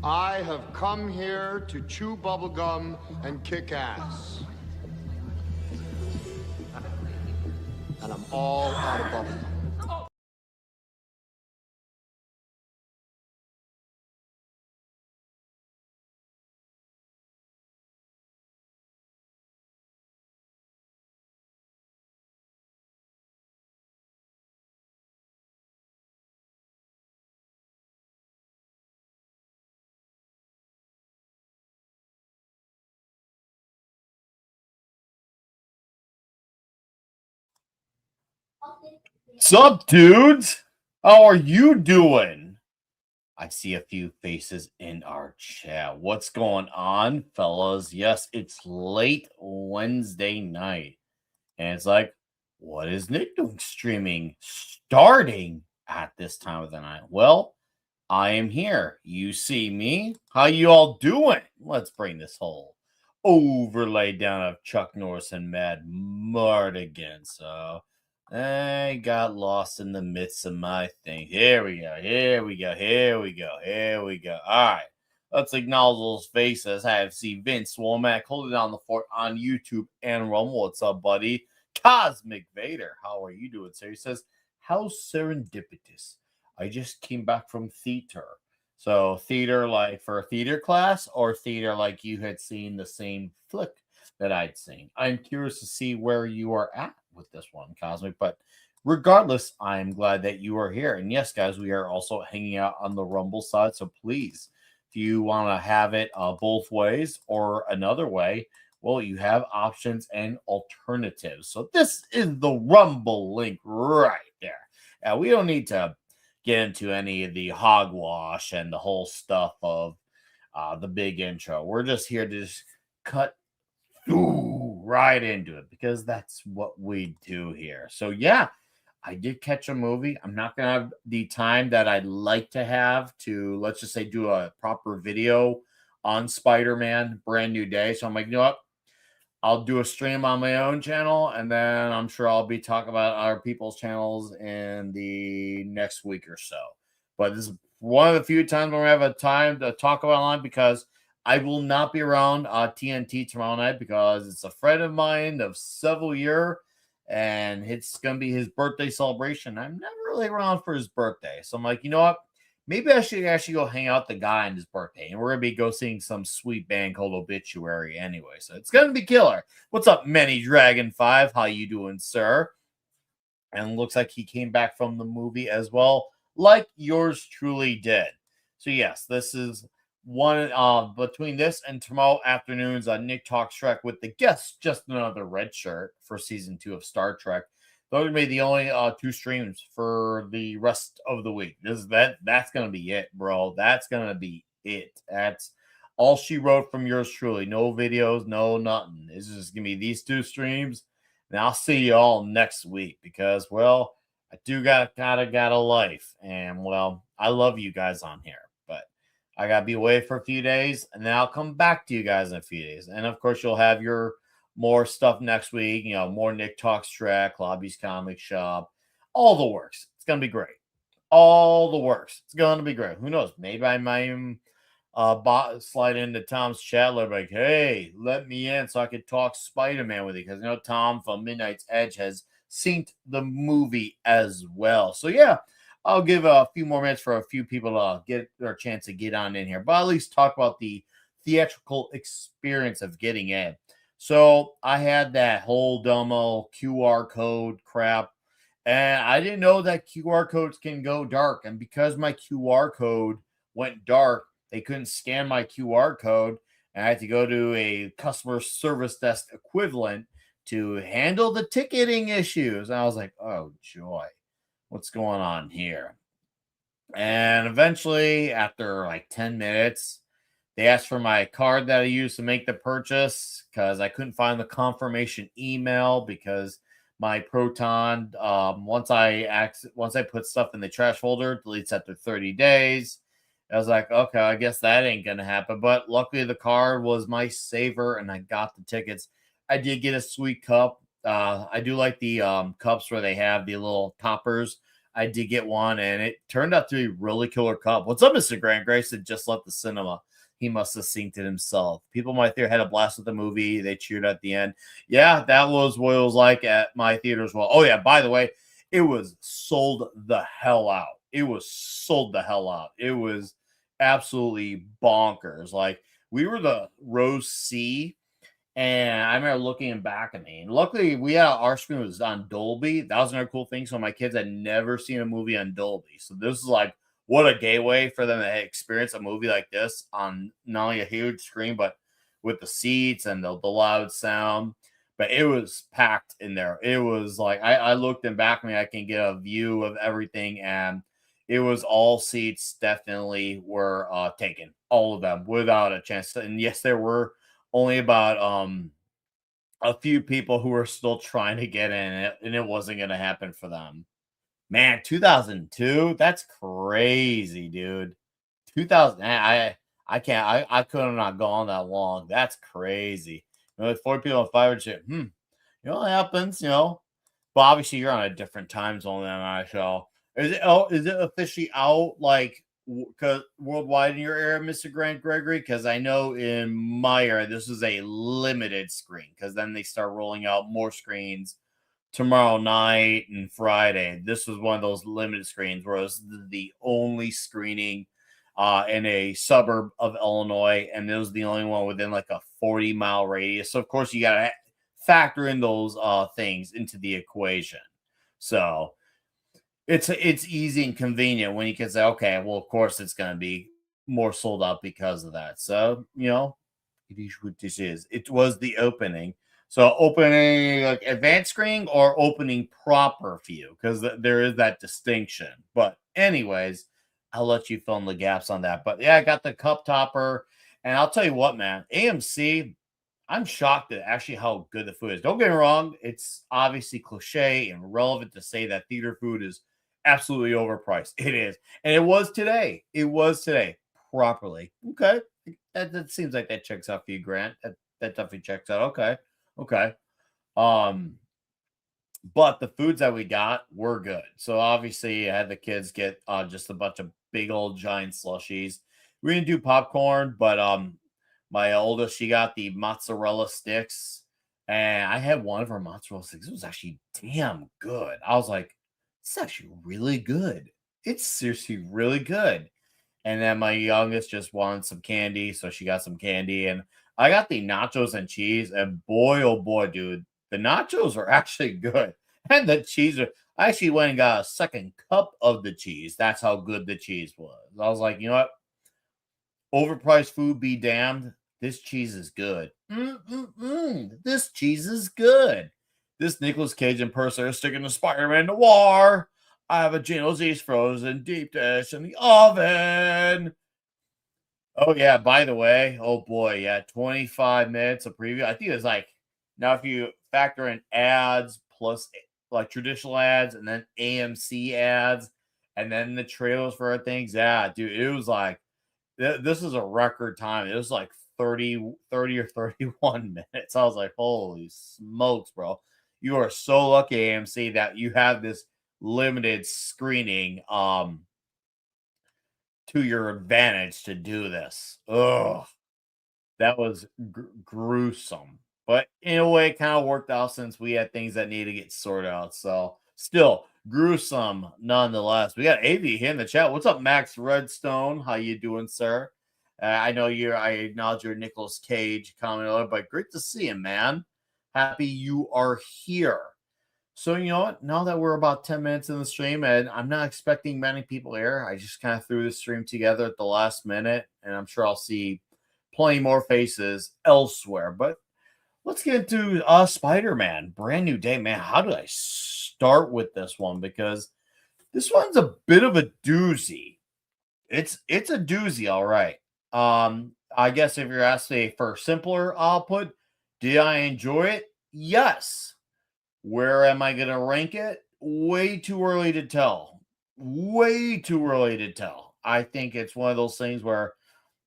I have come here to chew bubblegum and kick ass. And I'm all out of bubblegum. Sup, dudes? How are you doing? I see a few faces in our chat. What's going on, fellas? Yes, it's late Wednesday night. And it's like, what is Nick doing streaming starting at this time of the night? Well, I am here. You see me. How you all doing? Let's bring this whole overlay down of Chuck Norris and Mad Mardigan. So I got lost in the midst of my thing. Here we go. Here we go. Here we go. Here we go. All right. Let's acknowledge those faces. I have seen Vince Womack holding down the fort on YouTube and Rumble. What's up, buddy? Cosmic Vader. How are you doing, sir? He says, how serendipitous. I just came back from theater. So theater like for a theater class or theater like you had seen the same flick that I'd seen. I'm curious to see where you are at with this one, Cosmic. But regardless, I'm glad that you are here. And yes, guys, we are also hanging out on the Rumble side. So please, if you want to have it both ways or another way, well, you have options and alternatives. So this is the Rumble link right there. We don't need to get into any of the hogwash and the whole stuff of the big intro. We're just here to just cut right into it because that's what we do here. So yeah, I did catch a movie. I'm not gonna have the time that I'd like to have to, let's just say, do a proper video on Spider-Man Brand New Day. So I'm like, you know what? I'll do a stream on my own channel, and then I'm sure I'll be talking about other people's channels in the next week or so. But this is one of the few times when we have a time to talk about online because I will not be around TNT tomorrow night because it's a friend of mine of several years, and it's going to be his birthday celebration. I'm never really around for his birthday. So I'm like, you know what? Maybe I should actually go hang out with the guy on his birthday. And we're going to be go seeing some sweet band called Obituary anyway. So it's going to be killer. What's up, Many Dragon 5? How you doing, sir? And looks like he came back from the movie as well, like yours truly did. So yes, this is one between this and tomorrow afternoon's Nick Talks Trek with the guest, just another red shirt for season 2 of Star Trek. Those are going to be the only 2 streams for the rest of the week. That's going to be it, bro. That's going to be it. That's all she wrote from yours truly. No videos, no nothing. It's just going to be these 2 streams. And I'll see you all next week because, well, I do got a life. And, well, I love you guys on here. But I got to be away for a few days. And then I'll come back to you guys in a few days. And, of course, you'll have your more stuff next week, more Nick Talks Trek, Lobby's Comic Shop, all the works. It's going to be great. All the works. It's going to be great. Who knows? Maybe I might even slide into Tom's chat, like, hey, let me in so I could talk Spider-Man with you. Because, Tom from Midnight's Edge has synced the movie as well. So, yeah, I'll give a few more minutes for a few people to get their chance to get on in here. But at least talk about the theatrical experience of getting in. So I had that whole dumb QR code crap, and I didn't know that QR codes can go dark. And because my QR code went dark, they couldn't scan my QR code, and I had to go to a customer service desk equivalent to handle the ticketing issues. And I was like, oh, joy, what's going on here? And eventually, after like 10 minutes, they asked for my card that I used to make the purchase because I couldn't find the confirmation email because my Proton, once I put stuff in the trash folder, deletes after 30 days. I was like, okay, I guess that ain't going to happen. But luckily, the card was my saver, and I got the tickets. I did get a sweet cup. I do like the cups where they have the little toppers. I did get one, and it turned out to be really killer cup. What's up, Mr. Grant Grayson? Just left the cinema. He must have synced it himself. People in my theater had a blast with the movie. They cheered at the end. Yeah, that was what it was like at my theater as well. Oh, yeah, by the way, it was sold the hell out. It was sold the hell out. It was absolutely bonkers. Like, we were the row C, and I remember looking back at me. And luckily, our screen was on Dolby. That was another cool thing. So my kids had never seen a movie on Dolby. So this is like what a gateway for them to experience a movie like this on not only a huge screen, but with the seats and the loud sound. But it was packed in there. It was like I looked in back of me, I can get a view of everything, and it was all seats definitely were taken, all of them without a chance. And yes, there were only about a few people who were still trying to get in it, and it wasn't going to happen for them. Man, 2002, that's crazy, dude. 2000, I can't, I could have not gone that long. That's crazy. 40 people on 500, it happens, but obviously you're on a different time zone than I. So is it officially out, like, because worldwide in your area, Mr. Grant Gregory? Because I know in my area this is a limited screen, because then they start rolling out more screens tomorrow night and Friday. This was one of those limited screens where it was the only screening in a suburb of Illinois, and it was the only one within like a 40-mile radius. So of course you got to factor in those things into the equation. So it's easy and convenient when you can say, okay, well, of course it's going to be more sold out because of that. So, it is what this is. It was the opening. So opening like advanced screening or opening proper view, because there is that distinction. But anyways, I'll let you fill in the gaps on that. But yeah, I got the cup topper. And I'll tell you what, man, AMC, I'm shocked at actually how good the food is. Don't get me wrong. It's obviously cliche and relevant to say that theater food is absolutely overpriced. It is. And it was today. It was today. Properly. Okay. That seems like that checks out for you, Grant. That definitely checks out. Okay. Okay. But the foods that we got were good. So obviously I had the kids get just a bunch of big old giant slushies. We didn't do popcorn, but my oldest, she got the mozzarella sticks, and I had one of her mozzarella sticks. It was actually damn good. I was like, it's actually really good. It's seriously really good. And then my youngest just wanted some candy, so she got some candy. And I got the nachos and cheese, and boy, oh boy, dude, the nachos are actually good. And the cheese, I actually went and got a second cup of the cheese. That's how good the cheese was. I was like, you know what? Overpriced food be damned. This cheese is good. This cheese is good. This Nicolas Cage impersonator sticking to Spider-Man Noir. I have a Geno's East frozen deep dish in the oven. Oh, yeah, by the way, oh boy, yeah, 25 minutes of preview. I think it's like, now if you factor in ads plus like traditional ads and then AMC ads and then the trailers for things, yeah, dude, it was like, this is a record time. It was like 30 or 31 minutes. I was like, holy smokes, bro. You are so lucky, AMC, that you have this limited screening to your advantage to do this. Ugh, that was gruesome. But in a way, it kind of worked out since we had things that need to get sorted out. So still gruesome nonetheless. We got AV here in the chat. What's up, Max Redstone? How you doing, sir? I know I acknowledge your Nicolas Cage comment earlier, but great to see him, man. Happy you are here. So, you know what? Now that we're about 10 minutes in the stream, and I'm not expecting many people here, I just kind of threw the stream together at the last minute, and I'm sure I'll see plenty more faces elsewhere. But let's get into Spider-Man. Brand new day, man. How do I start with this one? Because this one's a bit of a doozy. It's a doozy, all right. I guess if you're asking for simpler output, did I enjoy it? Yes. Where am I going to rank it? Way too early to tell. Way too early to tell. I think it's one of those things where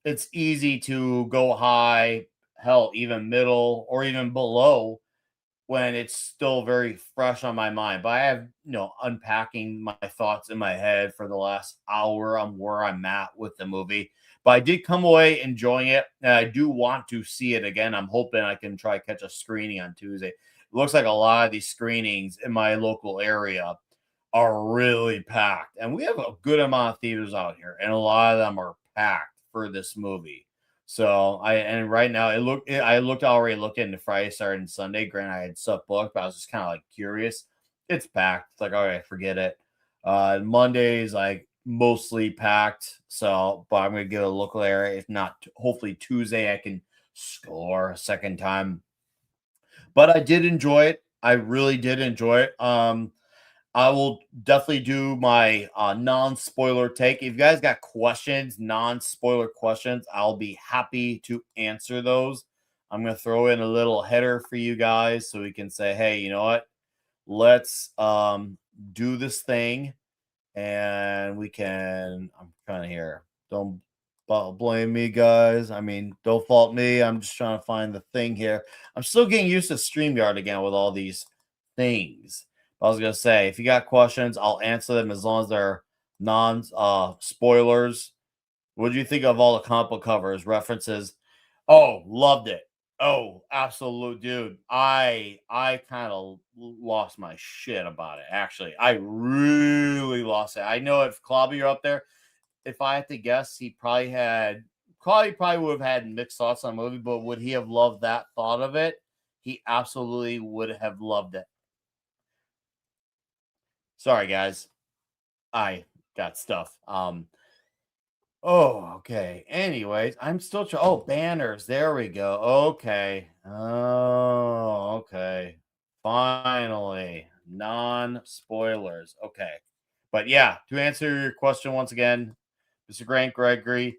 it's easy to go high, hell, even middle, or even below when it's still very fresh on my mind. But I have, unpacking my thoughts in my head for the last hour on where I'm at with the movie. But I did come away enjoying it, and I do want to see it again. I'm hoping I can try catch a screening on Tuesday. It looks like a lot of these screenings in my local area are really packed, and we have a good amount of theaters out here, and a lot of them are packed for this movie. So right now I already looked into Friday, Saturday, and Sunday. Granted, I had stuff booked, but I was just kind of like curious. It's packed. It's like, all right, forget it. Monday's like mostly packed. So, but I'm gonna give it a local area. If not, hopefully Tuesday I can score a second time. But I did enjoy it. I really did enjoy it. I will definitely do my non-spoiler take. If you guys got questions, non-spoiler questions, I'll be happy to answer those. I'm going to throw in a little header for you guys so we can say, hey, you know what? Let's do this thing, and we can. I'm trying to hear. Don't blame me, guys. I mean, don't fault me. I'm just trying to find the thing here. I'm still getting used to StreamYard again with all these things. I was gonna say, if you got questions, I'll answer them as long as they're non spoilers. What do you think of all the comic book covers, references? Oh, loved it. Oh, absolute dude. I kind of lost my shit about it. Actually, I really lost it. I know if Klobby you're up there, if I had to guess, he probably would have had mixed thoughts on the movie, but would he have loved that thought of it? He absolutely would have loved it. Sorry, guys. I got stuff. Oh, okay. Anyways, I'm still banners. There we go. Okay. Oh, okay. Finally. Non-spoilers. Okay. But yeah, to answer your question once again, Mr. Grant Gregory,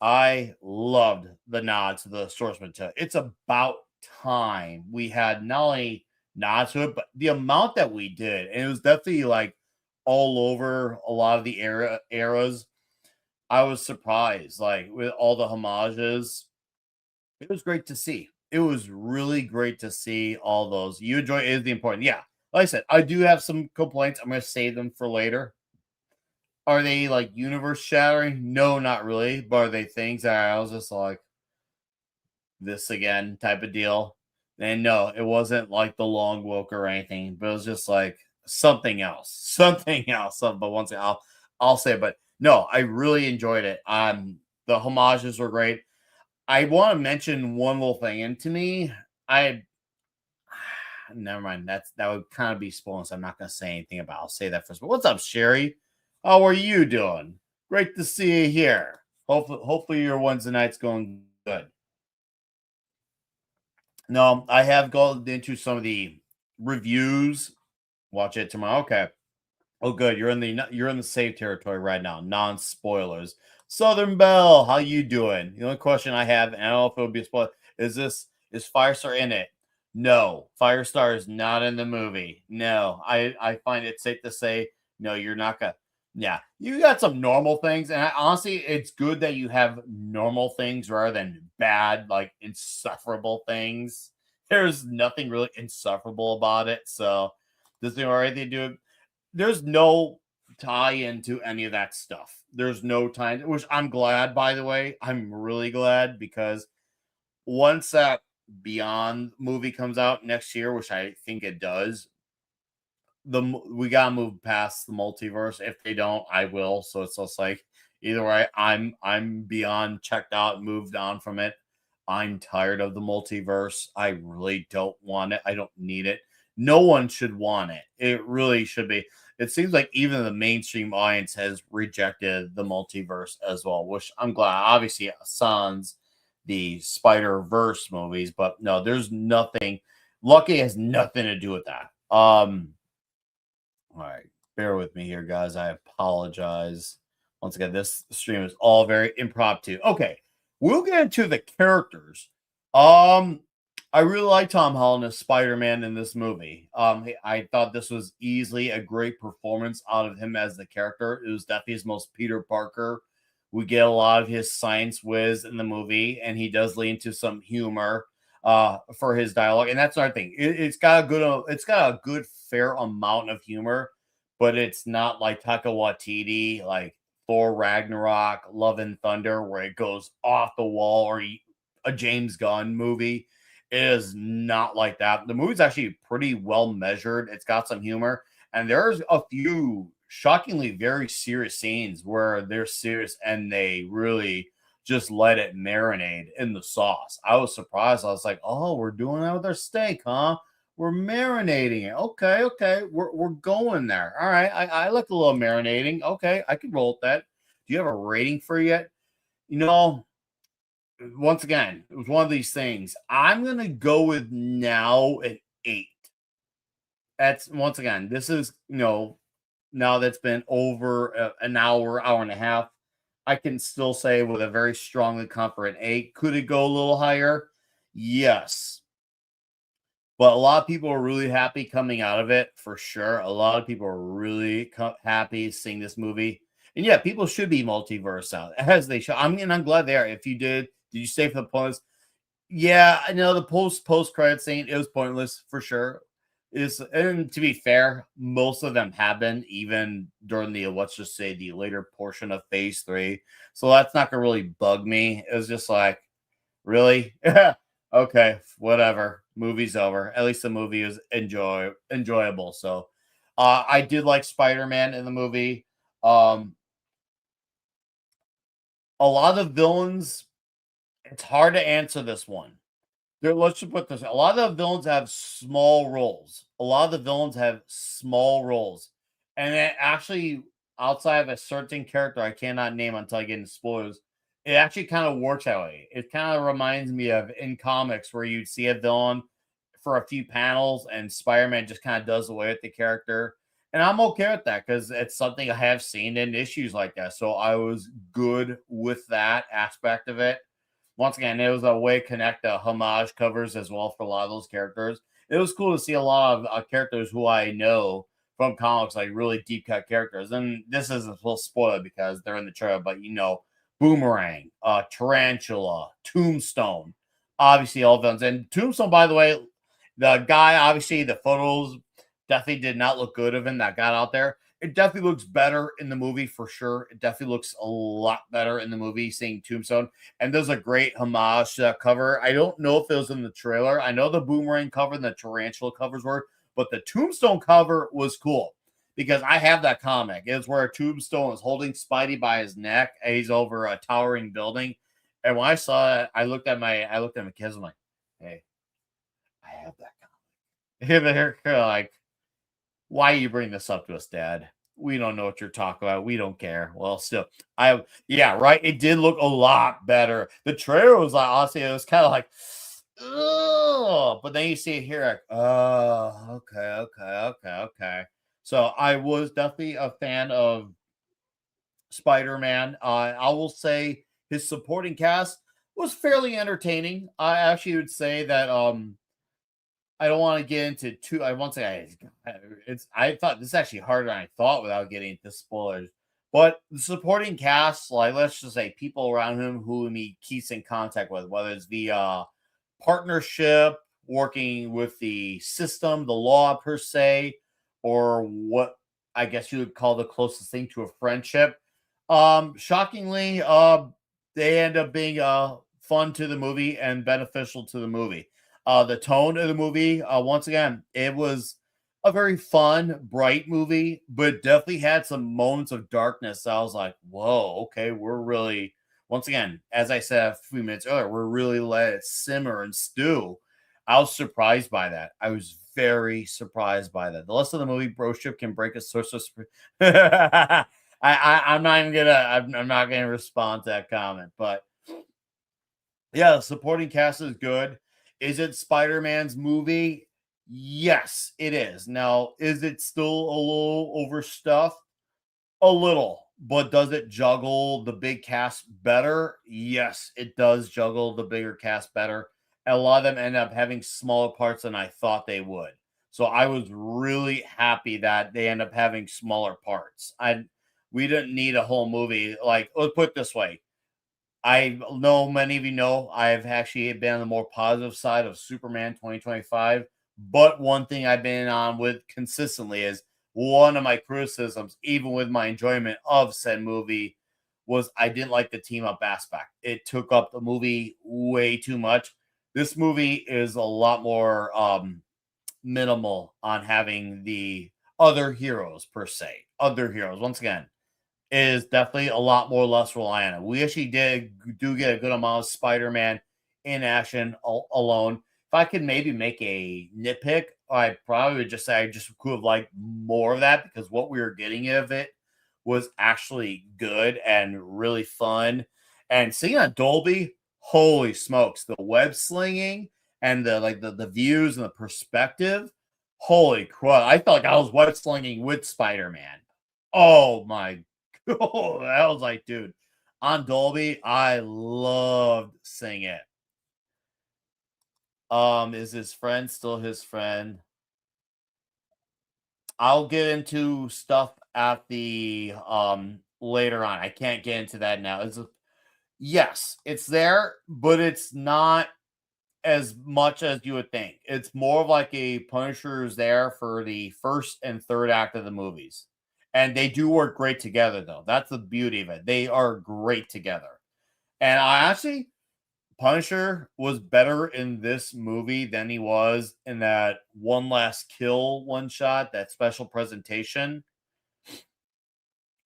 I loved the nod to the source material. It's about time we had not only nods to it, but the amount that we did. And it was definitely like all over a lot of the eras. I was surprised, like with all the homages. It was great to see. It was really great to see all those. You enjoy it is the important. Yeah. Like I said, I do have some complaints. I'm gonna save them for later. Are they like universe shattering? No, not really. But are they things that I was just like this again type of deal? And no, it wasn't like the long woke or anything, but it was just like something else. Something else. But once again, I'll say, but no, I really enjoyed it. The homages were great. I want to mention one little thing, and to me, I never mind. That would kind of be spoiling, so I'm not going to say anything about. I'll say that first. But what's up, Sherry? How are you doing? Great to see you here. Hopefully your Wednesday night's going good. No, I have gone into some of the reviews. Watch it tomorrow. Okay. Oh, good. You're in the safe territory right now. Non spoilers. Southern Belle, how you doing? The only question I have, and I don't know if it'll be a spoiler, is Firestar in it? No, Firestar is not in the movie. No, I find it safe to say no. You're not gonna. Yeah, you got some normal things, and honestly, it's good that you have normal things rather than bad, like insufferable things. There's nothing really insufferable about it, so this thing already they do. There's no tie into any of that stuff. There's no tie, which I'm glad, by the way. I'm really glad because once that Beyond movie comes out next year, which I think it does, we gotta move past the multiverse. If they don't, I will. So it's just like either way, I'm beyond checked out, moved on from it. I'm tired of the multiverse. I really don't want it. I don't need it. No one should want it. It really should be. It seems like even the mainstream audience has rejected the multiverse as well, which I'm glad. Obviously, sans the Spider-Verse movies, but no, there's nothing. Lucky has nothing to do with that. All right, bear with me here, guys. I apologize. Once again, this stream is all very impromptu. Okay, we'll get into the characters. I really like Tom Holland as Spider-Man in this movie. I thought this was easily a great performance out of him as the character. It was definitely his most Peter Parker. We get a lot of his science whiz in the movie, and he does lean to some humor. for his dialogue, and that's another thing. It's got a good fair amount of humor, but it's not like Taika Waititi, like Thor Ragnarok, Love and Thunder, where it goes off the wall, or a James Gunn movie. It is not like that. The movie's actually pretty well measured. It's got some humor, and there's a few shockingly very serious scenes where they're serious and they really just let it marinate in the sauce. I was surprised. I was like, "Oh, we're doing that with our steak, huh? We're marinating it. Okay, okay, we're going there. All right, I like a little marinating. Okay, I can roll with that. Do you have a rating for it yet? You know, once again, it was one of these things. I'm gonna go with now an 8. That's once again, this is now that's been over an hour, hour and a half. I can still say with a very strongly confident 8. Could it go a little higher? Yes. But a lot of people are really happy coming out of it for sure. A lot of people are really happy seeing this movie. And yeah, people should be multiverse out as they should. I'm glad they are. If you did you stay for the pointless? Yeah, I know the post credit scene, it was pointless for sure. And to be fair, most of them have been even during the let's just say the later portion of phase 3. So that's not gonna really bug me. It was just like, really? Okay, whatever. Movie's over. At least the movie is enjoyable. So I did like Spider-Man in the movie. Um a lot of villains, it's hard to answer this one. Let's just put this. A lot of the villains have small roles. A lot of the villains have small roles. And it actually, outside of a certain character I cannot name until I get into spoilers, it actually kind of works that way. It kind of reminds me of in comics where you'd see a villain for a few panels and Spider-Man just kind of does away with the character. And I'm okay with that because it's something I have seen in issues like that. So I was good with that aspect of it. Once again, it was a way to connect the homage covers as well for a lot of those characters. It was cool to see a lot of characters who I know from comics, like really deep cut characters. And this is a little spoiler because they're in the trailer, but Boomerang, Tarantula, Tombstone, obviously all villains. And Tombstone, by the way, the guy, obviously, the photos definitely did not look good of him that got out there. It definitely looks better in the movie for sure. It definitely looks a lot better in the movie seeing Tombstone. And there's a great homage to that cover. I don't know if it was in the trailer. I know the Boomerang cover and the Tarantula covers were, but the Tombstone cover was cool because I have that comic. It's where Tombstone is holding Spidey by his neck and he's over a towering building. And when I saw it, I looked at my kids. I'm like, hey, I have that comic. And they're kind of like, why you bring this up to us, Dad? We don't know what you're talking about. We don't care. Well, still, yeah, right. It did look a lot better. The trailer was like, honestly, it was kind of like, oh, but then you see it here, like, oh, okay. So I was definitely a fan of Spider-Man. I will say his supporting cast was fairly entertaining. I actually would say that I don't want to get into too. I won't say it's. I thought this is actually harder than I thought without getting into spoilers. But the supporting cast, like let's just say people around him whom he keeps in contact with, whether it's the partnership, working with the system, the law per se, or what I guess you would call the closest thing to a friendship. Shockingly, they end up being fun to the movie and beneficial to the movie. The tone of the movie, once again, it was a very fun, bright movie, but definitely had some moments of darkness. I was like, whoa, okay, we're really, once again, as I said a few minutes earlier, we're really let it simmer and stew. I was surprised by that. I was very surprised by that. The rest of the movie, Broship can break a source of. I'm not even gonna. I'm not gonna respond to that comment, but yeah, the supporting cast is good. Is it Spider-Man's movie? Yes, it is. Now, is it still a little overstuffed? A little, but does it juggle the big cast better? Yes, it does juggle the bigger cast better. And a lot of them end up having smaller parts than I thought they would. So I was really happy that they end up having smaller parts. We didn't need a whole movie. Like, let's put it this way. I know many of you know I've actually been on the more positive side of Superman 2025. But one thing I've been on with consistently is one of my criticisms, even with my enjoyment of said movie, was I didn't like the team up aspect. It took up the movie way too much. This movie is a lot more minimal on having the other heroes per se. Other heroes, once again, is definitely a lot more less reliant on it. We actually do get a good amount of Spider-Man in action alone. If I could maybe make a nitpick, I probably would just say I just could have liked more of that because what we were getting of it was actually good and really fun. And seeing on Dolby, holy smokes, the web slinging and the views and the perspective, holy crap! I felt like I was web slinging with Spider-Man. Oh my oh, I was like, dude, on Dolby, I loved seeing it. Is his friend still his friend? I'll get into stuff at the later on. I can't get into that now. Yes, it's there, but it's not as much as you would think. It's more of like a Punisher is there for the first and third act of the movies. And they do work great together, though. That's the beauty of it. They are great together. And I actually, Punisher was better in this movie than he was in that One Last Kill one shot, that special presentation.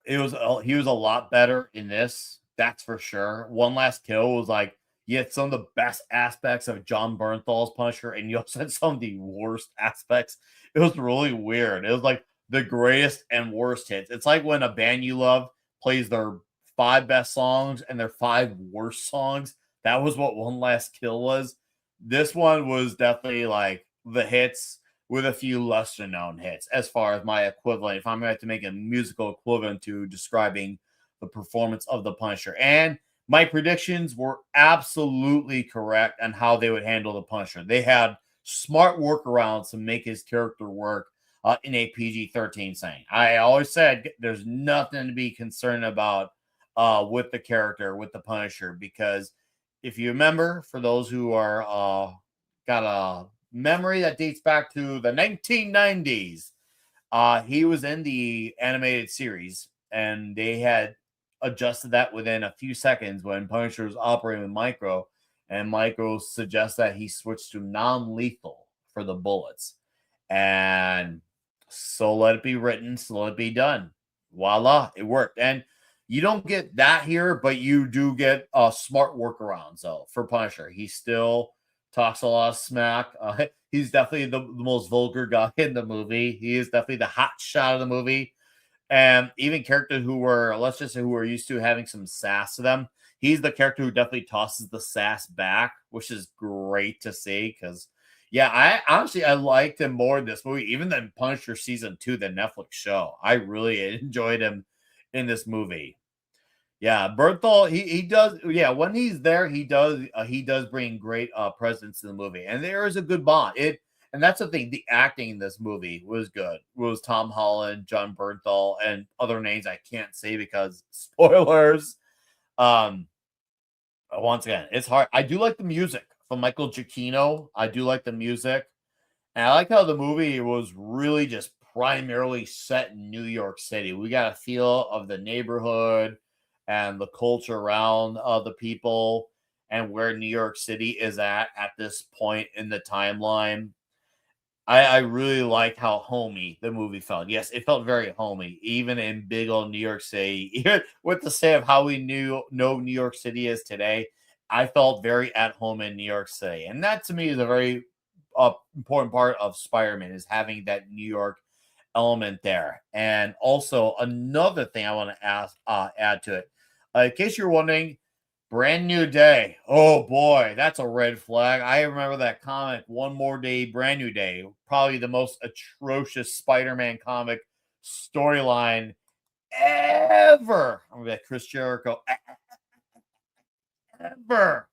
He was a lot better in this, that's for sure. One Last Kill was like you had some of the best aspects of John Bernthal's Punisher, and you also had some of the worst aspects. It was really weird. It was like the greatest and worst hits. It's like when a band you love plays their five best songs and their five worst songs. That was what One Last Kill was. This one was definitely like the hits with a few lesser known hits as far as my equivalent. If I'm going to have to make a musical equivalent to describing the performance of the Punisher. And my predictions were absolutely correct on how they would handle the Punisher. They had smart workarounds to make his character work in a PG-13 setting. I always said there's nothing to be concerned about with the character, with the Punisher, because if you remember, for those who are got a memory that dates back to the 1990s, he was in the animated series, and they had adjusted that within a few seconds when Punisher was operating with Micro, and Micro suggests that he switched to non-lethal for the bullets. And so let it be written, so let it be done. Voila, it worked. And you don't get that here, but you do get smart workarounds though for Punisher. He still talks a lot of smack. He's definitely the most vulgar guy in the movie. He is definitely the hot shot of the movie. And even characters who were, let's just say, who are used to having some sass to them, he's the character who definitely tosses the sass back, which is great to see. Because, yeah, I liked him more in this movie, even than Punisher season 2, the Netflix show. I really enjoyed him in this movie. Yeah, Berthal, he does. Yeah, when he's there, he does bring great presence in the movie, and there is a good bond. And that's the thing. The acting in this movie was good. It was Tom Holland, John Bernthal, and other names I can't say because spoilers. Um, Once again, it's hard. I do like the music from Michael Giacchino. I do like the music, and I like how the movie was really just primarily set in New York City. We got a feel of the neighborhood and the culture around the people and where New York City is at this point in the timeline. I really liked how homey the movie felt. Yes, it felt very homey, even in big old New York City. Even with the say of how we know New York City is today, I felt very at home in New York City, and that to me is a very important part of Spider-Man is having that New York element there. And also another thing I want to add to it, in case you're wondering, Brand New Day. Oh boy, that's a red flag. I remember that comic, One More Day, Brand New Day. Probably the most atrocious Spider-Man comic storyline ever. I'm gonna Chris Jericho ever.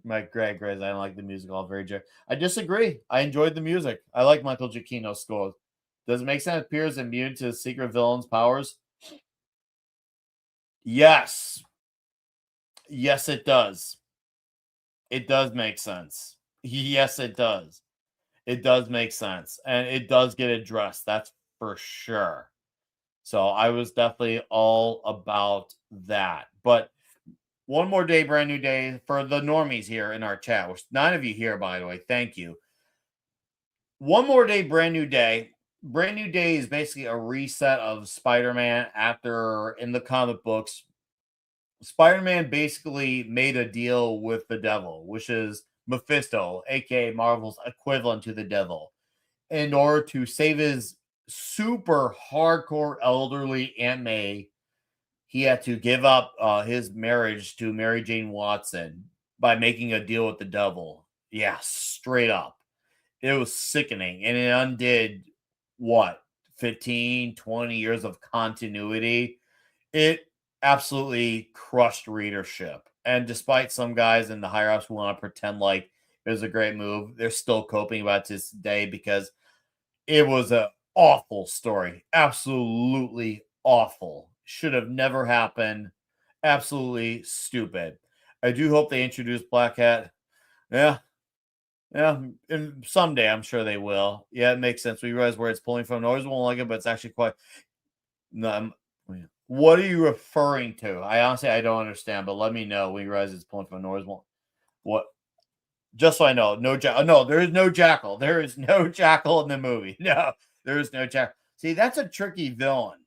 My Greg Grays, I don't like the music all very Jer. I disagree. I enjoyed the music. I like Michael Giacchino's score. Does it make sense? Appears immune to secret villain's powers? Yes. Yes, it does. It does make sense. Yes, it does. It does make sense, and it does get addressed. That's for sure. So I was definitely all about that. But one more day, brand new day for the normies here in our chat, which 9 of you here, by the way. Thank you. One more day, brand new day. Brand new day is basically a reset of Spider-Man after in the comic books. Spider-Man basically made a deal with the devil, which is Mephisto, aka Marvel's equivalent to the devil, in order to save his super hardcore elderly Aunt May. He had to give up his marriage to Mary Jane Watson by making a deal with the devil. Yeah, straight up. It was sickening. And it undid what, 15, 20 years of continuity. It absolutely crushed readership. And despite some guys in the higher ups who want to pretend like it was a great move, they're still coping about it to this day because it was a awful story. Absolutely awful. Should have never happened. Absolutely stupid. I do hope they introduce Black Hat. Yeah. Yeah. And someday I'm sure they will. Yeah, it makes sense. We realize where it's pulling from. I always won't like it, but it's actually quite. No, what are you referring to? I honestly I don't understand, but let me know when you realize it's pulling from noise. What? Just so I know, no No, there is no Jackal. There is no Jackal in the movie. No, there is no Jackal. See, that's a tricky villain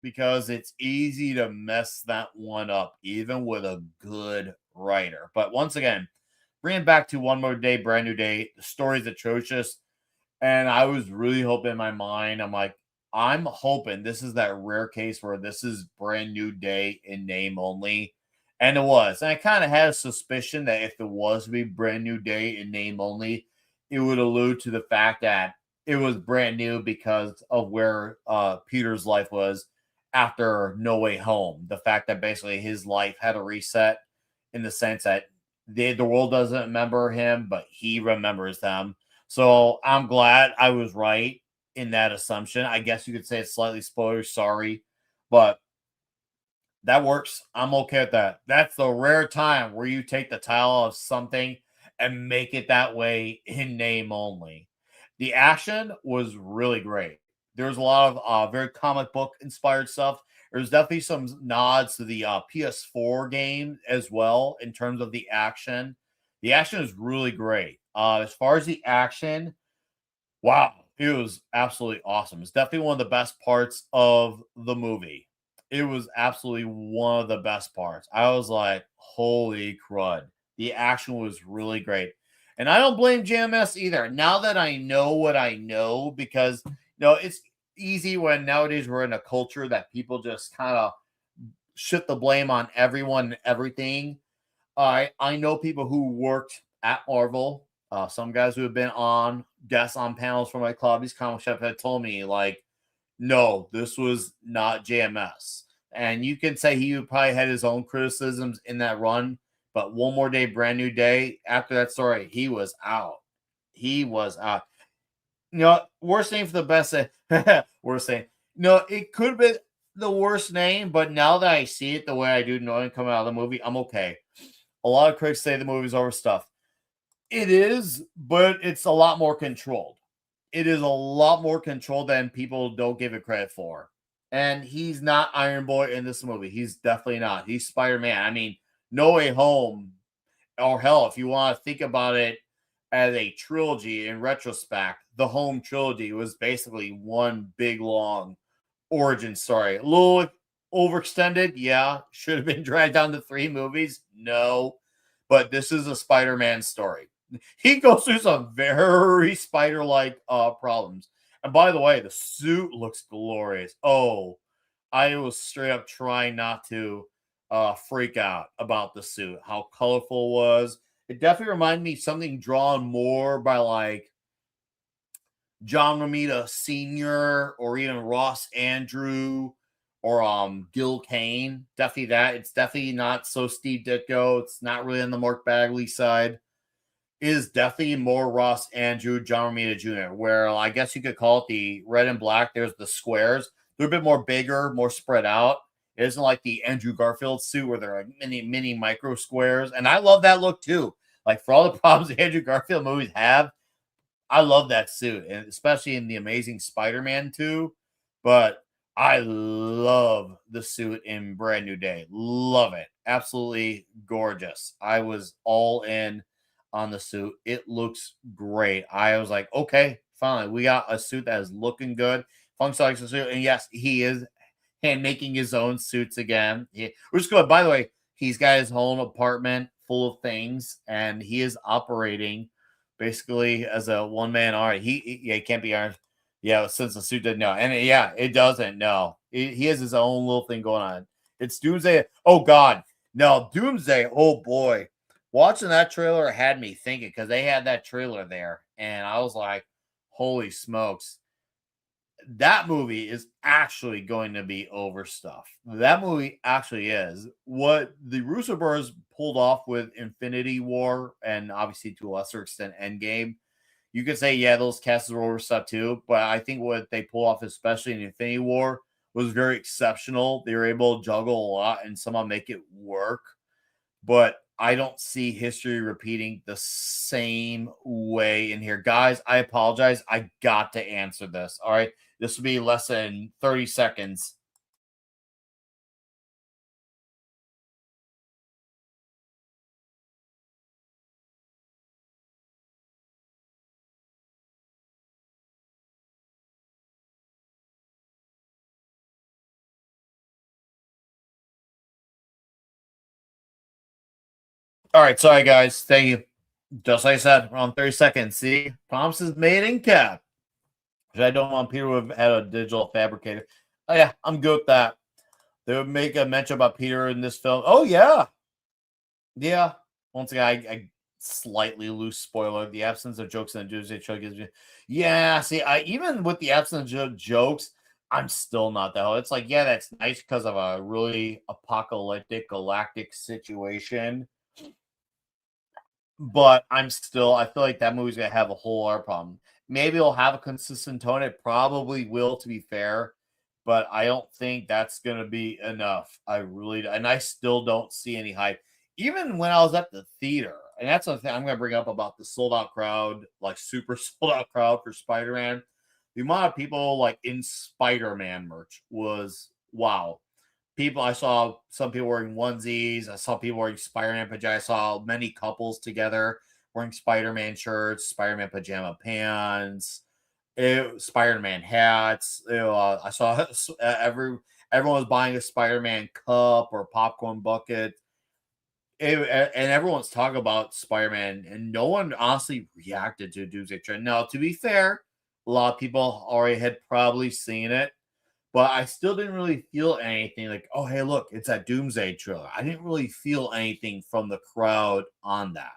because it's easy to mess that one up, even with a good writer. But once again, bringing back to One More Day, Brand New Day, the story's atrocious. And I was really hoping in my mind, I'm like, I'm hoping this is that rare case where this is Brand New Day in name only. And it was. And I kind of had a suspicion that if it was to be Brand New Day in name only, it would allude to the fact that it was brand new because of where Peter's life was after No Way Home. The fact that basically his life had a reset in the sense that the world doesn't remember him, but he remembers them. So I'm glad I was right in that assumption. I guess you could say it's slightly spoiler, sorry, but that works. I'm okay with that. That's the rare time where you take the title of something and make it that way in name only. The action was really great. There was a lot of very comic book inspired stuff. There's definitely some nods to the PS4 game as well in terms of the action. The action is really great. As far as the action, wow, it was absolutely awesome. It's definitely one of the best parts of the movie. It was absolutely one of the best parts. I was like, holy crud. The action was really great. And I don't blame JMS either. Now that I know what I know, because it's easy when nowadays we're in a culture that people just kind of shit the blame on everyone and everything. I know people who worked at Marvel. Some guys who have been on guests on panels for my club. These comic chef had told me like, no, this was not JMS. And you can say he probably had his own criticisms in that run, but One More Day, Brand New Day. After that story, he was out. He was out. Worst name for the best. Worst name. No, it could be the worst name, but now that I see it the way I do, knowing coming out of the movie, I'm okay. A lot of critics say the movie's overstuffed. It is, but it's a lot more controlled. It is a lot more controlled than people don't give it credit for. And he's not Iron Boy in this movie. He's definitely not. He's Spider-Man. I mean, No Way Home, or hell, if you want to think about it as a trilogy in retrospect, the Home trilogy was basically one big long origin story. A little overextended, yeah. Should have been dragged down to 3 movies, no. But this is a Spider-Man story. He goes through some very spider-like problems. And by the way, the suit looks glorious. Oh, I was straight up trying not to freak out about the suit, how colorful it was. It definitely reminded me of something drawn more by like John Romita Sr. or even Ross Andrew or Gil Kane. Definitely that. It's definitely not so Steve Ditko. It's not really on the Mark Bagley side. It is definitely more Ross Andrew, John Romita Jr., where I guess you could call it the red and black. There's the squares. They're a bit more bigger, more spread out. It isn't like the Andrew Garfield suit where they're like mini micro squares. And I love that look too. Like for all the problems the Andrew Garfield movies have, I love that suit, and especially in the Amazing Spider-Man 2. But I love the suit in Brand New Day. Love it. Absolutely gorgeous. I was all in on the suit. It looks great. I was like, okay, fine. We got a suit that is looking good. Functions like a suit. And yes, he is hand making his own suits again. Which is good. By the way, he's got his own apartment full of things, and he is operating basically as a one man art. He can't be ironed. Yeah, since the suit didn't know. And yeah, it doesn't know. He has his own little thing going on. It's Doomsday. Oh God. No, Doomsday. Oh boy. Watching that trailer had me thinking because they had that trailer there, and I was like, holy smokes. That movie is actually going to be overstuffed. That movie actually is. What the Russo brothers pulled off with Infinity War and obviously to a lesser extent Endgame, you could say, yeah, those casts were overstuffed too. But I think what they pull off, especially in Infinity War, was very exceptional. They were able to juggle a lot and somehow make it work. But I don't see history repeating the same way in here. Guys, I apologize. I got to answer this. All right. This will be less than 30 seconds. All right. Sorry, guys. Thank you. Just like I said, around 30 seconds. See, Promise is made in cap. I don't want Peter to have had a digital fabricator. Oh, yeah, I'm good with that. They would make a mention about Peter in this film. Oh, yeah. Yeah. Once again, I slightly loose spoiler. The absence of jokes in the Doomsday show gives me. Yeah, see, I even with the absence of jokes, I'm still not that. It's like, yeah, that's nice because of a really apocalyptic galactic situation. But I feel like that movie's gonna have a whole other problem. Maybe it'll have a consistent tone. It probably will, to be fair, but I don't think that's gonna be enough. And I still don't see any hype. Even when I was at the theater, and that's the thing I'm gonna bring up about the sold out crowd, like super sold out crowd for Spider-Man. The amount of people like in Spider-Man merch was wow. I saw some people wearing onesies. I saw people wearing Spider-Man pajamas. I saw many couples together wearing Spider-Man shirts, Spider-Man pajama pants, Spider-Man hats. I saw everyone was buying a Spider-Man cup or popcorn bucket. And everyone's talking about Spider-Man, and no one honestly reacted to Doomsday Trend. Now, to be fair, a lot of people already had probably seen it, but I still didn't really feel anything like, oh, hey, look, it's that Doomsday trailer. I didn't really feel anything from the crowd on that.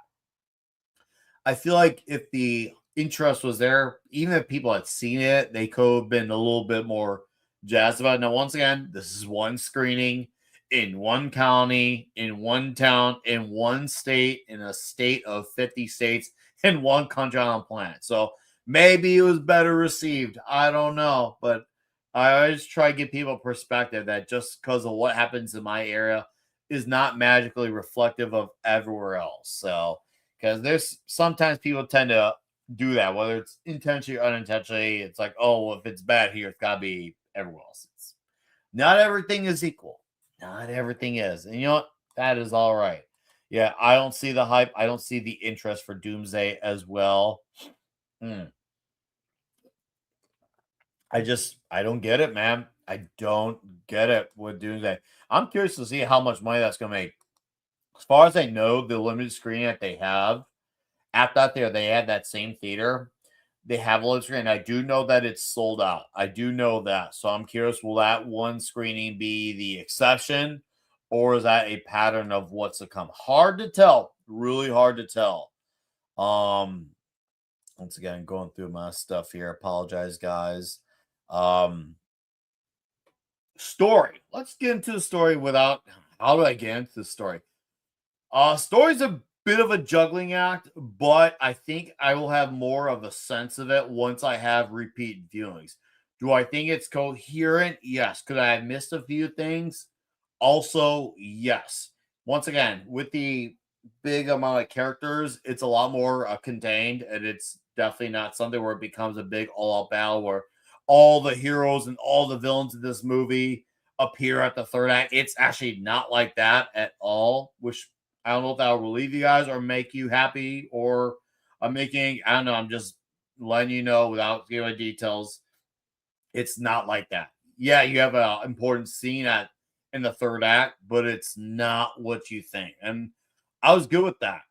I feel like if the interest was there, even if people had seen it, they could have been a little bit more jazzed about it. Now, once again, this is one screening in one county, in one town, in one state, in a state of 50 states, in one country on the planet. So maybe it was better received. I don't know. But I always try to give people perspective that just because of what happens in my area is not magically reflective of everywhere else. So, because there's sometimes people tend to do that, whether it's intentionally or unintentionally. It's like, oh, well, if it's bad here, it's got to be everywhere else. Not everything is equal. Not everything is. And you know what? That is all right. Yeah, I don't see the hype. I don't see the interest for Doomsday as well. I don't get it, man. I don't get it with Doomsday. I'm curious to see how much money that's going to make. As far as I know, the limited screening that they have, at that they had that same theater. They have a limited screen. I do know that it's sold out. I do know that. So I'm curious, will that one screening be the exception, or is that a pattern of what's to come? Hard to tell. Really hard to tell. Once again, going through my stuff here. Apologize, guys. Story. Let's get into the story without. How do I get into the story? Story's a bit of a juggling act, but I think I will have more of a sense of it once I have repeat viewings. Do I think it's coherent? Yes. Could I have missed a few things? Also, yes. Once again, with the big amount of characters, it's a lot more contained, and it's definitely not something where it becomes a big all-out battle where all the heroes and all the villains in this movie appear at the third act. It's actually not like that at all, which I don't know if that will relieve you guys or make you happy or I'm making, I don't know, I'm just letting you know without giving details. It's not like that. Yeah, you have an important scene at in the third act, but it's not what you think. And I was good with that.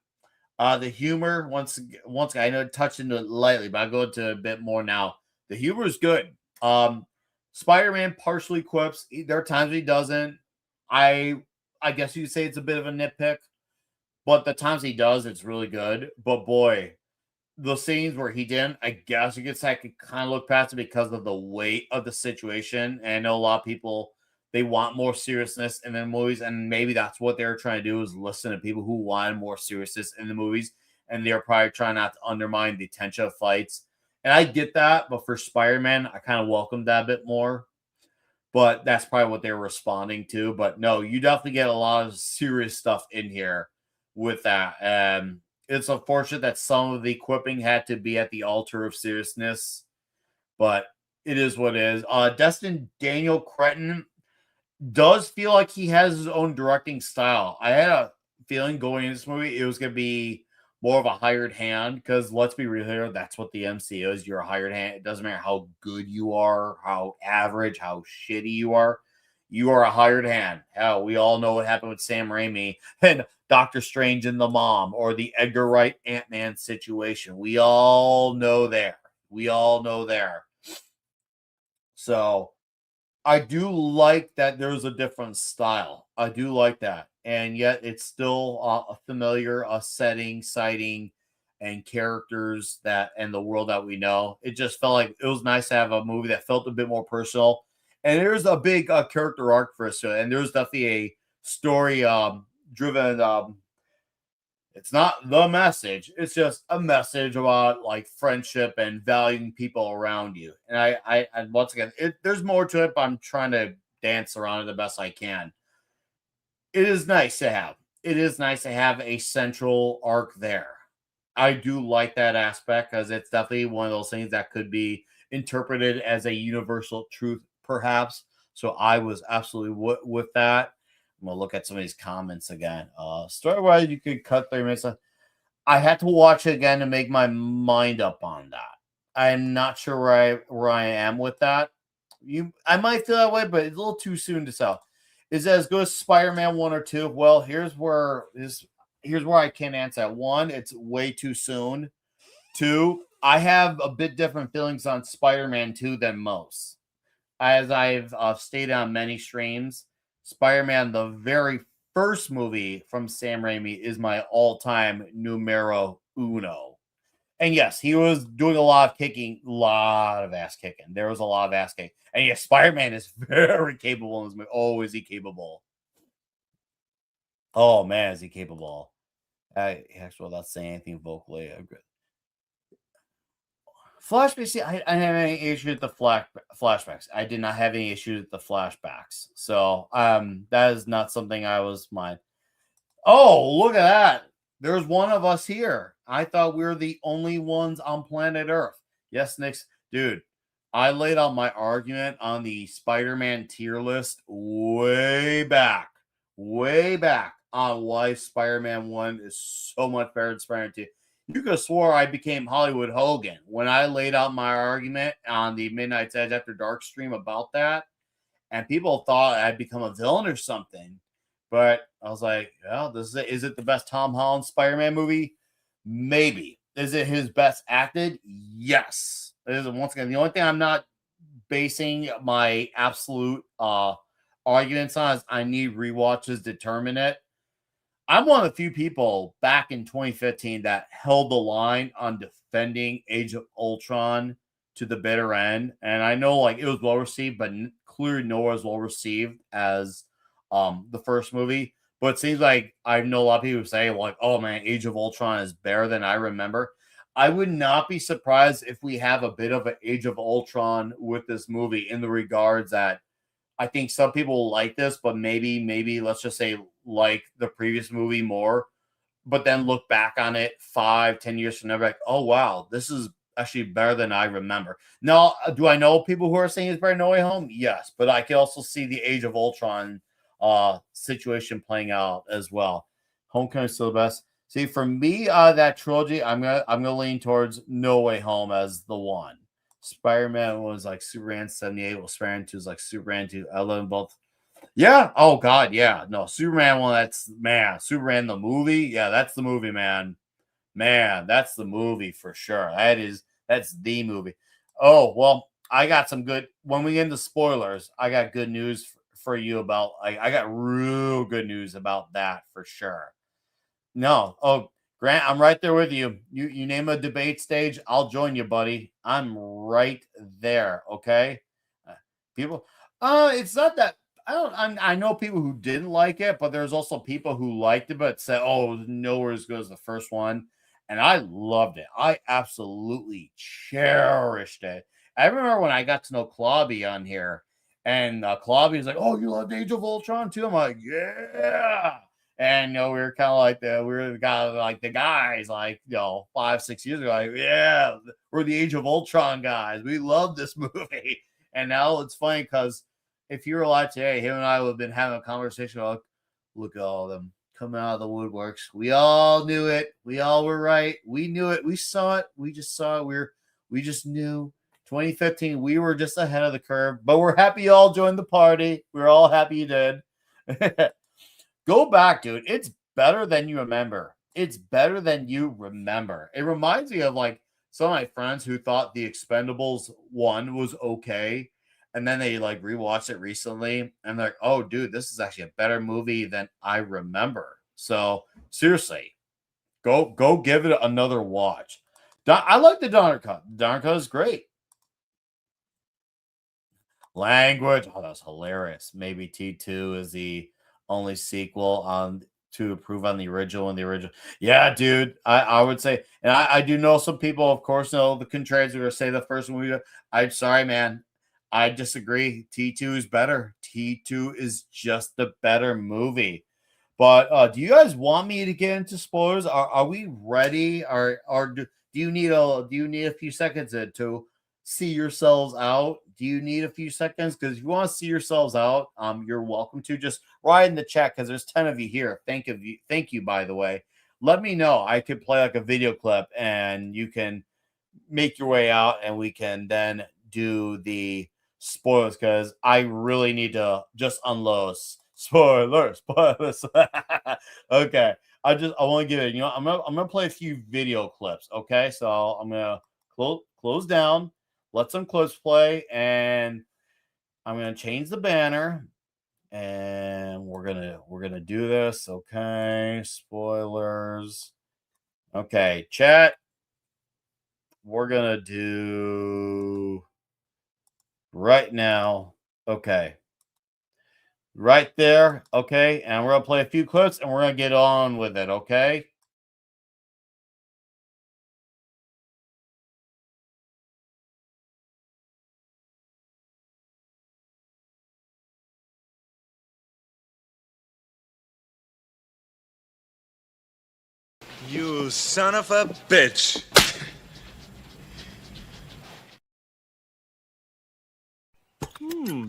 The humor, once again, I know I touched into it lightly, but I'll go into a bit more now. The humor is good. Spider-Man partially quips. There are times he doesn't. I I guess you could say it's a bit of a nitpick, but the times he does, it's really good. But boy, the scenes where he didn't, I guess you could say I could kind of look past it because of the weight of the situation. And I know a lot of people they want more seriousness in their movies, and maybe that's what they're trying to do is listen to people who want more seriousness in the movies, and they're probably trying not to undermine the tension of fights. And I get that, but for Spider-Man, I kind of welcome that a bit more. But that's probably what they're responding to. But no, you definitely get a lot of serious stuff in here with that. It's unfortunate that some of the equipping had to be at the altar of seriousness, but it is what it is. Destin Daniel Cretton does feel like he has his own directing style. I had a feeling going into this movie it was going to be more of a hired hand because let's be real here, that's what the MCU is. You're a hired hand. It doesn't matter how good you are, how average, how shitty you are. You are a hired hand. Hell, we all know what happened with Sam Raimi and Doctor Strange and the Mom or the Edgar Wright Ant-Man situation. We all know there. We all know there. So I do like that there's a different style. I do like that. And yet it's still a familiar a setting, sighting, and characters that and the world that we know. It just felt like it was nice to have a movie that felt a bit more personal. And there's a big character arc for us. And there's definitely a story driven it's not the message. It's just a message about like friendship and valuing people around you. And and once again, there's more to it, but I'm trying to dance around it the best I can. It is nice to have. It is nice to have a central arc there. I do like that aspect because it's definitely one of those things that could be interpreted as a universal truth, perhaps. So I was absolutely with that. I'm gonna look at some of these comments again. Story wise, you could cut 30 minutes. I had to watch it again to make my mind up on that. I'm not sure where I am with that. I might feel that way, but it's a little too soon to tell. Is it as good as Spider-Man 1 or 2? Well, here's where I can't answer that. One, it's way too soon. Two, I have a bit different feelings on Spider-Man 2 than most. As I've stated on many streams, Spider-Man, the very first movie from Sam Raimi, is my all-time numero uno. And yes, he was doing a lot of kicking, a lot of ass kicking. There was a lot of ass kicking. And yes, Spider-Man is very capable in this movie. Oh, is he capable? Oh man, is he capable? Actually, without saying anything vocally, flashbacks. See, I didn't have any issues with the flashbacks. I did not have any issues with the flashbacks. So, that is not something I was mind. Oh, look at that! There's one of us here. I thought we were the only ones on planet Earth. Yes, Nick, dude. I laid out my argument on the Spider-Man tier list way back on why Spider-Man 1 is so much better than Spider-Man 2. You could have swore I became Hollywood Hogan when I laid out my argument on the Midnight's Edge After Dark stream about that. And people thought I'd become a villain or something. But I was like, well, is it the best Tom Holland Spider-Man movie? Maybe. Is it his best acted? Yes. Once again, the only thing I'm not basing my absolute arguments on is I need rewatches to determine it. I'm one of the few people back in 2015 that held the line on defending Age of Ultron to the bitter end. And I know like it was well received, but clearly nowhere as well received as the first movie. But it seems like I know a lot of people who say like, oh man, Age of Ultron is better than I remember. I would not be surprised if we have a bit of an Age of Ultron with this movie in the regards that I think some people will like this, but maybe let's just say like the previous movie more, but then look back on it 5-10 years from now, like, oh wow, this is actually better than I remember. Now, do I know people who are saying it's better than No Way Home? Yes, but I can also see the Age of Ultron situation playing out as well. Homecoming is still the best. See, for me, that trilogy, I'm gonna lean towards No Way Home as the one. Spider-Man was like Superman 78. Well, Spider-Man 2 is like Superman 2. I love them both. Yeah. Oh God. Yeah. No, Superman one. That's man. Superman the movie. Yeah, that's the movie, man. Man, that's the movie for sure. That's the movie. Oh well, I got some good. When we get into spoilers, I got good news for you about. I got real good news about that for sure. No. Oh, Grant, I'm right there with you. You name a debate stage, I'll join you, buddy. I'm right there. Okay. People. It's not that. I know people who didn't like it, but there's also people who liked it, but said, "Oh, nowhere as good as the first one." And I loved it. I absolutely cherished it. I remember when I got to know Clawby on here, and Clawby was like, "Oh, you love Age of Ultron too?" I'm like, "Yeah." And we were kind of like the guys, like 5-6 years ago, like, yeah, we're the Age of Ultron guys. We love this movie. And now it's funny because if you were alive today, him and I would have been having a conversation about, look at all of them coming out of the woodworks. We all knew it. We all were right. We knew it. We saw it. We just saw it. We just knew. 2015, we were just ahead of the curve, but we're happy you all joined the party. We're all happy you did. Go back, dude. It's better than you remember. It's better than you remember. It reminds me of like some of my friends who thought The Expendables 1 was okay. And then they like rewatched it recently and they're like, oh, dude, this is actually a better movie than I remember. So seriously, go give it another watch. I like the Donner Cut. Donner Cut is great. Language. Oh, that's hilarious. Maybe T2 is the only sequel to improve on the original and the original. Yeah, dude. I would say, and I do know some people, of course, know the contrarians are gonna say the first movie. I'm sorry, man. I disagree. T2 is better. T2 is just the better movie. But do you guys want me to get into spoilers? Are we ready? Or do you need a few seconds to see yourselves out? Do you need a few seconds? Because if you want to see yourselves out, you're welcome to just write in the chat because there's 10 of you here. Thank you, by the way. Let me know. I could play like a video clip and you can make your way out and we can then do the spoilers because I really need to just unload spoilers. Okay. I want to give it, I'm gonna play a few video clips. Okay, so I'm gonna close down, let some clips play, and I'm gonna change the banner, and we're gonna do this. Okay, spoilers. Okay, chat. We're gonna do right now. Okay. Right there. Okay. And we're going to play a few clips and we're going to get on with it. Okay. You son of a bitch.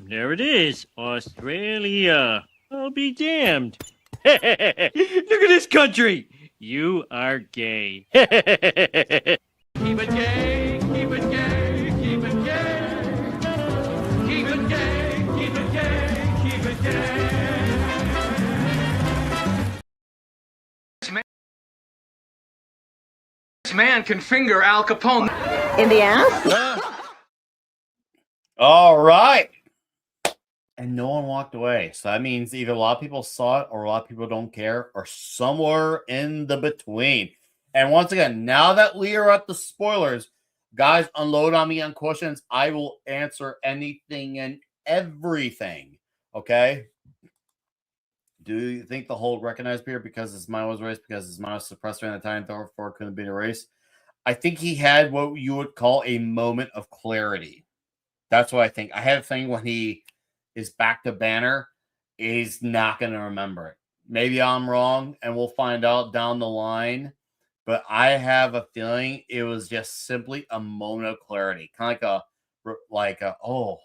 There it is. Australia. I'll be damned. Look at this country. You are gay. Keep it gay, keep it gay, keep it gay. Keep it gay, keep it gay, keep it gay. This man can finger Al Capone in the ass. All right. And no one walked away. So that means either a lot of people saw it or a lot of people don't care or somewhere in the between. And once again, now that we are at the spoilers, guys, unload on me on questions. I will answer anything and everything. Okay? Do you think the Hulk recognized Peter because his mind was erased, because his mind was suppressed during the time, therefore couldn't be erased? I think he had what you would call a moment of clarity. That's what I think. I had a thing when he is back to Banner, he's not going to remember it. Maybe I'm wrong, and we'll find out down the line. But I have a feeling it was just simply a moment of clarity, kind of like a oh,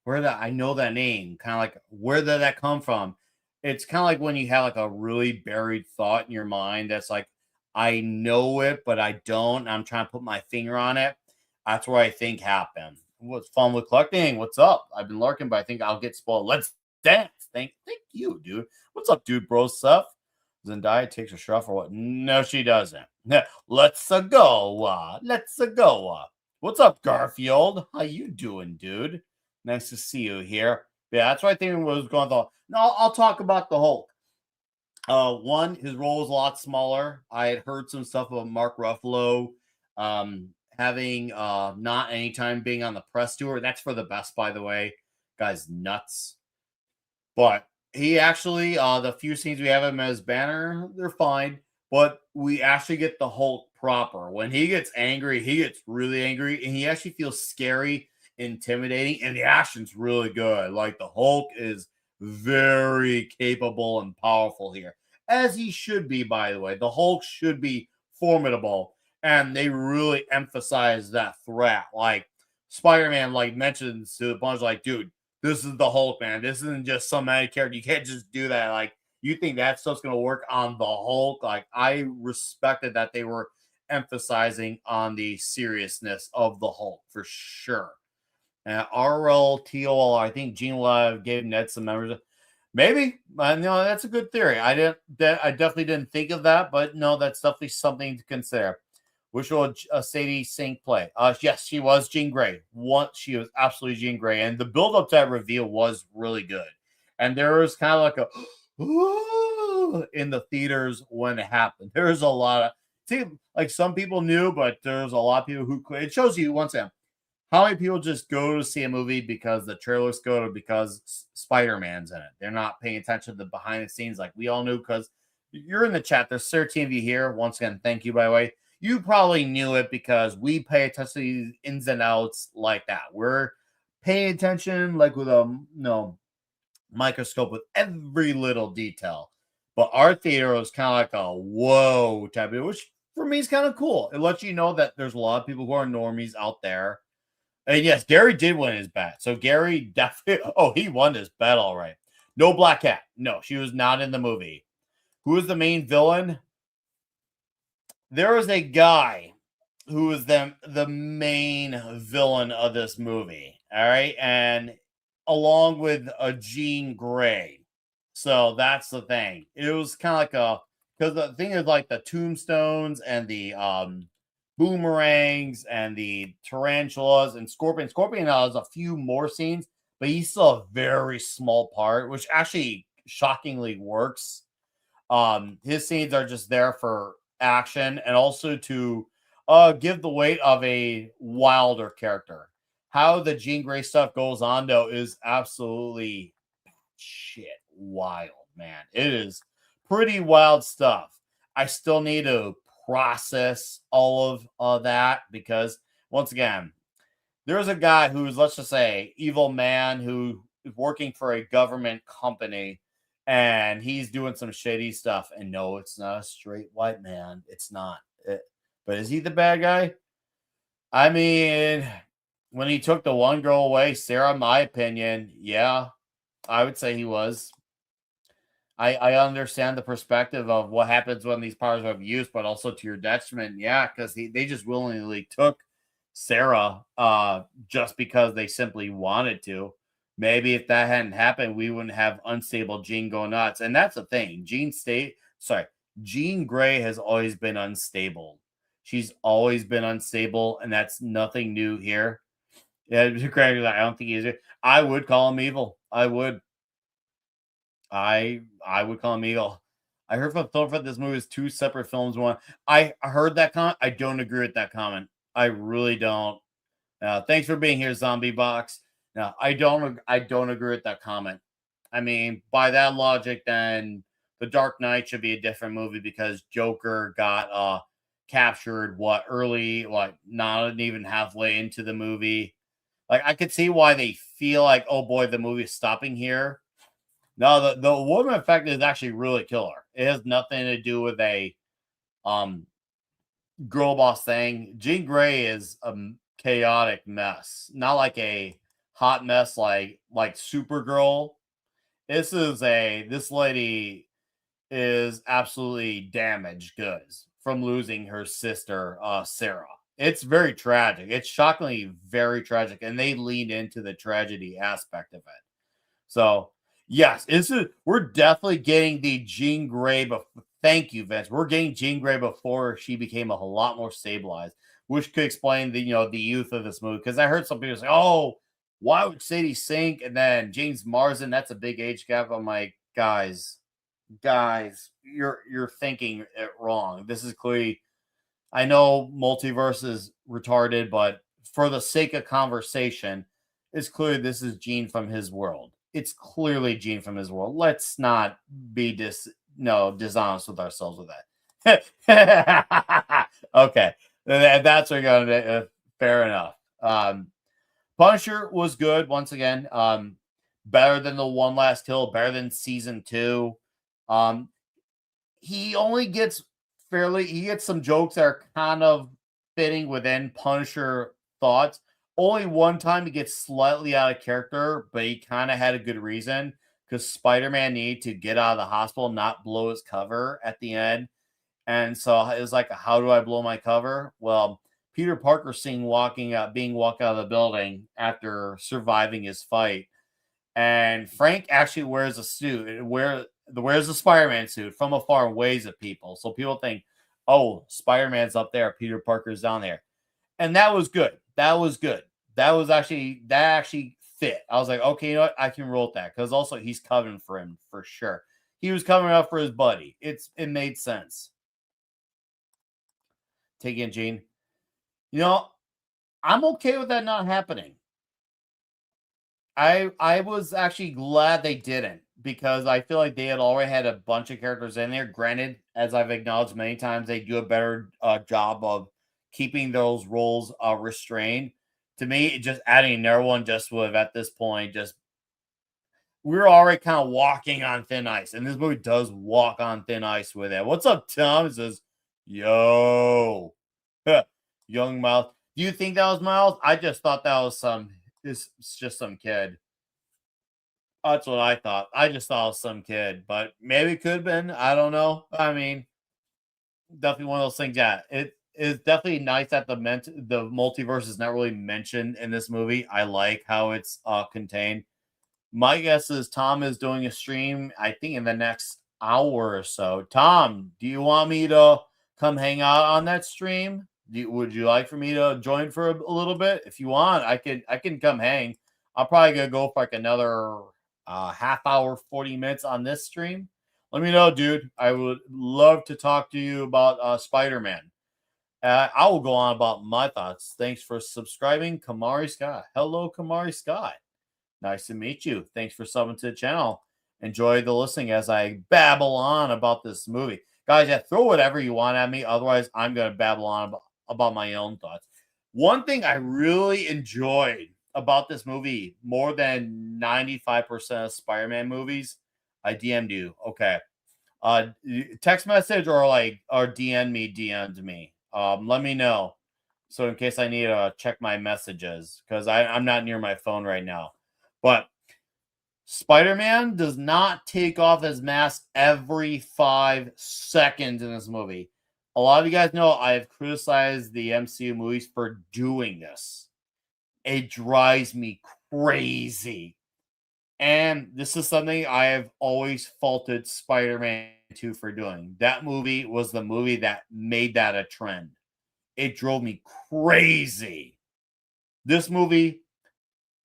I know that name, kind of like where did that come from? It's kind of like when you have like a really buried thought in your mind that's like I know it, but I don't. I'm trying to put my finger on it. That's what I think happened. What's fun with collecting? What's up? I've been lurking, but I think I'll get spoiled. Let's dance. Thank you, dude. What's up, dude, bro? Stuff. Zendaya takes a shruff or what? No, she doesn't. Let's go. Let's go. What's up, Garfield? How you doing, dude? Nice to see you here. Yeah, that's what I think was going on. No, I'll talk about the Hulk. One, his role is a lot smaller. I had heard some stuff about Mark Ruffalo having not any time being on the press tour. That's for the best, by the way. Guy's nuts. But he actually, the few scenes we have him as Banner, they're fine. But we actually get the Hulk proper. When he gets angry, he gets really angry. And he actually feels scary, intimidating. And the action's really good. Like, the Hulk is very capable and powerful here. As he should be, by the way. The Hulk should be formidable. And they really emphasize that threat. Like, Spider-Man, like, mentions to the bunch, like, dude, this is the Hulk, man. This isn't just some added character. You can't just do that. Like, you think that stuff's going to work on the Hulk? Like, I respected that they were emphasizing on the seriousnness of the Hulk for sure. And RLTOL, I think Gene gave Ned some members. Maybe. No, that's a good theory. I definitely didn't think of that, but no, that's definitely something to consider. Which will Sadie Sink play? Yes, she was Jean Grey. She was absolutely Jean Grey. And the build-up to that reveal was really good. And there was kind of like a in the theaters when it happened. There's a lot of like some people knew, but there's a lot of people who it shows you once again how many people just go to see a movie because the trailers go to because Spider-Man's in it. They're not paying attention to the behind the scenes like we all knew because you're in the chat. There's 13 of you here. Once again, thank you, by the way. You probably knew it because we pay attention to these ins and outs like that. We're paying attention like with a microscope with every little detail. But our theater was kind of like a whoa type of, which for me is kind of cool. It lets you know that there's a lot of people who are normies out there. And yes, Gary did win his bet. So Gary definitely, he won his bet all right. No Black Cat. No, she was not in the movie. Who is the main villain? There was a guy who was the main villain of this movie. All right. And along with a Jean Grey. So that's the thing. It was kind of like because the thing is like the tombstones and the boomerangs and the tarantulas and Scorpion. Scorpion has a few more scenes, but he's still a very small part, which actually shockingly works. His scenes are just there for action and also to give the weight of a wilder character. How the Jean Grey stuff goes on, though, is absolutely shit wild, man. It is pretty wild stuff. I still need to process all of that because, once again, there's a guy who's, let's just say, evil man who is working for a government company and he's doing some shady stuff. And no, it's not a straight white man. It's not. But is he the bad guy? I mean, when he took the one girl away, Sarah, in my opinion, yeah, I would say he was. I understand the perspective of what happens when these powers are abused, but also to your detriment. Yeah, because they just willingly took Sarah just because they simply wanted to. Maybe if that hadn't happened, we wouldn't have unstable Jean go nuts. And that's the thing. Jean Grey has always been unstable. She's always been unstable, and that's nothing new here. Yeah, Craig, I don't think he's. I would call him evil. I would. I would call him evil. I heard from Phil for this movie is two separate films. One, I heard that comment. I don't agree with that comment. I really don't. Thanks for being here, Zombie Box. No, I don't agree with that comment. I mean, by that logic, then The Dark Knight should be a different movie because Joker got captured not even halfway into the movie. Like, I could see why they feel like, oh boy, the movie's stopping here. No, the woman effect is actually really killer. It has nothing to do with a girl boss thing. Jean Grey is a chaotic mess, not like a hot mess like Supergirl. This lady is absolutely damaged goods from losing her sister, Sarah. It's very tragic. It's shockingly very tragic, and they lean into the tragedy aspect of it. So, yes, we're definitely getting the Jean Grey. Thank you, Vince. We're getting Jean Grey before she became a whole lot more stabilized, which could explain the youth of this movie. Because I heard some people say, "Oh, why would Sadie Sink and then James Marsden? That's a big age gap." I'm like, guys, you're thinking it wrong. This is clearly. I know multiverse is retarded, but for the sake of conversation, it's clear this is Gene from his world. It's clearly Gene from his world. Let's not be dishonest with ourselves with that. Okay, that's what you're gonna. Fair enough. Punisher was good once again. Better than the One Last Kill. Better than season 2. He only gets he gets some jokes that are kind of fitting within Punisher thoughts. Only one time he gets slightly out of character, but he kind of had a good reason because Spider-Man needed to get out of the hospital, not blow his cover at the end. And so it was like, how do I blow my cover? Well, Peter Parker being walked out of the building after surviving his fight. And Frank actually wears a suit, wears the Spider-Man suit from afar and waves at people. So people think, oh, Spider-Man's up there, Peter Parker's down there. And that was good. That actually fit. I was like, okay, you know what? I can roll with that. Because also he's covering for him for sure. He was covering up for his buddy. It made sense. Take in, Gene. I'm okay with that not happening. I was actually glad they didn't because I feel like they had already had a bunch of characters in there. Granted, as I've acknowledged many times, they do a better job of keeping those roles restrained. To me, just adding another one just would have at this point we're already kind of walking on thin ice, and this movie does walk on thin ice with it. What's up, Tom? It says, "Yo, young Miles." Do you think that was Miles? I just thought that was it's just some kid. That's what I thought. I just thought it was some kid, but maybe it could have been. I don't know. I mean, definitely one of those things. Yeah, it is definitely nice that the multiverse is not really mentioned in this movie. I like how it's contained. My guess is Tom is doing a stream, I think, in the next hour or so. Tom, do you want me to come hang out on that stream? Would you like for me to join for a little bit? If you want, I can come hang. I'm probably gonna go for like another half hour, 40 minutes on this stream. Let me know, dude. I would love to talk to you about Spider-Man. I will go on about my thoughts. Thanks for subscribing, Kamari Scott. Hello, Kamari Scott. Nice to meet you. Thanks for subbing to the channel. Enjoy the listening as I babble on about this movie. Guys, yeah, throw whatever you want at me. Otherwise, I'm going to babble on about my own thoughts. One thing I really enjoyed about this movie, more than 95% of Spider-Man movies, I DM'd you. Okay. Text message or DM'd me. Let me know. So in case I need to check my messages, because I'm not near my phone right now. But Spider-Man does not take off his mask every 5 seconds in this movie. A lot of you guys know I've criticized the MCU movies for doing this. It drives me crazy. And this is something I have always faulted Spider-Man 2 for doing. That movie was the movie that made that a trend. It drove me crazy. This movie,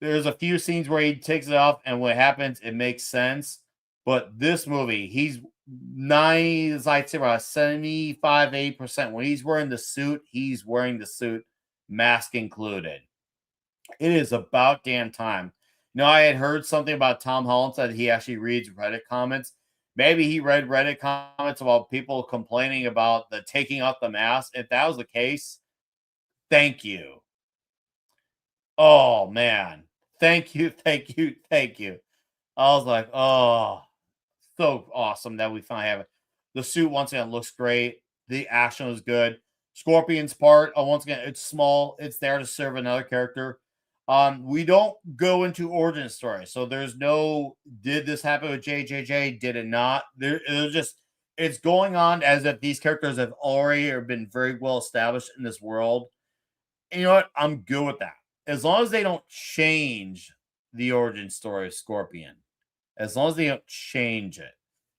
there's a few scenes where he takes it off, and when it happens, it makes sense. But this movie, he's 90, I'd say about 75, 8%. When he's wearing the suit, mask included. It is about damn time. I had heard something about Tom Holland said he actually reads Reddit comments. Maybe he read Reddit comments about people complaining about the taking off the mask. If that was the case, thank you. Oh man. Thank you, thank you, thank you. I was like, oh, so awesome that we finally have it. The suit once again looks great. The action was good. Scorpion's part, once again, it's small. It's there to serve another character. We don't go into origin story, so there's no did this happen with JJJ? Did it not? There, it was just it's going on as if these characters have already or been very well established in this world. And you know what? I'm good with that. As long as they don't change the origin story of Scorpion. As long as they don't change it.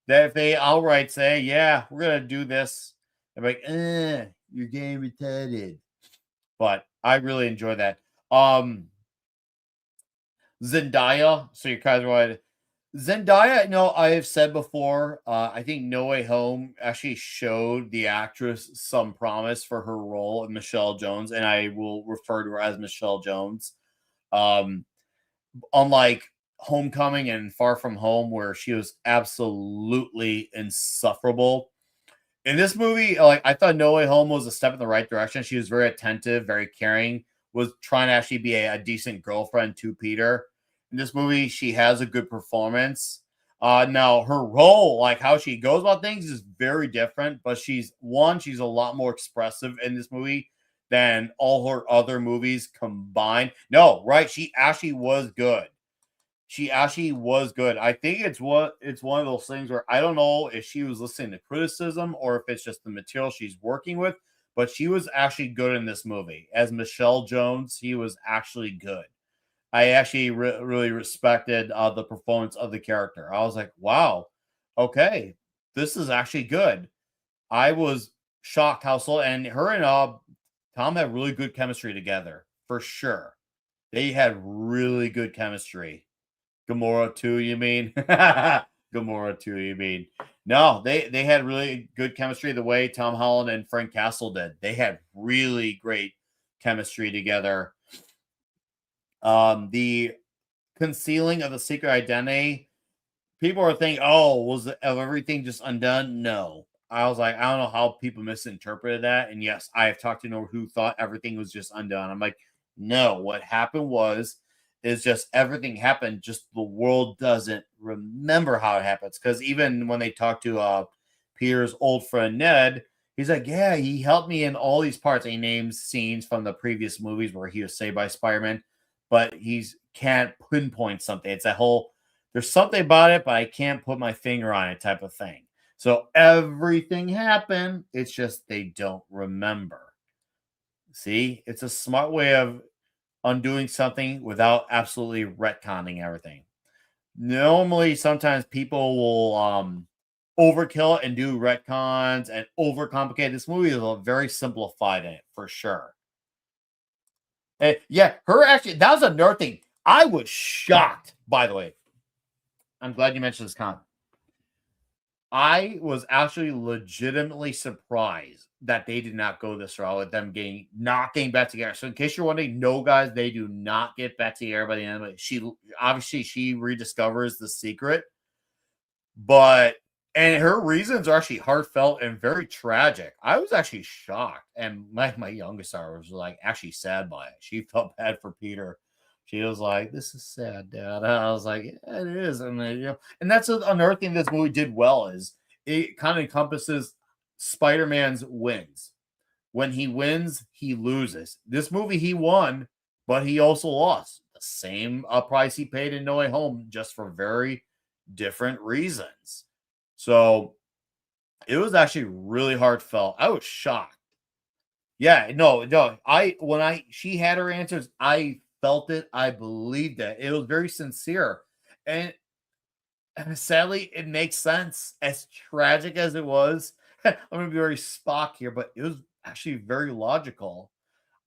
That if they outright say, yeah, we're gonna do this, I'm like, you're getting retarded. But I really enjoy that. Zendaya, so you're kind of right. Zendaya, no, I have said before, I think No Way Home actually showed the actress some promise for her role in Michelle Jones, and I will refer to her as Michelle Jones. Um, Unlike Homecoming and Far From Home, where she was absolutely insufferable. In this movie, like I thought No Way Home was a step in the right direction. She was very attentive, very caring, was trying to actually be a decent girlfriend to Peter. In this movie, she has a good performance. Now her role, like how she goes about things, is very different, but she's a lot more expressive in this movie than all her other movies combined. No, right? She actually was good. She actually was good. I think it's one of those things where I don't know if she was listening to criticism or if it's just the material she's working with, but she was actually good in this movie. As Michelle Jones, he was actually good. I actually really respected the performance of the character. I was like, wow, okay, this is actually good. I was shocked how slow, and her and Tom had really good chemistry together for sure. They had really good chemistry. Gamora 2, you mean? Gamora 2, you mean? No, they had really good chemistry the way Tom Holland and Frank Castle did. They had really great chemistry together. The concealing of the secret identity, people are thinking, oh, was everything just undone? No. I was like, I don't know how people misinterpreted that. And yes, I have talked to know who thought everything was just undone. I'm like, no, what happened is just everything happened, just the world doesn't remember how it happens. Because even when they talk to Peter's old friend Ned, he's like, yeah, he helped me in all these parts. And he names scenes from the previous movies where he was saved by Spider-Man, but he's can't pinpoint something. It's that whole there's something about it, but I can't put my finger on it type of thing. So everything happened. It's just they don't remember. See, it's a smart way of undoing something without absolutely retconning everything. Normally, sometimes people will overkill and do retcons and overcomplicate. This movie is a very simplified in it for sure. And yeah, her actually, that was another thing. I was shocked, by the way. I'm glad you mentioned this comment. I was actually legitimately surprised that they did not go this route with them not getting back together. So in case you're wondering, no guys, they do not get back together by the end of it. She rediscovers the secret, and her reasons are actually heartfelt and very tragic. I was actually shocked, and my youngest daughter was like actually sad by it. She felt bad for Peter. She was like, "This is sad, Dad." I was like, yeah, "It is," and and that's another thing this movie did well is it kind of encompasses Spider-Man's wins. When he wins, he loses. This movie, he won, but he also lost. The same price he paid in No Way Home, just for very different reasons. So it was actually really heartfelt. I was shocked. Yeah, no. She had her answers, I felt it. I believed it. It was very sincere. And sadly, it makes sense. As tragic as it was, I'm going to be very Spock here, but it was actually very logical.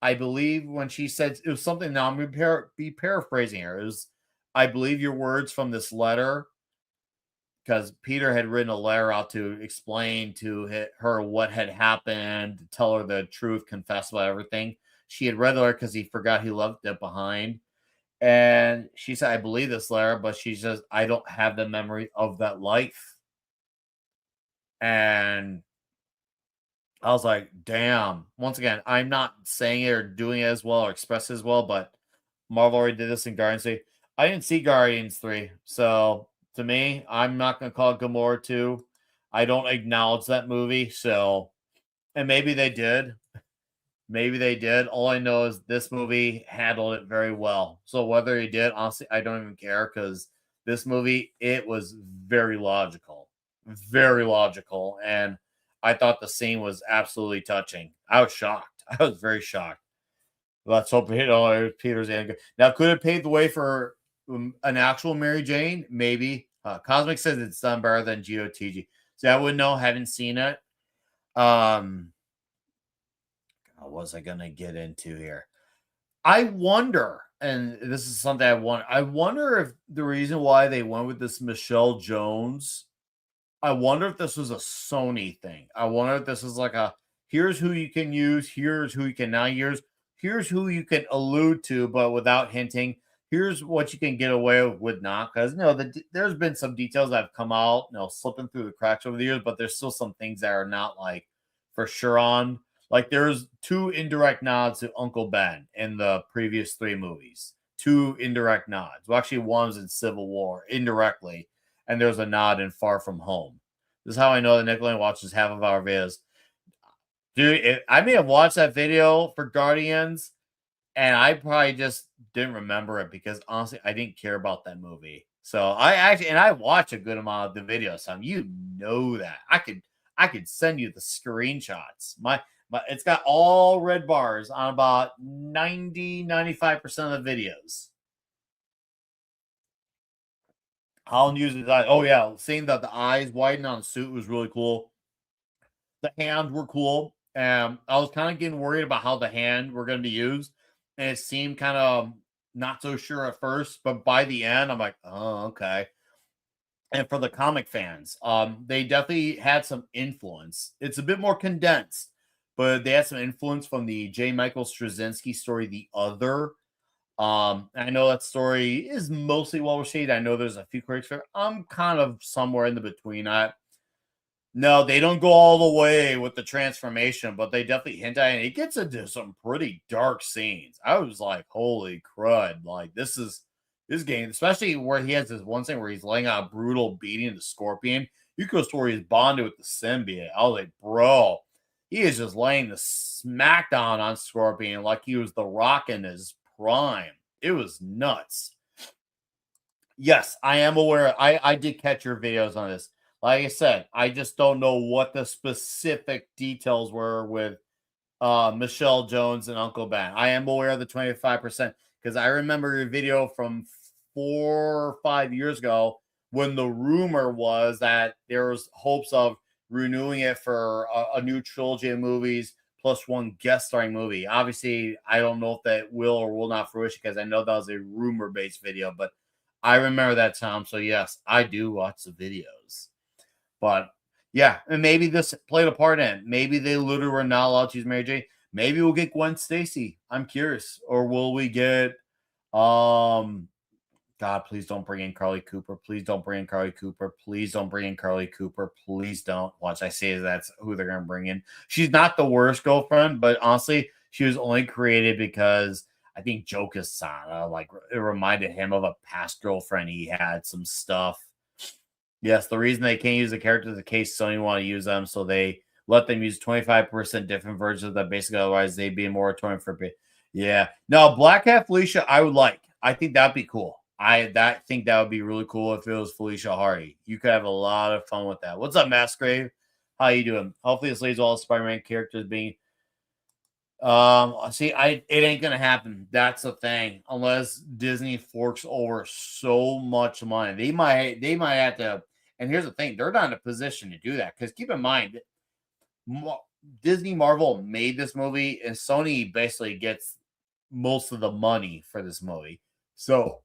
I believe when she said it was something, now I'm going to be paraphrasing here. It was, I believe your words from this letter, because Peter had written a letter out to explain to her what had happened, tell her the truth, confess about everything. She had read the letter because he forgot he left it behind. And she said, I believe this letter, but she says, I don't have the memory of that life. And I was like, damn. Once again, I'm not saying it or doing it as well or express it as well, but Marvel already did this in Guardians 3. I didn't see Guardians 3. So to me, I'm not going to call it Gamora 2. I don't acknowledge that movie. So, and maybe they did. Maybe they did. All I know is this movie handled it very well. So whether he did, honestly, I don't even care because this movie, it was very logical. Very logical. And I thought the scene was absolutely touching. I was shocked. I was very shocked. Let's hope Peter's in. Now, could it pave the way for an actual Mary Jane? Maybe. Cosmic says it's done better than GOTG. So I wouldn't know. Haven't seen it. What was I gonna get into here? I wonder, and this is something I wonder if the reason why they went with this Michelle Jones. I wonder if this was a Sony thing. I wonder if this is like a here's who you can use, here's who you can now use. Here's who you can allude to, but without hinting. Here's what you can get away with not. Because, there's been some details that have come out, slipping through the cracks over the years, but there's still some things that are not, like, for sure on. Like, there's 2 indirect nods to Uncle Ben in the previous 3 movies. 2 indirect nods. Well, actually, one was in Civil War, indirectly. And there's a nod in Far From Home. This is how I know that Nickelodeon watches half of our videos. Dude, I may have watched that video for Guardians, and I probably just didn't remember it because honestly, I didn't care about that movie. So I watch a good amount of the video, so you know that I could send you the screenshots. My it's got all red bars on about 95% of the videos. I'll use it. Oh yeah, seeing that the eyes widen on the suit was really cool. The hands were cool. I was kind of getting worried about how the hand were going to be used, and it seemed kind of not so sure at first, but by the end, I'm like, oh, okay. And for the comic fans, they definitely had some influence. It's a bit more condensed, but they had some influence from the J. Michael Straczynski story, The Other. I know that story is mostly well received. I know there's a few critics for it. I'm kind of somewhere in the between. No, they don't go all the way with the transformation, but they definitely hint at it. It gets into some pretty dark scenes. I was like, holy crud. Like, this game, especially where he has this one thing where he's laying out a brutal beating to Scorpion. You could story is bonded with the symbiote. I was like, bro, he is just laying the smackdown on Scorpion like he was the Rock in his prime. It was nuts. Yes, I am aware. I did catch your videos on this. Like I said, I just don't know what the specific details were with Michelle Jones and Uncle Ben. I am aware of the 25% because I remember your video from 4 or 5 years ago when the rumor was that there was hopes of renewing it for a new trilogy of movies plus one guest starring movie. Obviously, I don't know if that will or will not fruition because I know that was a rumor-based video, but I remember that time. So yes, I do watch the videos. But yeah, and maybe this played a part in it. Maybe they literally were not allowed to use Mary Jane. Maybe we'll get Gwen Stacy. I'm curious. Or will we get God, please don't bring in Carly Cooper. Please don't bring in Carly Cooper. Please don't bring in Carly Cooper. Please don't. Watch, I say that's who they're going to bring in. She's not the worst girlfriend, but honestly, she was only created because I think Joe Quesada, like, it reminded him of a past girlfriend he had, some stuff. Yes, the reason they can't use the characters in case Sony want to use them, so they let them use 25% different versions of that. Basically, otherwise they'd be a moratorium for. Yeah, no, Black Cat Felicia, I would like. I think that'd be cool. I think that would be really cool if it was Felicia Hardy. You could have a lot of fun with that. What's up, Massgrave? How you doing? Hopefully, this leads all the Spider-Man characters being. See, it ain't gonna happen. That's the thing. Unless Disney forks over so much money, they might have to. And here's the thing: they're not in a position to do that because keep in mind, Disney Marvel made this movie, and Sony basically gets most of the money for this movie. So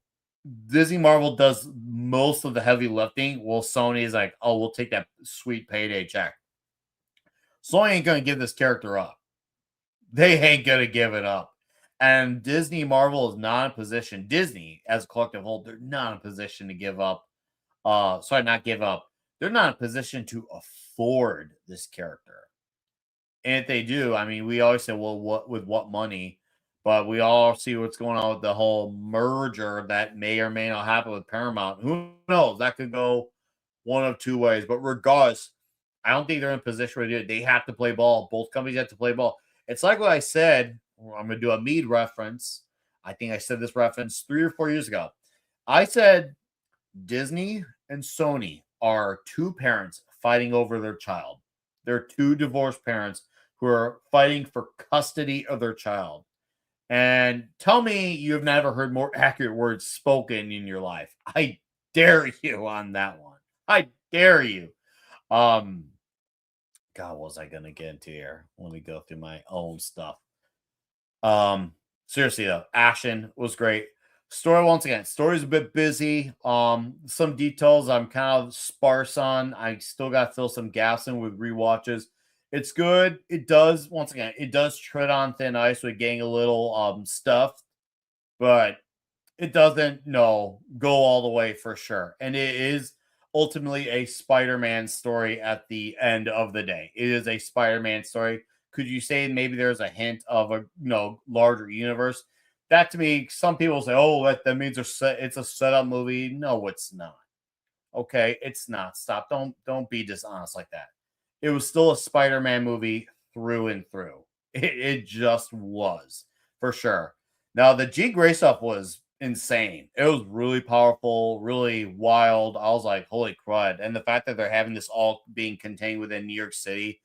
Disney Marvel does most of the heavy lifting. Well, Sony is like, oh, we'll take that sweet payday check. Sony ain't gonna give this character up. They ain't going to give it up. And Disney Marvel is not in position. Disney, as a collective whole, they're not in position to give up. Not give up. They're not in position to afford this character. And if they do, I mean, we always say, well, with what money? But we all see what's going on with the whole merger that may or may not happen with Paramount. Who knows? That could go one of two ways. But regardless, I don't think they're in a position where they have to play ball. Both companies have to play ball. It's like what I said. I'm going to do a Mead reference. I think I said this reference 3 or 4 years ago. I said Disney and Sony are two parents fighting over their child. They're two divorced parents who are fighting for custody of their child. And tell me you've never heard more accurate words spoken in your life. I dare you on that one. I dare you. God, what was I gonna get into here? Let me go through my own stuff. Seriously though, action was great. Story, once again, story's a bit busy. Some details I'm kind of sparse on. I still got to fill some gaps in with rewatches. It's good. It does, once again, it does tread on thin ice with getting a little stuffed, but it doesn't go all the way for sure. And it is ultimately a Spider-Man story at the end of the day. It is a Spider-Man story. Could you say maybe there's a hint of a larger universe? That to me, some people say, "Oh, that means it's a setup movie." No, it's not. Okay, it's not. Stop. Don't be dishonest like that. It was still a Spider-Man movie through and through. It just was, for sure. Now, the Jean Grey stuff was insane. It was really powerful, really wild. I was like, holy crud. And the fact that they're having this all being contained within New York City,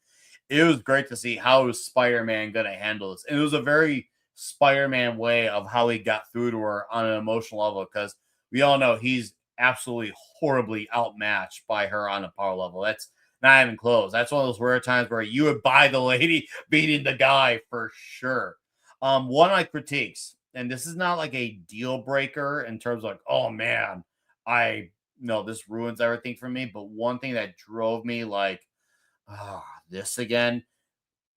it was great to see how is Spider-Man going to handle this. And it was a very Spider-Man way of how he got through to her on an emotional level, because we all know he's absolutely horribly outmatched by her on a power level. That's not even close. That's one of those rare times where you would buy the lady beating the guy for sure. One of my critiques, and this is not like a deal breaker in terms of like, oh man, this ruins everything for me. But one thing that drove me like, this again.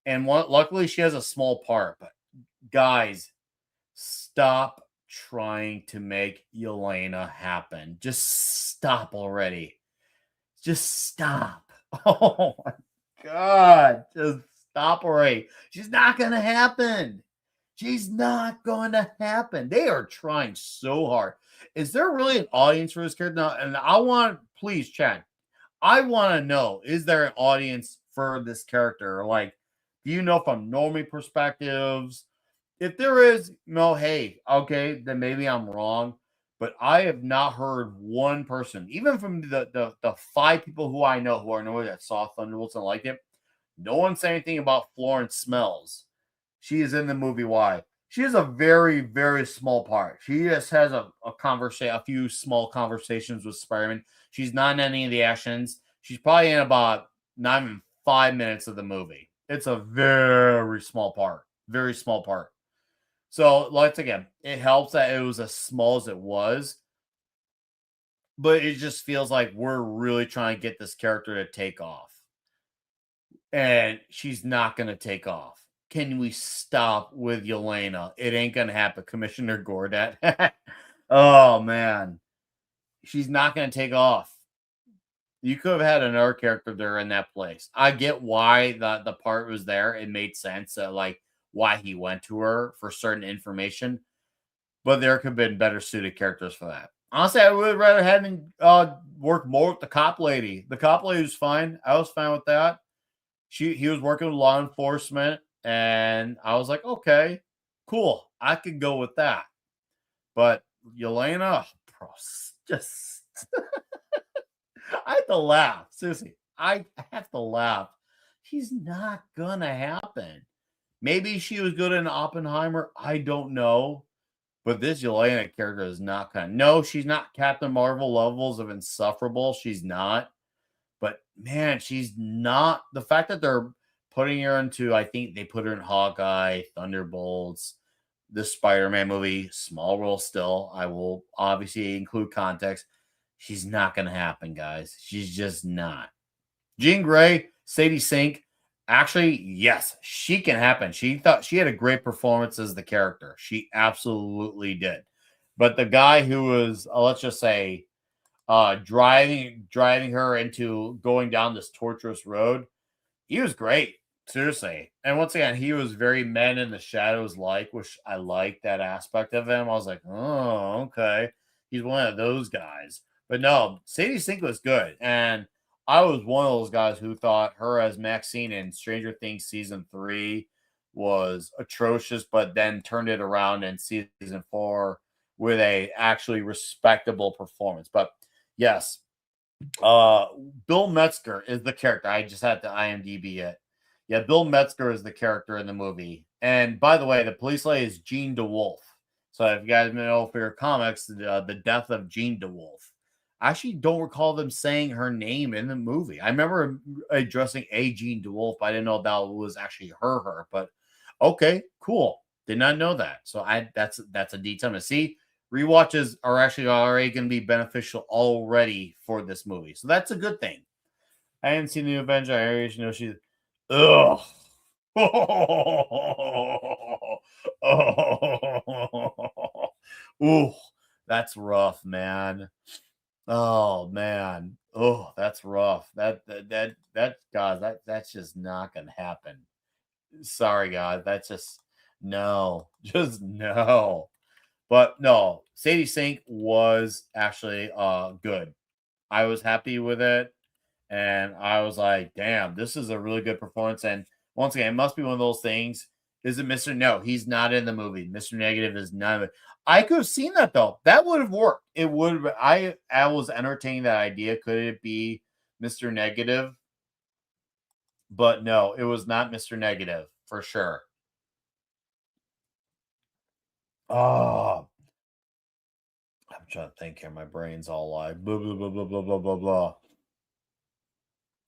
And luckily she has a small part, but guys, stop trying to make Yelena happen. Just stop already. Just stop. Oh my God. Just stop already. She's not going to happen. She's not going to happen. They are trying so hard. Is there really an audience for this character? Now, and please, Chad, I want to know, is there an audience for this character? Like, do you know from normie perspectives? If there is, hey, okay, then maybe I'm wrong. But I have not heard one person, even from the 5 people who I know who are annoyed that saw Thunderbolts and liked it, no one said anything about Florence Smells. She is in the movie. Why? She has a very, very small part. She just has a few small conversations with Spider-Man. She's not in any of the actions. She's probably in about not even 5 minutes of the movie. It's a very small part. Very small part. So, once again, it helps that it was as small as it was. But it just feels like we're really trying to get this character to take off. And she's not going to take off. Can we stop with Yelena? It ain't going to happen. Commissioner Gordat. Oh, man. She's not going to take off. You could have had another character there in that place. I get why the part was there. It made sense. Why he went to her for certain information. But there could have been better suited characters for that. Honestly, I would have rather had him work more with the cop lady. The cop lady was fine. I was fine with that. He was working with law enforcement. And I was like, okay, cool. I could go with that. But Yelena, bro, just... I have to laugh. Seriously, I have to laugh. She's not going to happen. Maybe she was good in Oppenheimer. I don't know. But this Yelena character is not kind of... No, she's not Captain Marvel levels of insufferable. She's not. But, man, she's not... The fact that they're putting her into... I think they put her in Hawkeye, Thunderbolts, the Spider-Man movie, small role still. I will obviously include context. She's not going to happen, guys. She's just not. Jean Grey, Sadie Sink... Actually, yes, she can happen. She thought she had a great performance as the character. She absolutely did. But the guy who was, let's just say, driving her into going down this torturous road, he was great. Seriously. And once again, he was very Men in the Shadows like, which I like that aspect of him. I was like, oh, okay. He's one of those guys. But no, Sadie Sink was good. And I was one of those guys who thought her as Maxine in Stranger Things season 3 was atrocious, but then turned it around in season 4 with a actually respectable performance. But yes, Bill Metzger is the character. I just had to IMDb it. Yeah, Bill Metzger is the character in the movie. And by the way, the police lady is Jean DeWolf. So if you guys know for your comics, the death of Jean DeWolf. I actually don't recall them saying her name in the movie. I remember addressing a Jean DeWolf. I didn't know that was actually her. But okay, cool. Did not know that. So that's a detail to see. Rewatches are actually already going to be beneficial already for this movie. So that's a good thing. I haven't seen the Avenger. I already know she's. Ugh. Ooh, that's rough, man. Oh man. Oh, that's rough. That's God, that's just not gonna happen. Sorry, God. That's just no. Just no. But no, Sadie Sink was actually good. I was happy with it. And I was like, damn, this is a really good performance. And once again, it must be one of those things. Is it Mr. No, he's not in the movie. Mr. Negative is none of it. I could have seen that though. That would have worked. It would have. I was entertaining that idea. Could it be Mr. Negative? But no, it was not Mr. Negative for sure. Oh, I'm trying to think here. My brain's all like blah blah blah blah blah blah blah blah.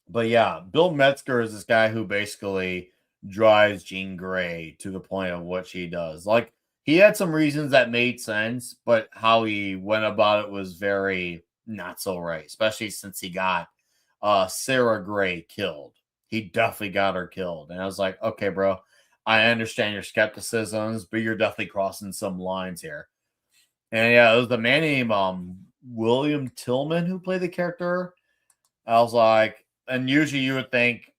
But yeah, Bill Metzger is this guy who basically drives Jean Grey to the point of what she does. Like, he had some reasons that made sense, but how he went about it was very not so right, especially since he got Sarah Gray killed. He definitely got her killed. And I was like, okay, bro, I understand your skepticisms, but you're definitely crossing some lines here. And yeah, it was the man named William Tillman who played the character. I was like, and usually you would think,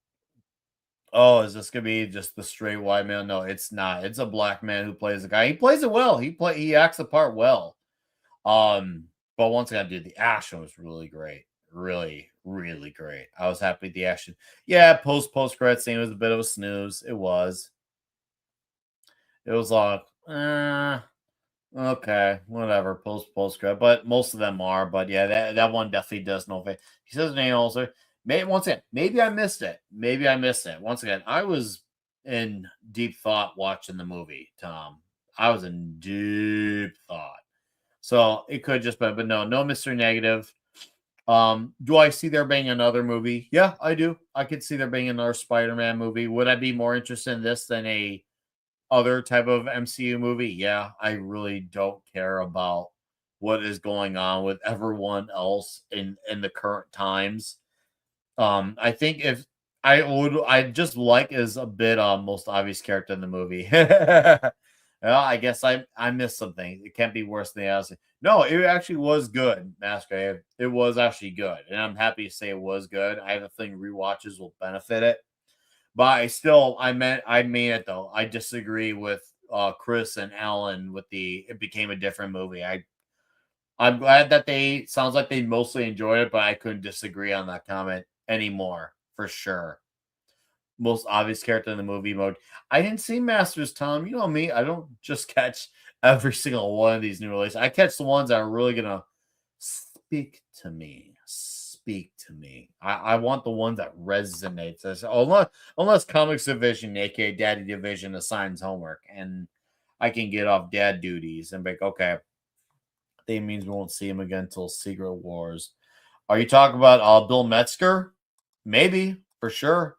oh, is this gonna be just the straight white man? No, it's not. It's a black man who plays the guy. He plays it well. He acts the part well. But once again, dude, the action was really great. Really, really great. I was happy with the action. Yeah, post credit scene was a bit of a snooze. It was. It was like, okay, whatever. Post credit, but most of them are. But yeah, that one definitely does no favor. He says his name also. Once again, maybe I missed it. Once again, I was in deep thought watching the movie, Tom. I was in deep thought. So it could just be, but no Mr. Negative. Do I see there being another movie? Yeah, I do. I could see there being another Spider-Man movie. Would I be more interested in this than a other type of MCU movie? Yeah, I really don't care about what is going on with everyone else in the current times. I think if I just like is a bit most obvious character in the movie. Well, I guess I missed something. It can't be worse than the other. No, it actually was good, Master. It was actually good, and I'm happy to say it was good. I have a feeling rewatches will benefit it. But I mean it though. I disagree with Chris and Alan with it became a different movie. I'm glad that sounds like they mostly enjoyed it, but I couldn't disagree on that comment anymore for sure. Most obvious character in the movie mode. I didn't see Masters, Tom. You know me. I don't just catch every single one of these new releases. I catch the ones that are really gonna speak to me. I want the ones that resonates. Unless Comics Division, aka Daddy Division, assigns homework and I can get off dad duties and be like, okay, that means we won't see him again until Secret Wars. Are you talking about Bill Metzger? Maybe, for sure.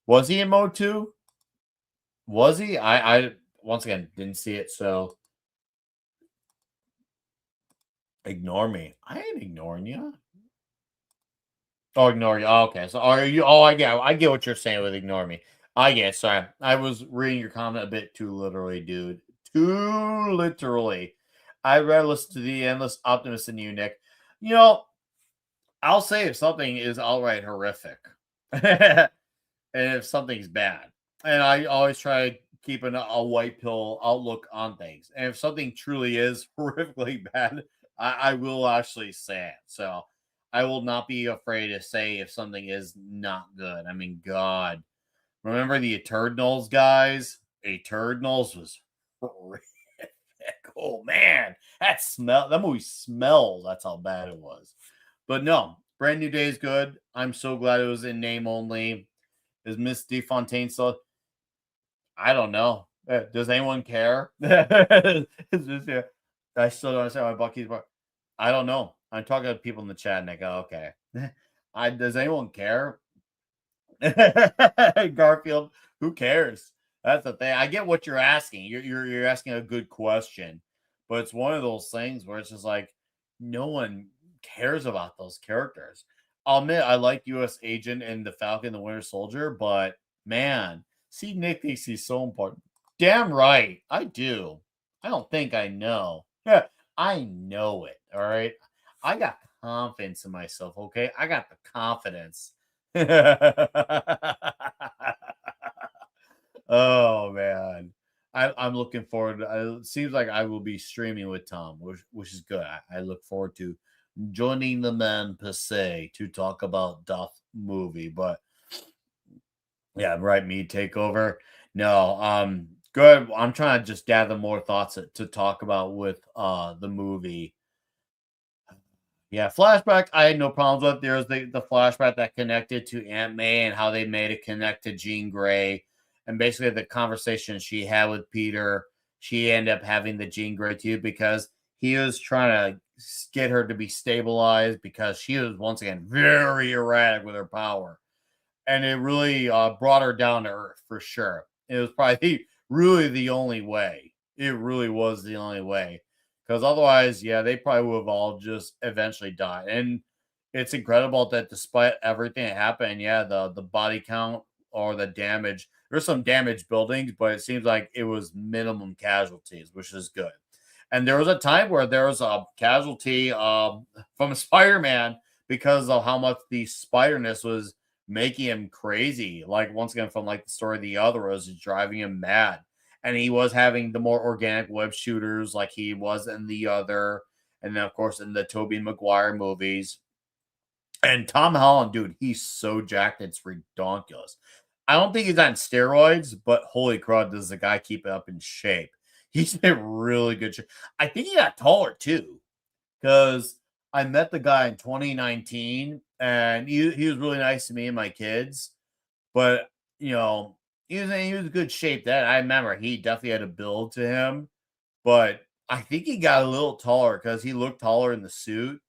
Was he in Mode 2? Was he? I once again didn't see it, so ignore me. I ain't ignoring you. Oh, ignore you. Oh, okay. So are you? Oh, I get what you're saying with ignore me. I get. Sorry, I was reading your comment a bit too literally, dude. Too literally. I'd rather listen to the endless optimist than you, Nick. You know, I'll say if something is outright horrific, and if something's bad, and I always try keeping a white pill outlook on things. And if something truly is horrifically bad, I will actually say it. So I will not be afraid to say if something is not good. I mean, God, remember the Eternals, guys? Eternals was horrific. Oh man, that movie smells. That's how bad it was. But no, Brand New Day is good. I'm so glad it was in name only. Is Miss DeFontaine still? I don't know. Does anyone care? Is this, yeah, I still don't understand why Bucky's. I don't know. I'm talking to people in the chat, and I go, okay. Does anyone care? Garfield, who cares? That's the thing. I get what you're asking. You're asking a good question, but it's one of those things where it's just like no one cares about those characters. I'll admit I like U.S. Agent and the Falcon, the Winter Soldier, but man, see, Nick thinks he's so important. Damn right, I do. I don't think I know. Yeah, I know it. All right, I got confidence in myself. Okay, I got the confidence. Oh man, I'm looking forward. It seems like I will be streaming with Tom, which is good. I look forward to joining the man per se to talk about Duff movie. But yeah, right, me take over. No, good. I'm trying to just gather more thoughts to talk about with the movie. Yeah, flashback. I had no problems with. There's the flashback that connected to Aunt May and how they made it connect to Jean Grey, and basically the conversation she had with Peter. She ended up having the Jean Grey too because he was trying to get her to be stabilized because she was once again very erratic with her power, and it really brought her down to earth for sure. It was probably really the only way. It really was the only way. Because otherwise, yeah, they probably would have all just eventually died. And it's incredible that despite everything that happened, yeah, the body count or the damage, there's some damaged buildings, but it seems like it was minimum casualties, which is good. And there was a time where there was a casualty from Spider-Man because of how much the spiderness was making him crazy. Like once again, from like the story of the other was driving him mad. And he was having the more organic web shooters like he was in the other, and then of course in the Tobey Maguire movies. And Tom Holland, dude, he's so jacked, it's ridiculous. I don't think he's on steroids, but holy crud, does the guy keep it up in shape? He's in really good shape. I think he got taller too, because I met the guy in 2019, and he was really nice to me and my kids. But you know, he was in good shape then. I remember he definitely had a build to him, but I think he got a little taller because he looked taller in the suit,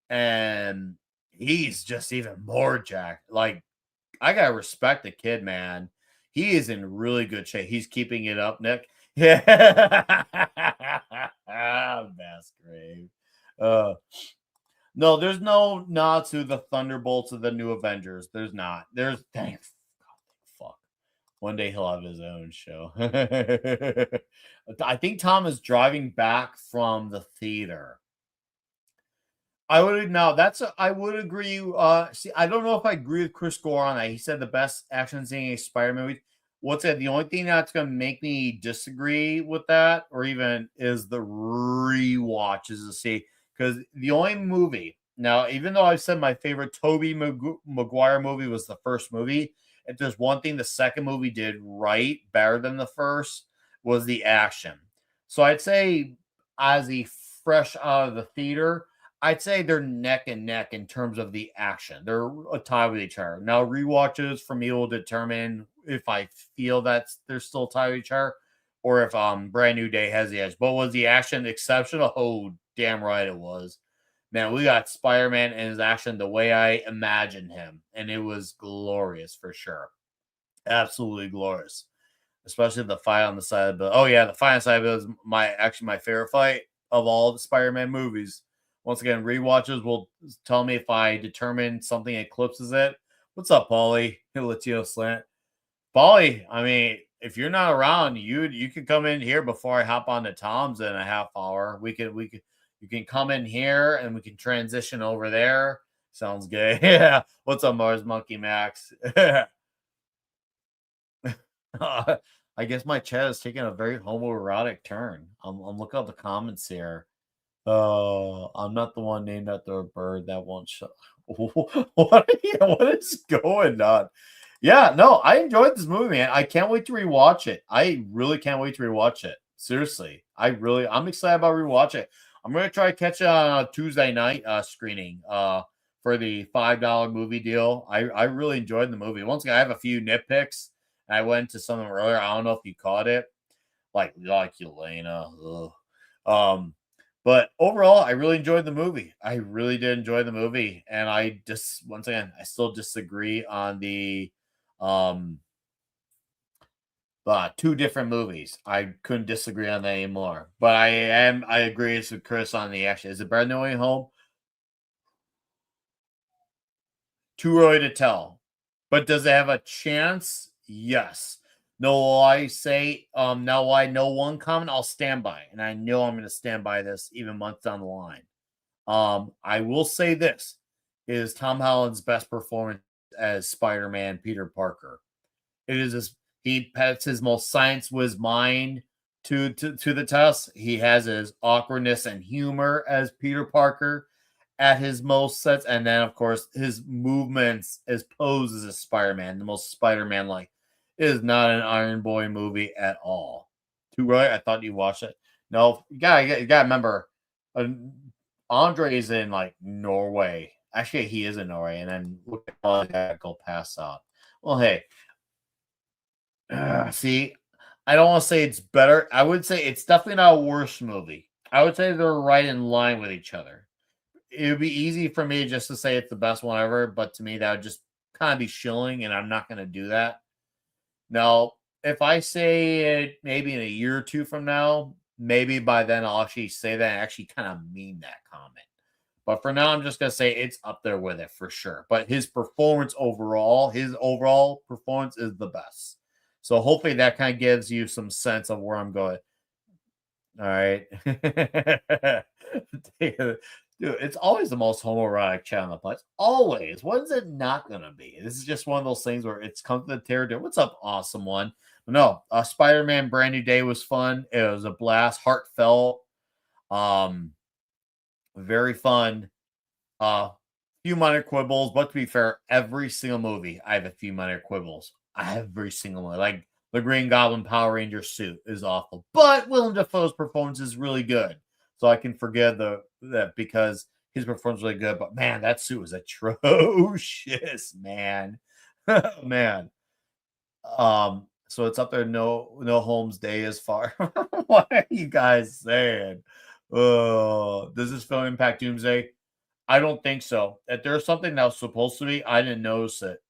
and he's just even more jacked. Like I gotta respect the kid, man. He is in really good shape. He's keeping it up, Nick. Yeah, Masquerade. No, there's no nod to the Thunderbolts of the New Avengers. There's not. There's thanks. Fuck. One day he'll have his own show. I think Tom is driving back from the theater. I would agree. See, I don't know if I agree with Chris Gore on that. He said the best action scene in a Spider-Man movie. What's that? The only thing that's going to make me disagree with that, or even is the rewatches to see, because the only movie now, even though I said my favorite Tobey Maguire movie was the first movie, if there's one thing the second movie did right, better than the first, was the action. So I'd say, as a fresh out of the theater, I'd say they're neck and neck in terms of the action. They're a tie with each other. Now, rewatches for me will determine if I feel that they're still tied with each other, or if Brand New Day has the edge. But was the action exceptional? Oh, damn right it was. Man, we got Spider-Man and his action the way I imagined him, and it was glorious for sure. Absolutely glorious. Especially the fight on the side of the building. Oh yeah, the fight on the side of the building is my favorite fight of all the Spider-Man movies. Once again, rewatches will tell me if I determine something eclipses it. What's up, Paulie? Latino Slant. Paulie, I mean, if you're not around, you can come in here before I hop on to Tom's in a half hour. You can come in here and we can transition over there. Sounds good. Yeah. What's up, Mars Monkey Max? I guess my chat is taking a very homoerotic turn. I'm looking at the comments here. I'm not the one named after a bird that won't show. What is going on? Yeah, no, I enjoyed this movie, man. I can't wait to rewatch it. I really can't wait to rewatch it. Seriously, I'm excited about rewatch it. I'm gonna try to catch it on a Tuesday night screening for the $5 movie deal. I really enjoyed the movie. Once again, I have a few nitpicks. I went to some of them earlier. I don't know if you caught it, like Elena. But overall, I really enjoyed the movie. I really did enjoy the movie, and I just once again, I still disagree on the two different movies. I couldn't disagree on that anymore. But I agree with Chris on the action. Is it better than No Way Home? Too early to tell. But does it have a chance? Yes. No, I say now I know one comment I'll stand by, and I know I'm going to stand by this even months down the line. I will say this is Tom Holland's best performance as Spider-Man Peter Parker. It is he puts his most science whiz mind to the test. He has his awkwardness and humor as Peter Parker at his most sets, and then of course his movements as poses as Spider-Man, the most Spider-Man like. It is not an Iron Boy movie at all. Too right? I thought you watched it. No, you gotta remember, Andre is in like Norway. Actually, he is in Norway, and then look at all that go pass out. Well, hey, see, I don't want to say it's better. I would say it's definitely not a worse movie. I would say they're right in line with each other. It would be easy for me just to say it's the best one ever, but to me that would just kind of be shilling, and I'm not going to do that. Now, if I say it maybe in a year or two from now, maybe by then I'll actually say that and actually kind of mean that comment. But for now, I'm just going to say it's up there with it for sure. But his overall performance is the best. So hopefully that kind of gives you some sense of where I'm going. All right. Dude, it's always the most homoerotic chat on the place. Always. What is it not going to be? This is just one of those things where it's come to the territory. What's up, awesome one? No, Spider-Man Brand New Day was fun. It was a blast, heartfelt, very fun. Few minor quibbles, but to be fair, every single movie I have a few minor quibbles. Every single one. Like the Green Goblin Power Ranger suit is awful, but Willem Dafoe's performance is really good. So I can forgive that because his performance was really good. But man, that suit was atrocious, man. Man. So it's up there. No Holmes Day as far. What are you guys saying? Does this film impact Doomsday? I don't think so. If there's something that was supposed to be, I didn't notice it.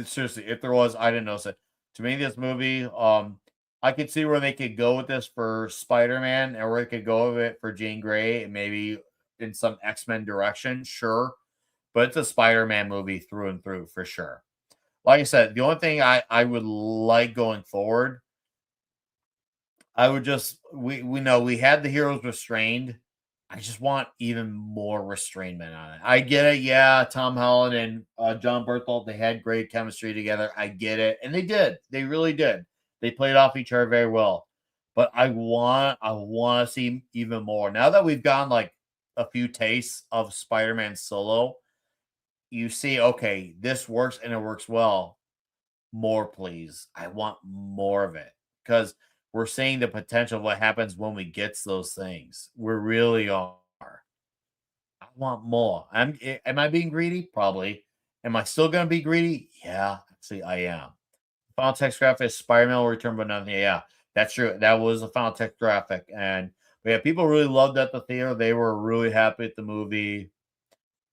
Seriously, if there was, I didn't notice it. To me, this movie, I could see where they could go with this for Spider-Man, or where they could go with it for Jean Grey, and maybe in some X-Men direction, sure. But it's a Spider-Man movie through and through for sure. Like I said, the only thing I would like going forward, I would just we know we had the heroes restrained. I just want even more restrainment on it. I get it, yeah. Tom Holland and John Berthold, they had great chemistry together. I get it, and they did. They really did. They played off each other very well. But I want to see even more. Now that we've gotten like a few tastes of Spider-Man solo, you see, okay, this works and it works well. More, please. I want more of it because we're seeing the potential of what happens when we get those things. We really are. I want more. Am I being greedy? Probably. Am I still going to be greedy? Yeah, actually, I am. Final text graphic is Spider-Man will return, but nothing. Yeah, that's true. That was the final text graphic. And yeah, people really loved at the theater. They were really happy at the movie.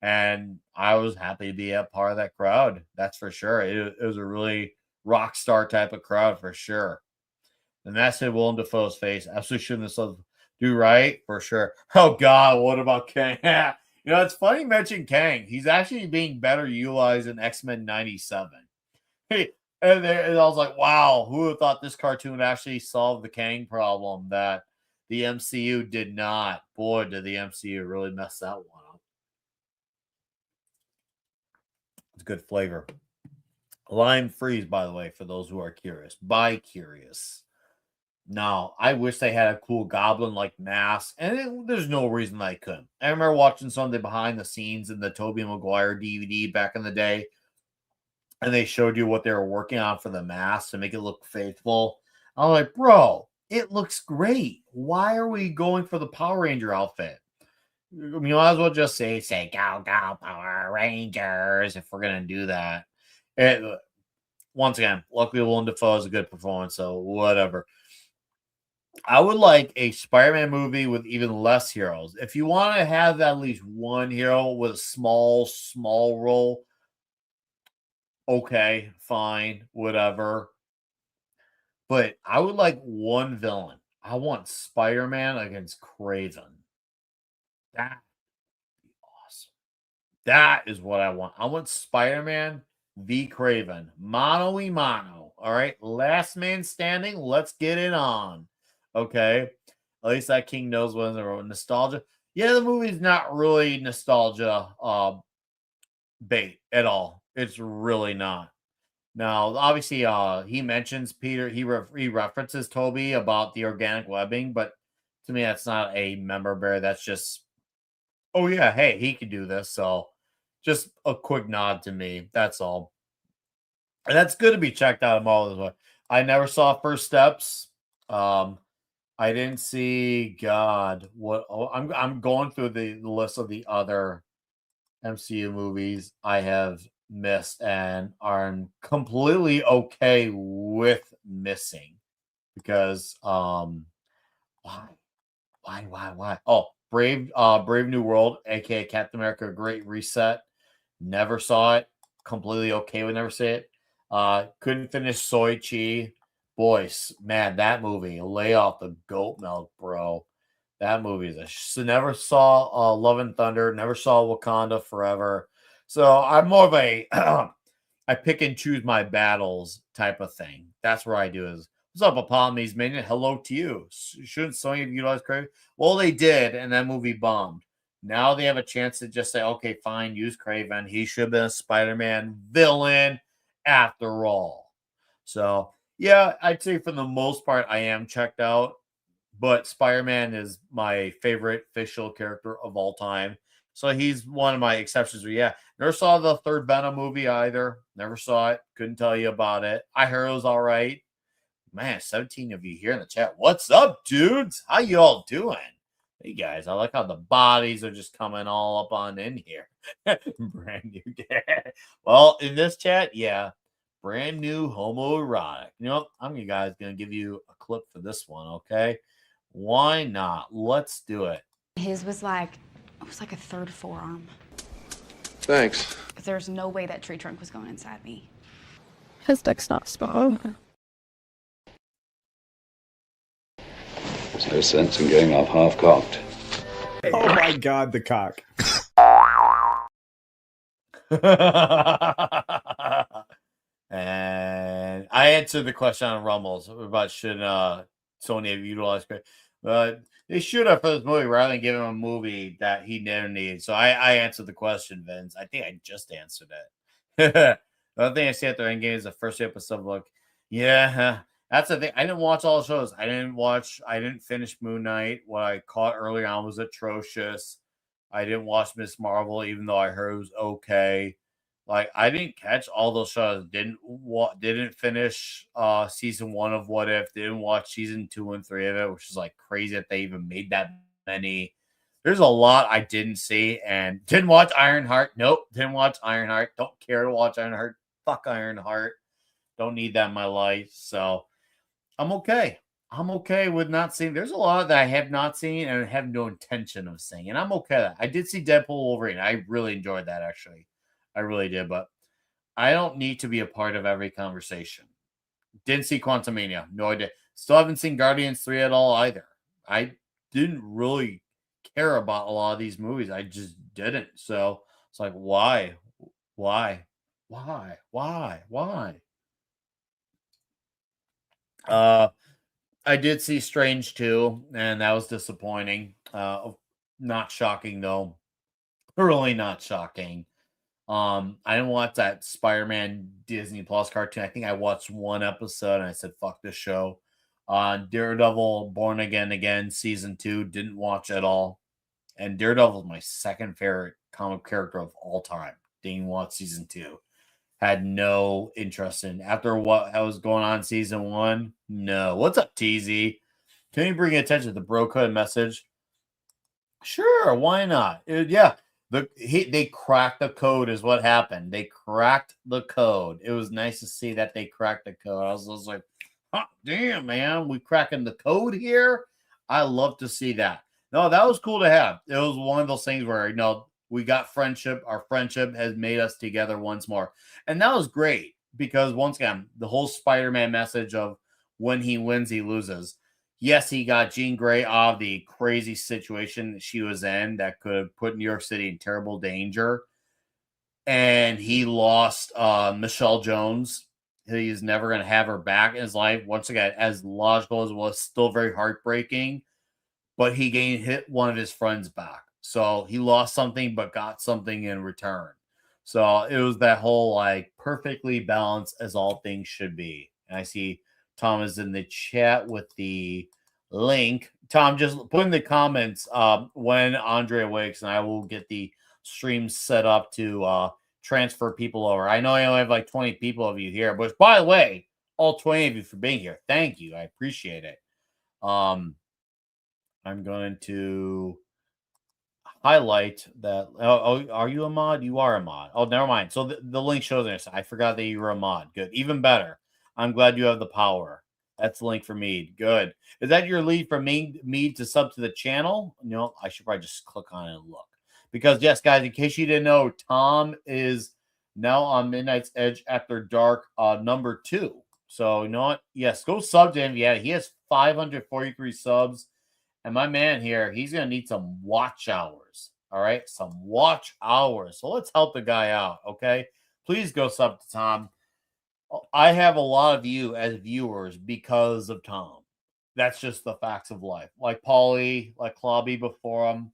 And I was happy to be a part of that crowd. That's for sure. It was a really rock star type of crowd for sure. And that's it, Willem Dafoe's face. Absolutely shouldn't have do right for sure. Oh God, what about Kang? You know, it's funny you mention Kang. He's actually being better utilized in X-Men 97. Hey, and I was like, wow, who would have thought this cartoon actually solved the Kang problem that the MCU did not? Boy, did the MCU really mess that one up. It's good flavor. Lime freeze, by the way, for those who are curious. Bi-curious. Now, I wish they had a cool goblin-like mask, and there's no reason they couldn't. I remember watching some of the behind the scenes in the Tobey Maguire DVD back in the day, and they showed you what they were working on for the mask to make it look faithful. I'm like, bro, it looks great. Why are we going for the Power Ranger outfit? You might as well just say go, go, Power Rangers if we're going to do that. Once again, luckily Willem Dafoe is a good performance, so whatever. I would like a Spider-Man movie with even less heroes. If you want to have at least one hero with a small role, okay, fine, whatever. But I would like one villain. I want Spider-Man against Kraven. That would be awesome. That is what I want. I want Spider-Man v. Kraven. Mano y mano. All right. Last man standing. Let's get it on. Okay. At least that King knows when they're nostalgia. Yeah, the movie's not really nostalgia bait at all. It's really not. Now, obviously, he mentions Peter. He references Toby about the organic webbing, but to me, that's not a member bear. That's just, oh yeah, hey, he could do this. So, just a quick nod to me. That's all. And that's good to be checked out of all as well. I never saw First Steps. I didn't see God. What? Oh, I'm going through the list of the other MCU movies I have missed and are completely okay with missing because why? Oh, Brave New World, aka Captain America Great Reset. Never saw it. Completely okay with never see it. Couldn't finish Soy Chi. Boys, man, that movie, lay off the goat milk, bro. That movie is so never saw Love and Thunder, never saw Wakanda Forever. So I'm more of a I pick and choose my battles type of thing. That's where I do is what's up, Apollonies Minion? Hello to you. Shouldn't Sony have utilized Kraven? Well, they did, and that movie bombed. Now they have a chance to just say, okay, fine, use Kraven. He should have been a Spider-Man villain after all. So yeah, I'd say for the most part, I am checked out. But Spider-Man is my favorite fictional character of all time. So he's one of my exceptions. Yeah, never saw the third Venom movie either. Never saw it. Couldn't tell you about it. I heard it was all right. Man, 17 of you here in the chat. What's up, dudes? How you all doing? Hey, guys, I like how the bodies are just coming all up on in here. Brand new dad. Well, in this chat, yeah, brand new homoerotic. You know, I'm going to give you a clip for this one, okay? Why not? Let's do it. His was like, it was like a third forearm. Thanks. Because there's no way that tree trunk was going inside me. His dick's not small. There's no sense in going off half-cocked. Oh my god, the cock. And I answered the question on Rumbles about should Sony have utilized Kraven. They should have for this movie rather than give him a movie that he never needed. So I answered the question, Vince. I think I just answered it. The other thing I see at the end game is the first episode. Look, yeah, that's the thing. I didn't watch all the shows. I didn't finish Moon Knight. What I caught early on was atrocious. I didn't watch Miss Marvel, even though I heard it was okay. Like I didn't catch all those shows. Didn't finish season 1 of What If. Didn't watch season 2 and 3 of it, which is like crazy that they even made that many. There's a lot I didn't see and didn't watch Ironheart. Nope, didn't watch Ironheart. Don't care to watch Ironheart. Fuck Ironheart. Don't need that in my life. So I'm okay. I'm okay with not seeing. There's a lot that I have not seen and have no intention of seeing, and I'm okay with that. I did see Deadpool Wolverine. I really enjoyed that actually. I really did, but I don't need to be a part of every conversation. Didn't see Quantumania. No idea. Still haven't seen Guardians 3 at all either. I didn't really care about a lot of these movies. I just didn't. So it's like, why? I did see Strange 2, and that was disappointing. Not shocking, though. Really not shocking. I didn't watch that Spider-Man Disney Plus cartoon. I think I watched one episode and I said, fuck this show. Daredevil Born Again season 2, didn't watch at all. And Daredevil is my second favorite comic character of all time. Didn't watch season 2. Had no interest in. After what was going on in season 1, no. What's up, TZ? Can you bring attention to the bro code message? Sure, why not? Yeah, they cracked the code is what happened. They cracked the code. It was nice to see that they cracked the code. I was like, oh, damn, man, we cracking the code here. I love to see that. No, that was cool to have. It was one of those things where, we got friendship. Our friendship has made us together once more. And that was great because, once again, the whole Spider-Man message of when he wins, he loses. Yes, he got Jean Grey out of the crazy situation that she was in that could put New York City in terrible danger. And he lost Michelle Jones. He's never going to have her back in his life. Once again, as logical as it was, still very heartbreaking. But he hit one of his friends back. So he lost something, but got something in return. So it was that whole perfectly balanced as all things should be. And I see Tom is in the chat with the link. Tom, just put in the comments when Andre awakes, and I will get the stream set up to transfer people over. I know I only have 20 people of you here, but by the way, all 20 of you for being here. Thank you. I appreciate it. I'm going to highlight that. Oh, are you a mod? You are a mod. Oh, never mind. So the link shows this. I forgot that you were a mod. Good. Even better. I'm glad you have the power. That's the link for Mead. Good. Is that your lead for Mead to sub to the channel? No, I should probably just click on it and look. Because, yes, guys, in case you didn't know, Tom is now on Midnight's Edge After Dark number 2. So, you know what? Yes, go sub to him. Yeah, he has 543 subs. And my man here, he's going to need some watch hours. All right? Some watch hours. So let's help the guy out, okay? Please go sub to Tom. I have a lot of you as viewers because of Tom. That's just the facts of life. Like Paulie, like Klobby before him.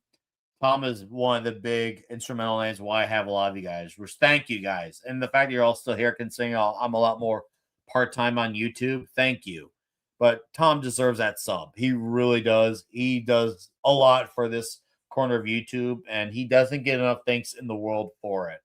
Tom is one of the big instrumental names why I have a lot of you guys. Thank you guys. And the fact that you're all still here considering I'm a lot more part-time on YouTube. Thank you. But Tom deserves that sub. He really does. He does a lot for this corner of YouTube, and he doesn't get enough thanks in the world for it.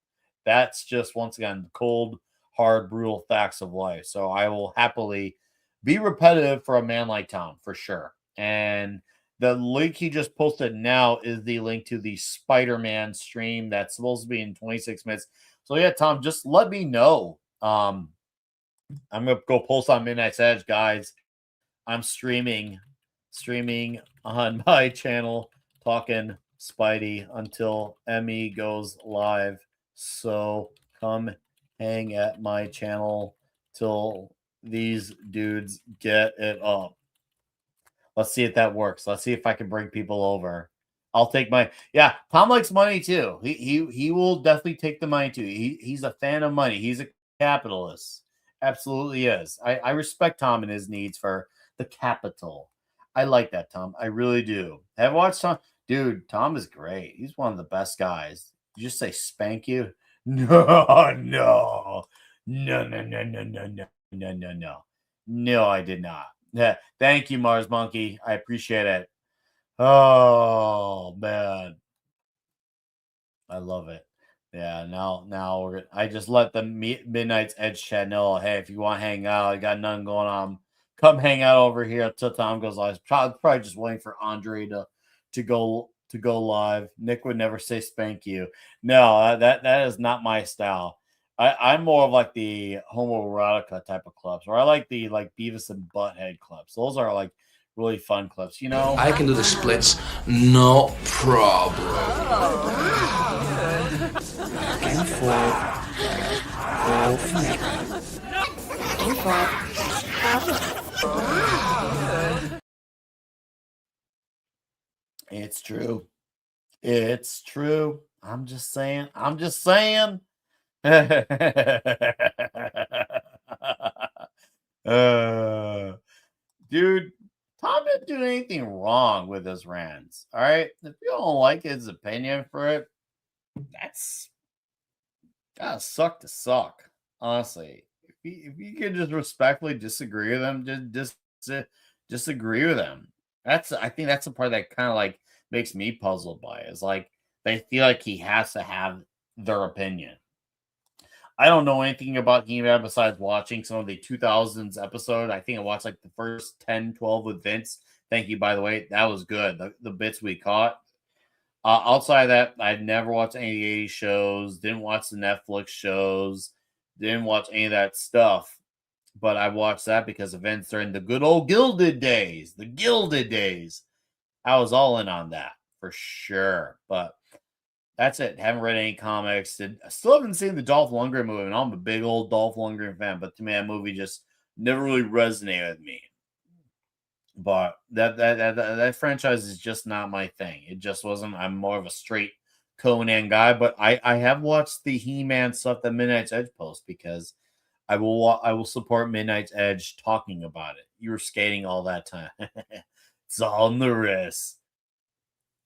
That's just, once again, cold, hard, brutal facts of life. So I will happily be repetitive for a man like Tom, for sure. And the link he just posted now is the link to the Spider-Man stream that's supposed to be in 26 minutes. So yeah, Tom, just let me know. I'm going to go post on Midnight's Edge, guys. I'm streaming on my channel, talking Spidey until Emmy goes live. So come hang at my channel till these dudes get it up. Let's see if that works. Let's see if I can bring people over. I'll take Tom likes money too. He will definitely take the money too. He's a fan of money. He's a capitalist. Absolutely is. I respect Tom and his needs for the capital. I like that, Tom. I really do. Have you watched Tom? Dude, Tom is great. He's one of the best guys. Did you just say spank you? No, I did not. Yeah, thank you, Mars Monkey. I appreciate it. Oh man, I love it. Yeah, now I just let the Midnight's Edge chat know. Hey, if you want to hang out, I got nothing going on. Come hang out over here until Tom goes live. Probably just waiting for Andre to go live. Nick would never say spank you. No, that is not my style. I'm more of the homoerotica type of clubs, or I like the Beavis and Butthead clubs. Those are really fun clubs, you know. I can do the splits, no problem. Back and forth. It's true. It's true. I'm just saying. Dude, Tom didn't do anything wrong with his rants. All right. If you don't like his opinion for it, Gotta suck to suck. Honestly, if you could just respectfully disagree with them, disagree with them. I think that's the part that kind of like makes me puzzled by it, is like they feel like he has to have their opinion. I don't know anything about He-Man besides watching some of the 2000s episode. I think I watched like the first 10, 12 with Vince. Thank you, by the way. That was good. The bits we caught. Outside of that, I'd never watched any of the 80s shows, didn't watch the Netflix shows, didn't watch any of that stuff. But I watched that because of Vince during the good old Gilded days. The Gilded days. I was all in on that for sure. But that's it. Haven't read any comics. I still haven't seen the Dolph Lundgren movie, and I'm a big old Dolph Lundgren fan. But to me, that movie just never really resonated with me. But that franchise is just not my thing. It just wasn't. I'm more of a straight Conan guy. But I have watched the He-Man stuff that Midnight's Edge posts, because I will support Midnight's Edge talking about it. You were skating all that time. It's all in the wrist.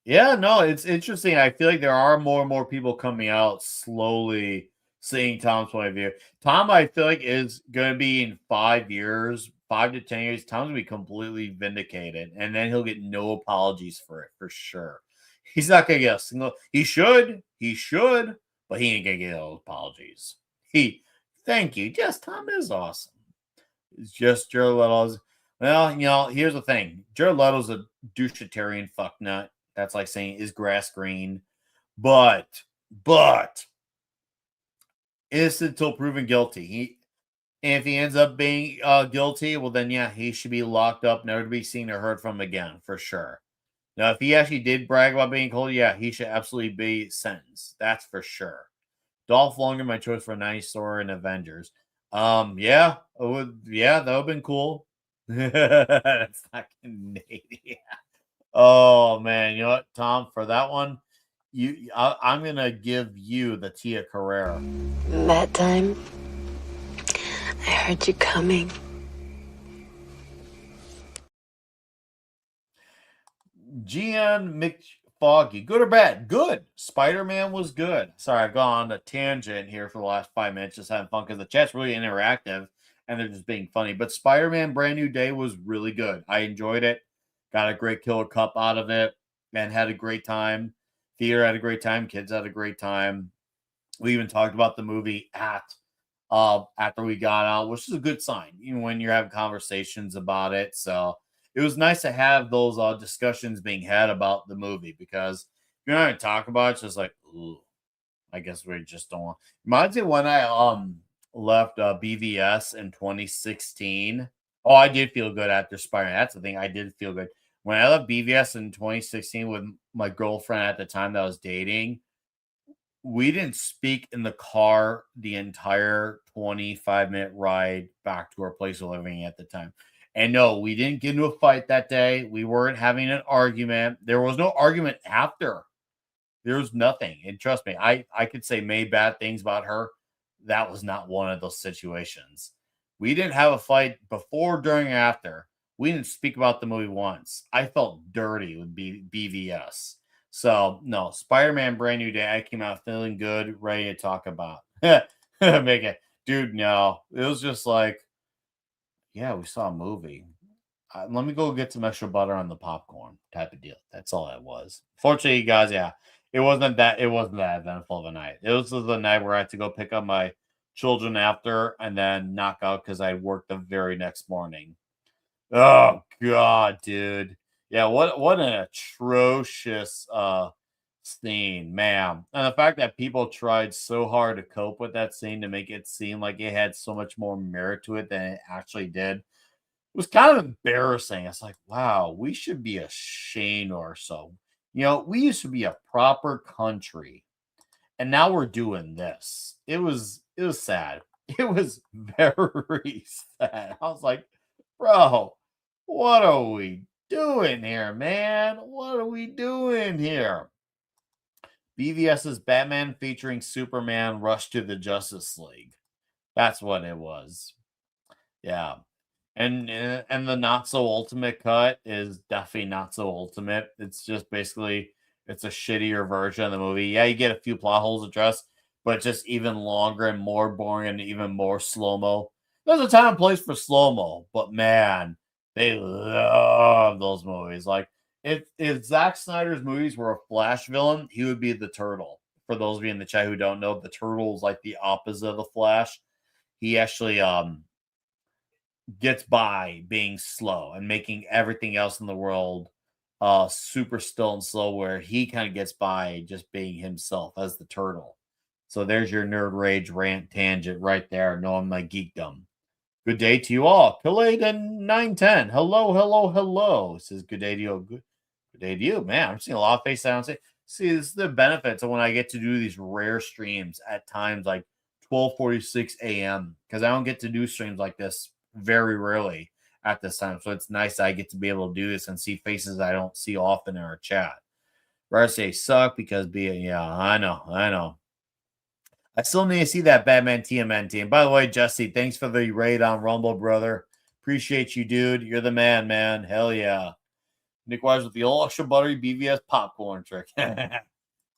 Yeah, no, it's interesting. I feel like there are more and more people coming out slowly seeing Tom's point of view. Tom, I feel like, is going to be in 5 years, 5 to 10 years. Tom's going to be completely vindicated, and then he'll get no apologies for it, for sure. He's not going to get a single. He should, but he ain't going to get those apologies. Thank you. Yes, Tom is awesome. It's just Jared Leto's. Well, here's the thing. Jared Leto's a douchitarian fucknut. That's like saying, is grass green? But innocent until proven guilty. If he ends up being guilty, well then yeah, he should be locked up, never to be seen or heard from again, for sure. Now, if he actually did brag about being cold, yeah, he should absolutely be sentenced. That's for sure. Dolph Lundgren, my choice for 90s Thor and Avengers. That would have been cool. That's not Canadian. Oh man, you know what, Tom? For that one, I'm gonna give you the Tia Carrere. That time, I heard you coming. Gian McFoggy, good or bad? Good. Spider-Man was good. Sorry, I've gone on a tangent here for the last 5 minutes, just having fun because the chat's really interactive and they're just being funny. But Spider-Man Brand New Day was really good. I enjoyed it. Got a great Killer Cup out of it and had a great time. Theater had a great time. Kids had a great time. We even talked about the movie after we got out, which is a good sign, even when you're having conversations about it. So it was nice to have those discussions being had about the movie, because if you're not going to talk about it, it's just like, ooh, I guess we just don't want. Reminds me when I left BVS in 2016. Oh, I did feel good after Spider-Man. That's the thing. I did feel good. When I left BVS in 2016 with my girlfriend at the time that I was dating, we didn't speak in the car the entire 25-minute ride back to our place of living at the time. And no, we didn't get into a fight that day. We weren't having an argument. There was no argument after. There was nothing. And trust me, I could say many bad things about her. That was not one of those situations. We didn't have a fight before, during, or after. We didn't speak about the movie once. I felt dirty with BVS. So, no, Spider-Man Brand New Day, I came out feeling good, ready to talk about. Make it. Dude, no. It was just like, yeah, we saw a movie. Let me go get some extra butter on the popcorn type of deal. That's all that was. Fortunately, guys, yeah, it wasn't that eventful of a night. It was the night where I had to go pick up my children after and then knock out because I worked the very next morning. Oh God, dude. Yeah, what an atrocious scene, man. And the fact that people tried so hard to cope with that scene to make it seem like it had so much more merit to it than it actually did was kind of embarrassing. It's like, wow, we should be ashamed or so. We used to be a proper country, and now we're doing this. It was sad. It was very sad. I was like, bro, what are we doing here, man? What are we doing here? BVS's Batman featuring Superman Rush to the Justice League. That's what it was. Yeah. And the not so ultimate cut is definitely not so ultimate. It's just basically, it's a shittier version of the movie. Yeah, you get a few plot holes addressed, but just even longer and more boring and even more slow-mo. There's a time and place for slow-mo, but man, they love those movies. Like, if Zack Snyder's movies were a Flash villain, he would be the Turtle. For those of you in the chat who don't know, the Turtle is like the opposite of the Flash. He actually gets by being slow and making everything else in the world super still and slow, where he kind of gets by just being himself as the Turtle. So there's your nerd rage rant tangent right there, knowing my geekdom. Good day to you all. Kaladen 910. Hello, hello, hello. Says good day to you. Good day to you, man. I'm seeing a lot of faces I don't see. See, this is the benefits of when I get to do these rare streams at times like 12:46 a.m. because I don't get to do streams like this very rarely at this time. So it's nice I get to be able to do this and see faces I don't see often in our chat. Rare say suck because yeah, I know. I still need to see that Batman TMNT. And by the way, Jesse, thanks for the raid on Rumble, brother. Appreciate you, dude. You're the man. Hell yeah. Nick Wise with the old extra buttery BVS popcorn trick.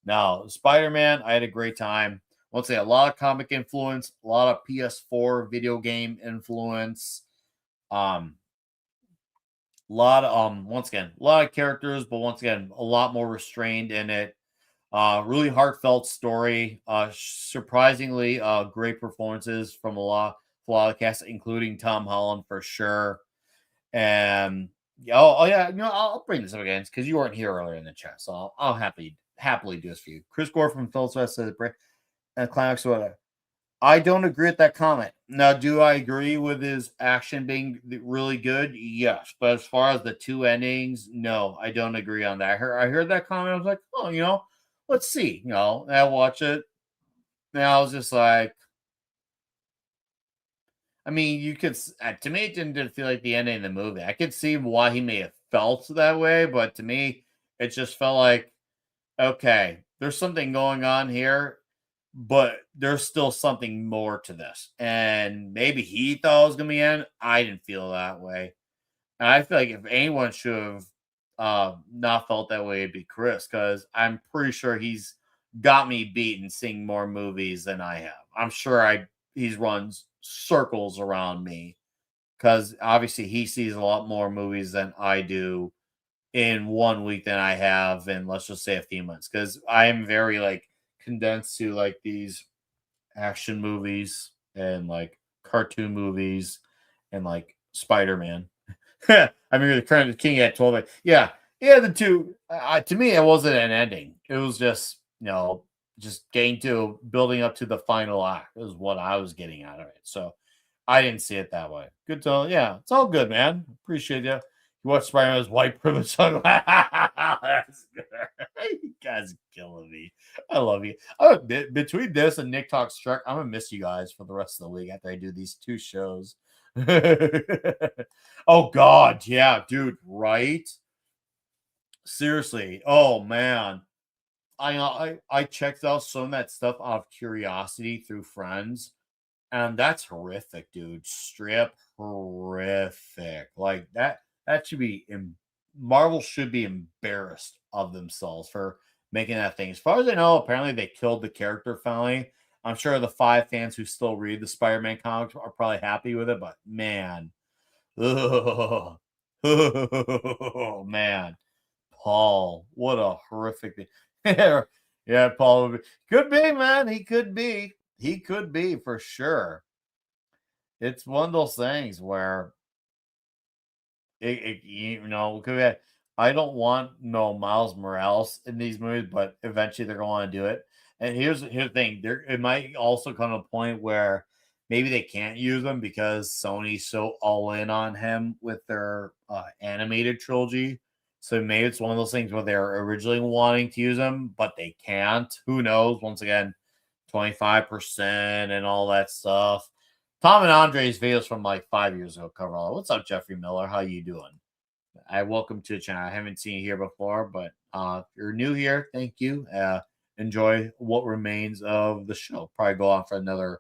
Now, Spider-Man, I had a great time. Once again, a lot of comic influence, a lot of PS4 video game influence. Once again, a lot of characters, but once again, a lot more restrained in it. Really heartfelt story. Surprisingly, great performances from a lot of cast, including Tom Holland for sure. And yeah, I'll bring this up again because you weren't here earlier in the chat, so I'll happily do this for you. Chris Gore from Phil's West says, and climax whatever. I don't agree with that comment. Now, do I agree with his action being really good? Yes, but as far as the two endings, no, I don't agree on that. I heard that comment. I was like, oh, let's see. And I watch it. And I was just like, I mean, you could, to me, it didn't feel like the ending of the movie. I could see why he may have felt that way, but to me, it just felt like, okay, there's something going on here, but there's still something more to this. And maybe he thought it was going to be end. I didn't feel that way. And I feel like if anyone should have not felt that way, it'd be Chris, because I'm pretty sure he's got me beaten seeing more movies than I have. I'm sure he's run circles around me because obviously he sees a lot more movies than I do in 1 week than I have in, let's just say, a few months, because I am very like condensed to like these action movies and like cartoon movies and like Spider-Man. I mean, the current King at 12. Yeah, the two. To me, it wasn't an ending. It was just just getting to building up to the final act is what I was getting out of it. So I didn't see it that way. Good to it's all good, man. Appreciate you. You watch Spider-Man's white privilege. That's good. You guys are killing me. I love you. Between this and Nick Talks Trek, I'm gonna miss you guys for the rest of the week after I do these two shows. Oh God, yeah, dude, right? Seriously. Oh man. I checked out some of that stuff out of curiosity through friends, and that's horrific, dude. Strip horrific. Like that should be Marvel should be embarrassed of themselves for making that thing. As far as I know, apparently they killed the character finally. I'm sure the 5 fans who still read the Spider-Man comics are probably happy with it, but man. Oh man. Paul, what a horrific thing. Yeah, Paul could be, man. He could be for sure. It's one of those things where I don't want Miles Morales in these movies, but eventually they're going to do it. And here's the thing: it might also come to a point where maybe they can't use him because Sony's so all in on him with their animated trilogy. So maybe it's one of those things where they're originally wanting to use them, but they can't. Who knows? Once again, 25% and all that stuff. Tom and Andre's videos from like 5 years ago cover all. What's up, Jeffrey Miller? How you doing? Welcome to the channel. I haven't seen you here before, but if you're new here, thank you. Enjoy what remains of the show. Probably go on for another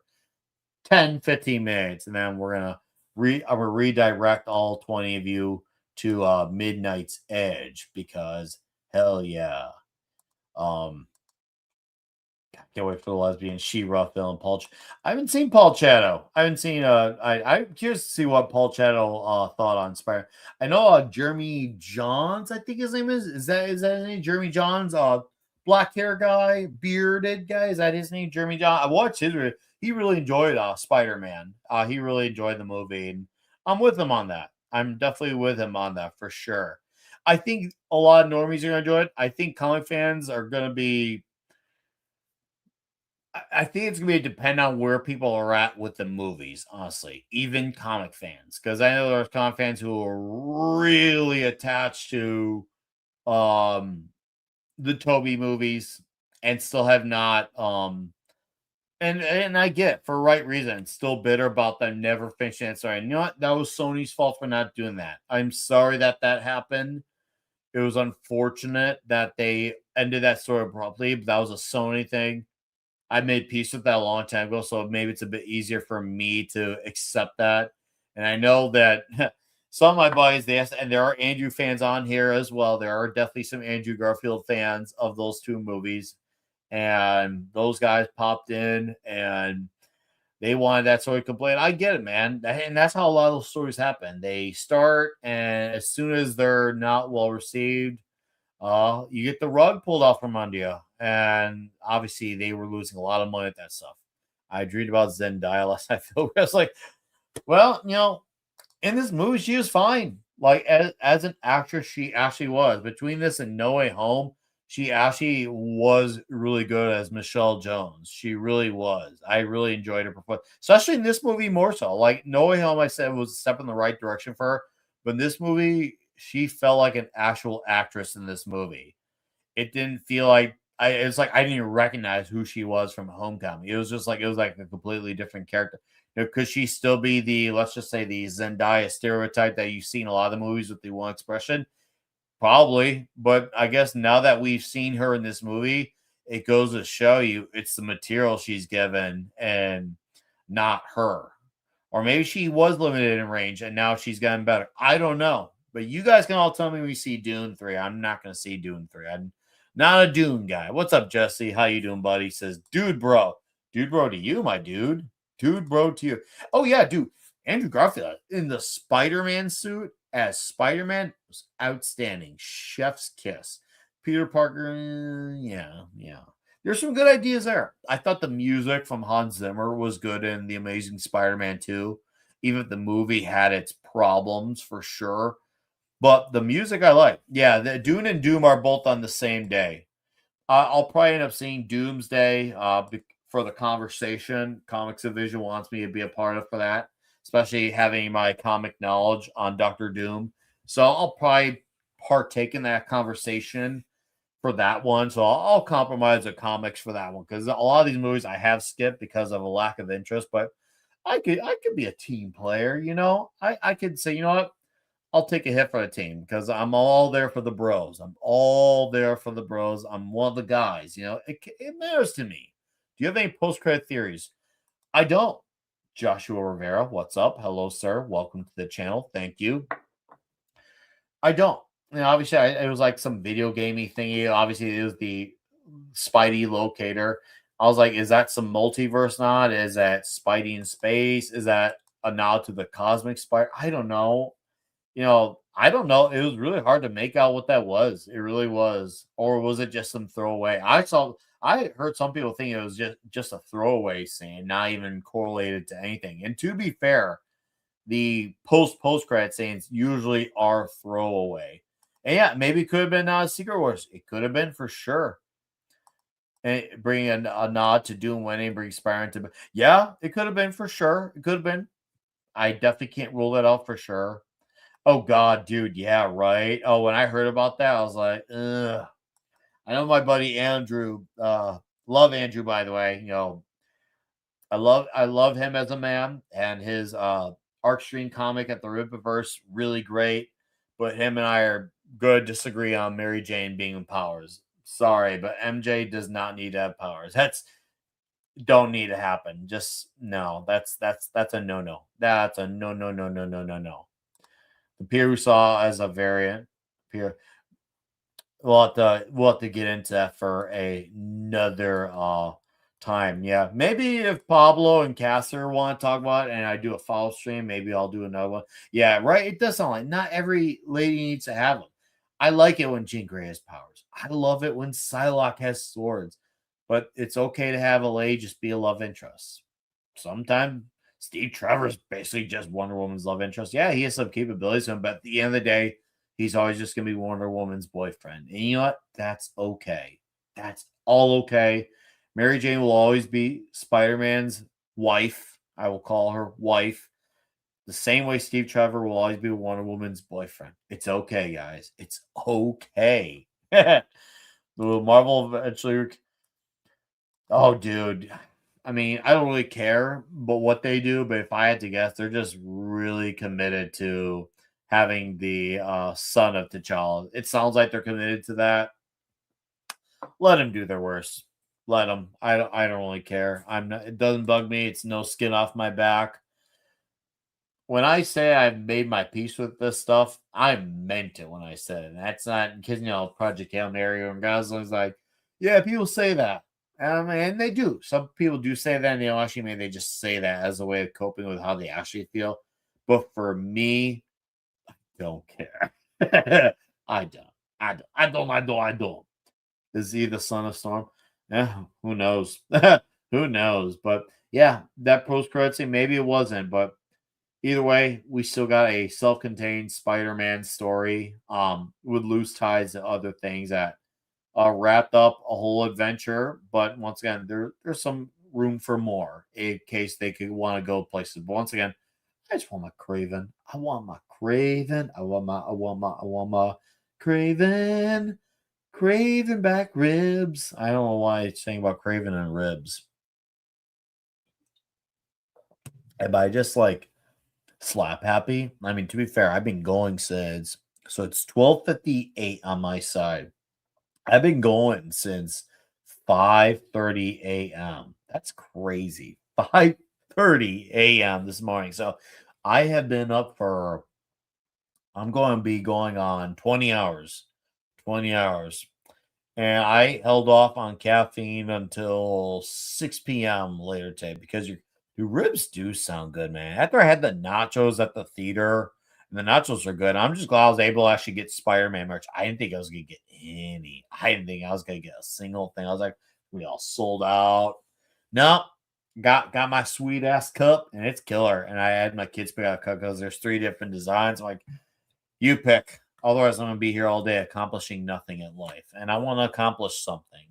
10, 15 minutes, and then we're gonna redirect all 20 of you to Midnight's Edge because hell yeah. Can't wait for the lesbian She-Ra film. I haven't seen Paul Chatto. I haven't seen. I'm curious to see what Paul Chatto thought on Spider. I know Jeremy Johns. I think his name is. Is that his name? Jeremy Johns. Black hair guy, bearded guy. Is that his name? Jeremy John. I watched his. He really enjoyed Spider-Man. He really enjoyed the movie, and I'm with him on that. I'm definitely with him on that for sure. I think a lot of normies are going to enjoy it. I think comic fans are going to be. I think it's going to depend on where people are at with the movies, honestly, even comic fans. Because I know there's comic fans who are really attached to the Toby movies and still have not and I get it, for right reason, still bitter about them never finishing it. Sorry, you know what? That was Sony's fault for not doing that. I'm sorry that happened. It was unfortunate that they ended that story abruptly, but that was a Sony thing. I made peace with that a long time ago, so maybe it's a bit easier for me to accept that. And I know that some of my buddies, and there are Andrew fans on here as well. There are definitely some Andrew Garfield fans of those two movies. And those guys popped in and they wanted that story complete. I get it, man. And that's how a lot of those stories happen. They start, and as soon as they're not well received, you get the rug pulled off from under you. And obviously, they were losing a lot of money at that stuff. I dreamed about Zendaya last night. I was like, well, in this movie, she was fine. Like, as an actress, she actually was. Between this and No Way Home, she actually was really good as Michelle Jones. She really was. I really enjoyed her performance, especially in this movie more so. Like, No Way Home, I said, was a step in the right direction for her. But in this movie, she felt like an actual actress in this movie. It didn't feel like it's like I didn't even recognize who she was from Homecoming. It was like a completely different character. Could she still be the, let's just say, the Zendaya stereotype that you see in a lot of the movies with the one expression? Probably, but I guess now that we've seen her in this movie, it goes to show you it's the material she's given and not her. Or maybe she was limited in range and now she's gotten better. I don't know. But you guys can all tell me when we see Dune 3. I'm not going to see Dune 3. I'm not a Dune guy. What's up, Jesse? How you doing, buddy? He says, dude, bro. Dude, bro to you, my dude. Dude, bro to you. Oh, yeah, dude. Andrew Garfield in the Spider-Man suit as Spider-Man was outstanding. Chef's kiss. Peter Parker, yeah. There's some good ideas there. I thought the music from Hans Zimmer was good in The Amazing Spider-Man 2. Even if the movie had its problems, for sure. But the music I like. Yeah, the Dune and Doom are both on the same day. I'll probably end up seeing Doomsday for the conversation. Comics Division wants me to be a part of for that, especially having my comic knowledge on Doctor Doom. So I'll probably partake in that conversation for that one. So I'll compromise the comics for that one because a lot of these movies I have skipped because of a lack of interest. But I could be a team player, I could say, you know what? I'll take a hit for the team because I'm all there for the bros. I'm all there for the bros. I'm one of the guys. It matters to me. Do you have any post-credit theories? I don't. Joshua Rivera, what's up? Hello, sir. Welcome to the channel. Thank you. I don't. Obviously, it was like some video gaming thingy. Obviously, it was the Spidey locator. I was like, is that some multiverse nod? Is that Spidey in space? Is that a nod to the cosmic spider? I don't know. I don't know. It was really hard to make out what that was. It really was. Or was it just some throwaway? I heard some people think it was just a throwaway scene, not even correlated to anything. And to be fair, the post-credit scenes usually are throwaway. And yeah, maybe it could have been Secret Wars. It could have been for sure. And bringing a nod to Doom winning, bring Spider-Man to... Yeah, it could have been for sure. It could have been. I definitely can't rule that out for sure. Oh, God, dude. Yeah, right. Oh, when I heard about that, I was like, ugh. I know my buddy Andrew, love Andrew, by the way. I love him as a man, and his Arc-Stream comic at the Rippaverse, really great. But him and I are going to disagree on Mary Jane being in powers. Sorry, but MJ does not need to have powers. Don't need to happen. Just no. That's a no. That's a no. The Peter we saw as a variant. Peter. We'll have to get into that for another time. Yeah, maybe if Pablo and Caster want to talk about it and I do a follow stream, maybe I'll do another one. Yeah, right. It does sound like not every lady needs to have them. I like it when Jean Grey has powers. I love it when Psylocke has swords. But it's okay to have a lady just be a love interest. Sometimes Steve Trevor's basically just Wonder Woman's love interest. Yeah, he has some capabilities, but at the end of the day, he's always just going to be Wonder Woman's boyfriend. And you know what? That's okay. That's all okay. Mary Jane will always be Spider-Man's wife. I will call her wife. The same way Steve Trevor will always be Wonder Woman's boyfriend. It's okay, guys. It's okay. Will Marvel eventually... Oh, dude. I mean, I don't really care but what they do, but if I had to guess, they're just really committed to having the son of T'Challa. It sounds like they're committed to that. Let them do their worst. Let them. I don't really care. I'm not. It doesn't bug me. It's no skin off my back. When I say I've made my peace with this stuff, I meant it when I said it. And that's not because Project Hail Mary or Gosling's like, yeah, people say that. And they do. Some people do say that, and actually maybe they just say that as a way of coping with how they actually feel. But for me, I don't care. I don't. Is he the son of Storm? Yeah, who knows? Who knows? But yeah, that post-credit scene, maybe it wasn't, but either way, we still got a self-contained Spider-Man story with loose ties to other things that wrapped up a whole adventure, but once again, there's some room for more in case they could want to go places. But once again, I just want my Craven. I want my Craven. I want my Craven. Craven back ribs. I don't know why it's saying about Craven and ribs. But I just like slap happy. I mean, to be fair, I've been going since, so it's 12:58 on my side. I've been going since 5:30 a.m. That's crazy. 5:30 a.m. this morning. So I have been up for, I'm going to be going on 20 hours. 20 hours. And I held off on caffeine until 6 p.m. later today because your ribs do sound good, man. After I had the nachos at the theater, and the nachos are good. I'm just glad I was able to actually get Spider-Man merch. I didn't think I was going to get any. I didn't think I was going to get a single thing. I was like, we all sold out. No, got my sweet ass cup, and it's killer. And I had my kids pick out a cup because there's 3 different designs. I'm like, you pick. Otherwise, I'm going to be here all day accomplishing nothing in life. And I want to accomplish something.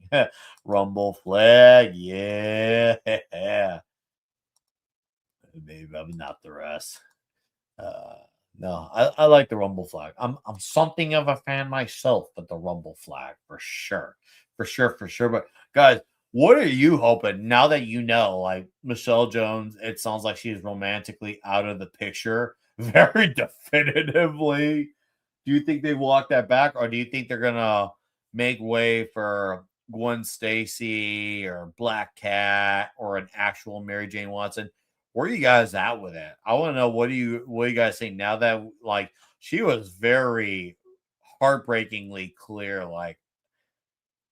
Rumble flag, yeah. Maybe I'm not the rest. No, I like the Rumble flag. I'm something of a fan myself, but the Rumble flag for sure. But guys, what are you hoping now that you know, like Michelle Jones, it sounds like she's romantically out of the picture very definitively. Do you think they walk that back, or do you think they're gonna make way for Gwen Stacy or Black Cat or an actual Mary Jane Watson? Where are you guys at with it? I want to know what do you guys think now that like she was very heartbreakingly clear, like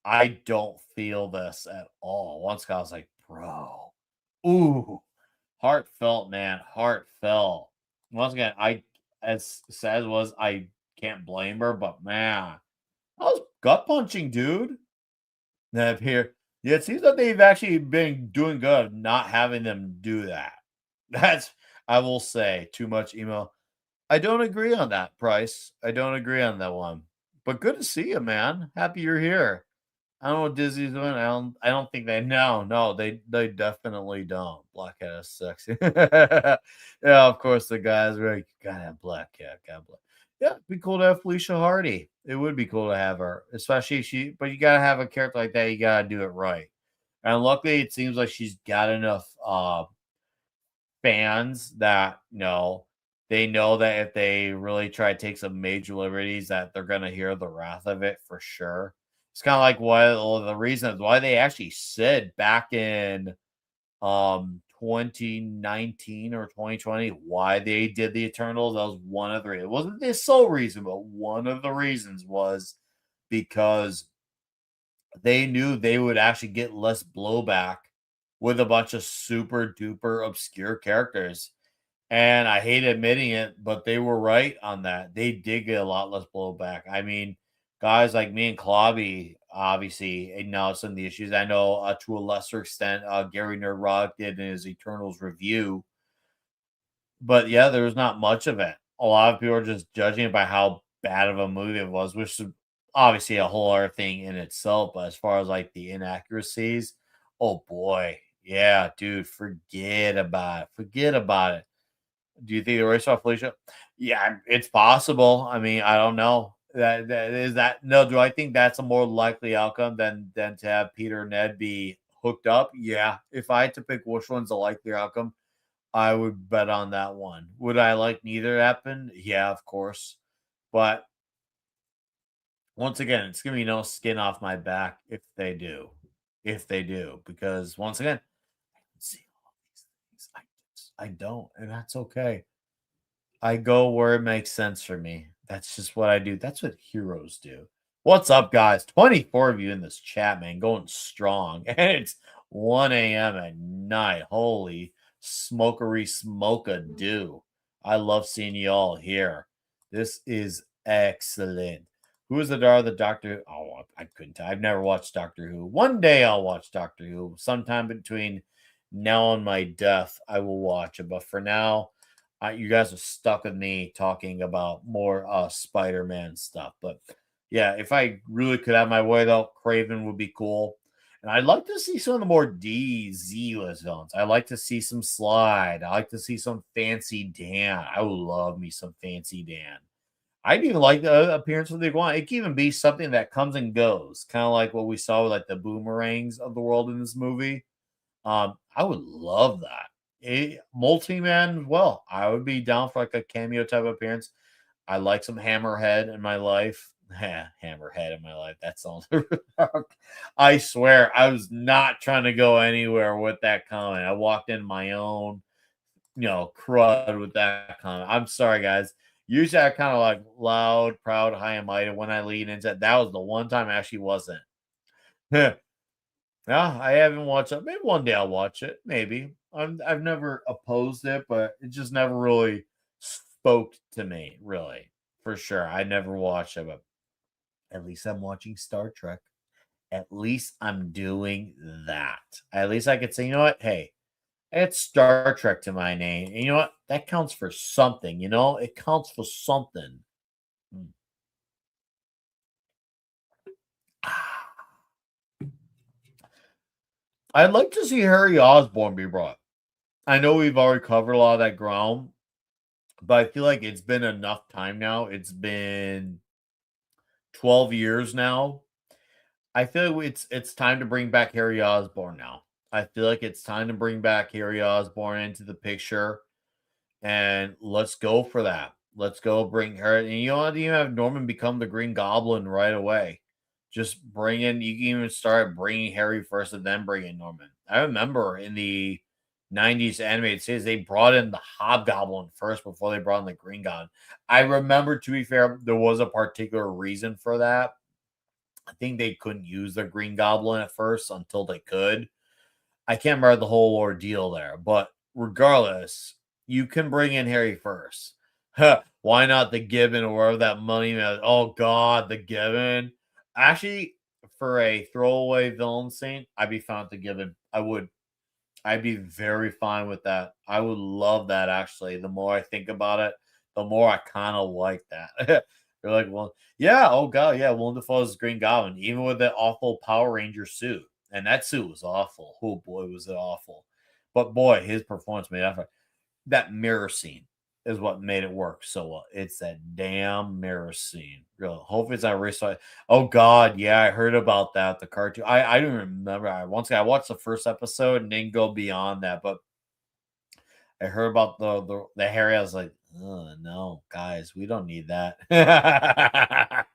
I don't feel this at all. Once I was like, bro, ooh, heartfelt, man, heartfelt. Once again, as sad as it was, I can't blame her, but man, I was gut punching, dude. That here, yeah, it seems like they've actually been doing good not having them do that. That's, I will say, too much email. I don't agree on that, Price. I don't agree on that one. But good to see you, man. Happy you're here. I don't know what Disney's doing. I don't think they know. No, they definitely don't. Black Cat is sexy. Yeah, of course the guys are like, gotta have Black Cat. Yeah, it'd be cool to have Felicia Hardy. It would be cool to have her, especially but you gotta have a character like that. You gotta do it right. And luckily, it seems like she's got enough fans that they know that if they really try to take some major liberties, that they're gonna hear the wrath of it for sure. It's kind of like one of the reasons why they actually said back in 2019 or 2020 why they did the Eternals. That was one of the reasons. It wasn't the sole reason, but one of the reasons was because they knew they would actually get less blowback with a bunch of super duper obscure characters. And I hate admitting it, but they were right on that. They did get a lot less blowback. I mean, guys like me and Klobby obviously acknowledged some of the issues. I know to a lesser extent, Gary Nerdrock did in his Eternals review. But yeah, there was not much of it. A lot of people are just judging it by how bad of a movie it was, which is obviously a whole other thing in itself. But as far as like the inaccuracies, oh boy, yeah, dude, forget about it. Forget about it. Do you think the race off Felicia? Yeah, it's possible. I mean, I don't know. That is that. No, do I think that's a more likely outcome than to have Peter and Ned be hooked up? Yeah. If I had to pick which one's the likely outcome, I would bet on that one. Would I like neither to happen? Yeah, of course. But once again, it's gonna be no skin off my back if they do. If they do, because once again, I don't see all these things. I don't, and that's okay. I go where it makes sense for me. That's just what I do. That's what heroes do. What's up, guys? 24 of you in this chat, man, going strong. And it's 1 a.m. at night. Holy smokery smoke-a do. I love seeing you all here. This is excellent. Who is the Doctor? Oh, I couldn't tell. I've never watched Doctor Who. One day I'll watch Doctor Who. Sometime between now and my death, I will watch it. But for now, you guys are stuck with me talking about more Spider-Man stuff. But yeah, if I really could have my way, though, Craven would be cool. And I'd like to see some of the more DZ-less villains. I'd like to see some Slide. I like to see some Fancy Dan. I would love me some Fancy Dan. I'd even like the appearance of the iguana. It can even be something that comes and goes, kind of like what we saw with like the boomerangs of the world in this movie. I would love that. Multi-Man as well. I would be down for like a cameo type appearance. I like some Hammerhead in my life. Hammerhead in my life. That sounds. I swear, I was not trying to go anywhere with that comment. I walked in my own, crud with that comment. I'm sorry, guys. Usually, I kind of like loud, proud, high and mighty when I lean into it. That was the one time I actually wasn't. Yeah, I haven't watched it. Maybe one day I'll watch it. Maybe. I've never opposed it, but it just never really spoke to me, really. For sure. I never watched it, but at least I'm watching Star Trek. At least I'm doing that. At least I could say, you know what? Hey, it's Star Trek to my name. And you know what? That counts for something, It counts for something. I'd like to see Harry Osborn be brought. I know we've already covered a lot of that ground, but I feel like it's been enough time now. It's been 12 years now. I feel like it's time to bring back Harry Osborn now. I feel like it's time to bring back Harry Osborn into the picture, and let's go for that. Let's go bring Harry. And you don't have to even have Norman become the Green Goblin right away. Just bring in, you can even start bringing Harry first and then bring in Norman. I remember in the 90s animated series, they brought in the Hobgoblin first before they brought in the Green Goblin. I remember, to be fair, there was a particular reason for that. I think they couldn't use the Green Goblin at first until they could. I can't remember the whole ordeal there, but regardless, you can bring in Harry first. Why not the Gibbon or wherever that money? Oh God, the Gibbon. Actually, for a throwaway villain scene, I'd be fine with the Gibbon. I would. I'd be very fine with that. I would love that, actually. The more I think about it, the more I kind of like that. You're like, well, yeah, oh God, yeah, Willem Dafoe's Green Goblin, even with that awful Power Ranger suit. And that suit was awful. Oh boy, was it awful. But boy, his performance made it. That mirror scene is what made it work so well. It's that damn mirror scene. Really. Hopefully it's not race. Oh God, yeah, I heard about that. The cartoon. I don't remember. I watched the first episode and didn't go beyond that, but I heard about the Harry. I was like, oh no, guys, we don't need that.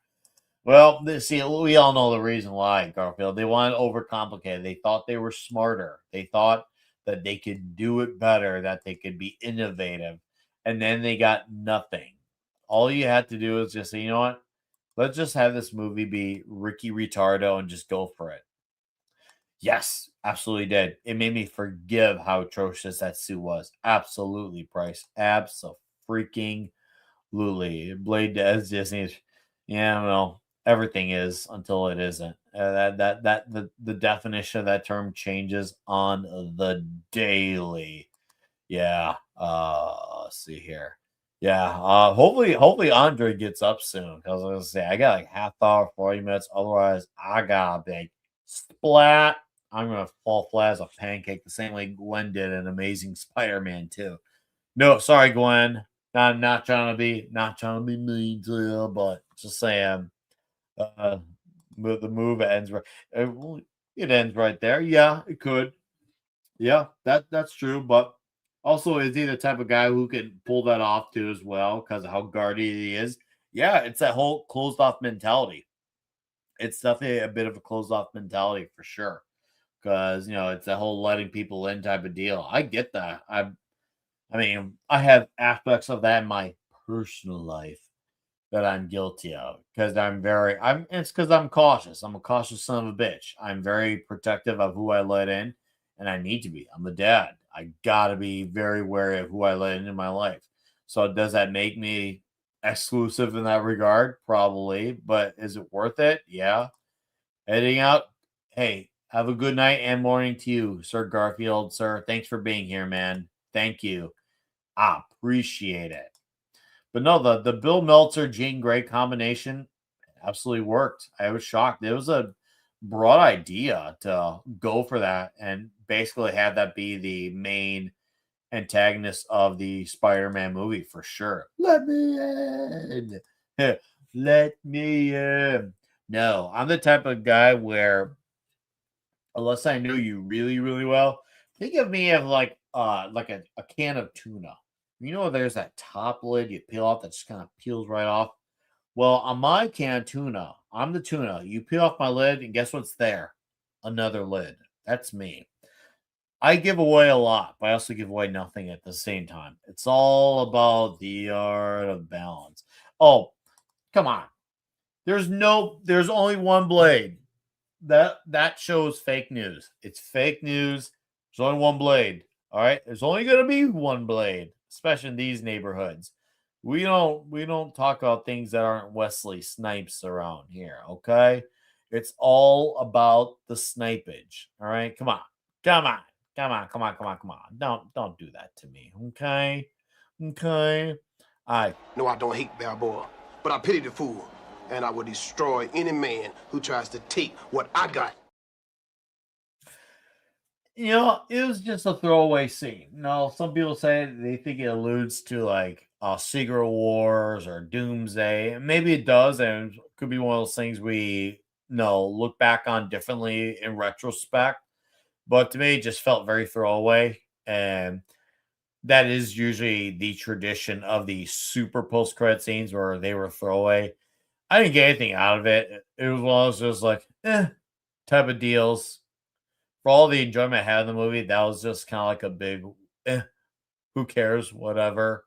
Well, see, we all know the reason why, Garfield. They wanted to overcomplicate it. They thought they were smarter. They thought that they could do it better, that they could be innovative. And then they got nothing. All you had to do is just say, you know what? Let's just have this movie be Ricky Ritardo and just go for it. Yes, absolutely did. It made me forgive how atrocious that suit was. Absolutely, Price. Abso-freaking-lutely. Blade as Disney. Yeah, well, everything is until it isn't. The definition of that term changes on the daily. Yeah. Let's see here. Yeah. Hopefully Andre gets up soon. Because I was gonna say I got like half hour, 40 minutes. Otherwise, I gotta be splat. I'm gonna fall flat as a pancake the same way Gwen did in Amazing Spider-Man 2. No, sorry, Gwen. Not trying to be mean to you, but just saying. Uh, the move ends right. It ends right there. Yeah, it could. Yeah, that's true. But also, is he the type of guy who can pull that off too as well because of how guarded he is? Yeah, it's that whole closed off mentality. It's definitely a bit of a closed off mentality for sure. Because it's that whole letting people in type of deal. I get that. I mean, I have aspects of that in my personal life that I'm guilty of because it's because I'm cautious. I'm a cautious son of a bitch. I'm very protective of who I let in, and I need to be. I'm a dad. I gotta be very wary of who I let into my life. So does that make me exclusive in that regard? Probably, but is it worth it? Yeah. Heading out. Hey, have a good night and morning to you, Sir Garfield, sir. Thanks for being here, man. Thank you. I appreciate it. But no, the Bill Meltzer Jean Grey combination absolutely worked. I was shocked. It was a broad idea to go for that and basically have that be the main antagonist of the Spider-Man movie for sure. Let me in. Let me in. No, I'm the type of guy where unless I know you really, really well, think of me as like a can of tuna. There's that top lid you peel off that just kind of peels right off. Well, on my can of tuna, I'm the tuna. You peel off my lid, and guess what's there? Another lid. That's me. I give away a lot, but I also give away nothing at the same time. It's all about the art of balance. Oh, come on. There's only one blade. That shows fake news. It's fake news. There's only one blade. All right. There's only gonna be one blade, especially in these neighborhoods. We don't talk about things that aren't Wesley Snipes around here. Okay. It's all about the snipage. All right. Come on. Come on. Come on. Come on. Come on. Come on. Don't do that to me. Okay. Okay. No, I don't hate Balboa, but I pity the fool. And I will destroy any man who tries to take what I got. It was just a throwaway scene. No, some people say they think it alludes to like Secret Wars or Doomsday. Maybe it does, and it could be one of those things we look back on differently in retrospect. But to me, it just felt very throwaway, and that is usually the tradition of the super post-credit scenes where they were throwaway. I didn't get anything out of it. It was just like, type of deals. For all the enjoyment I had in the movie, that was just kind of like a big, who cares, whatever.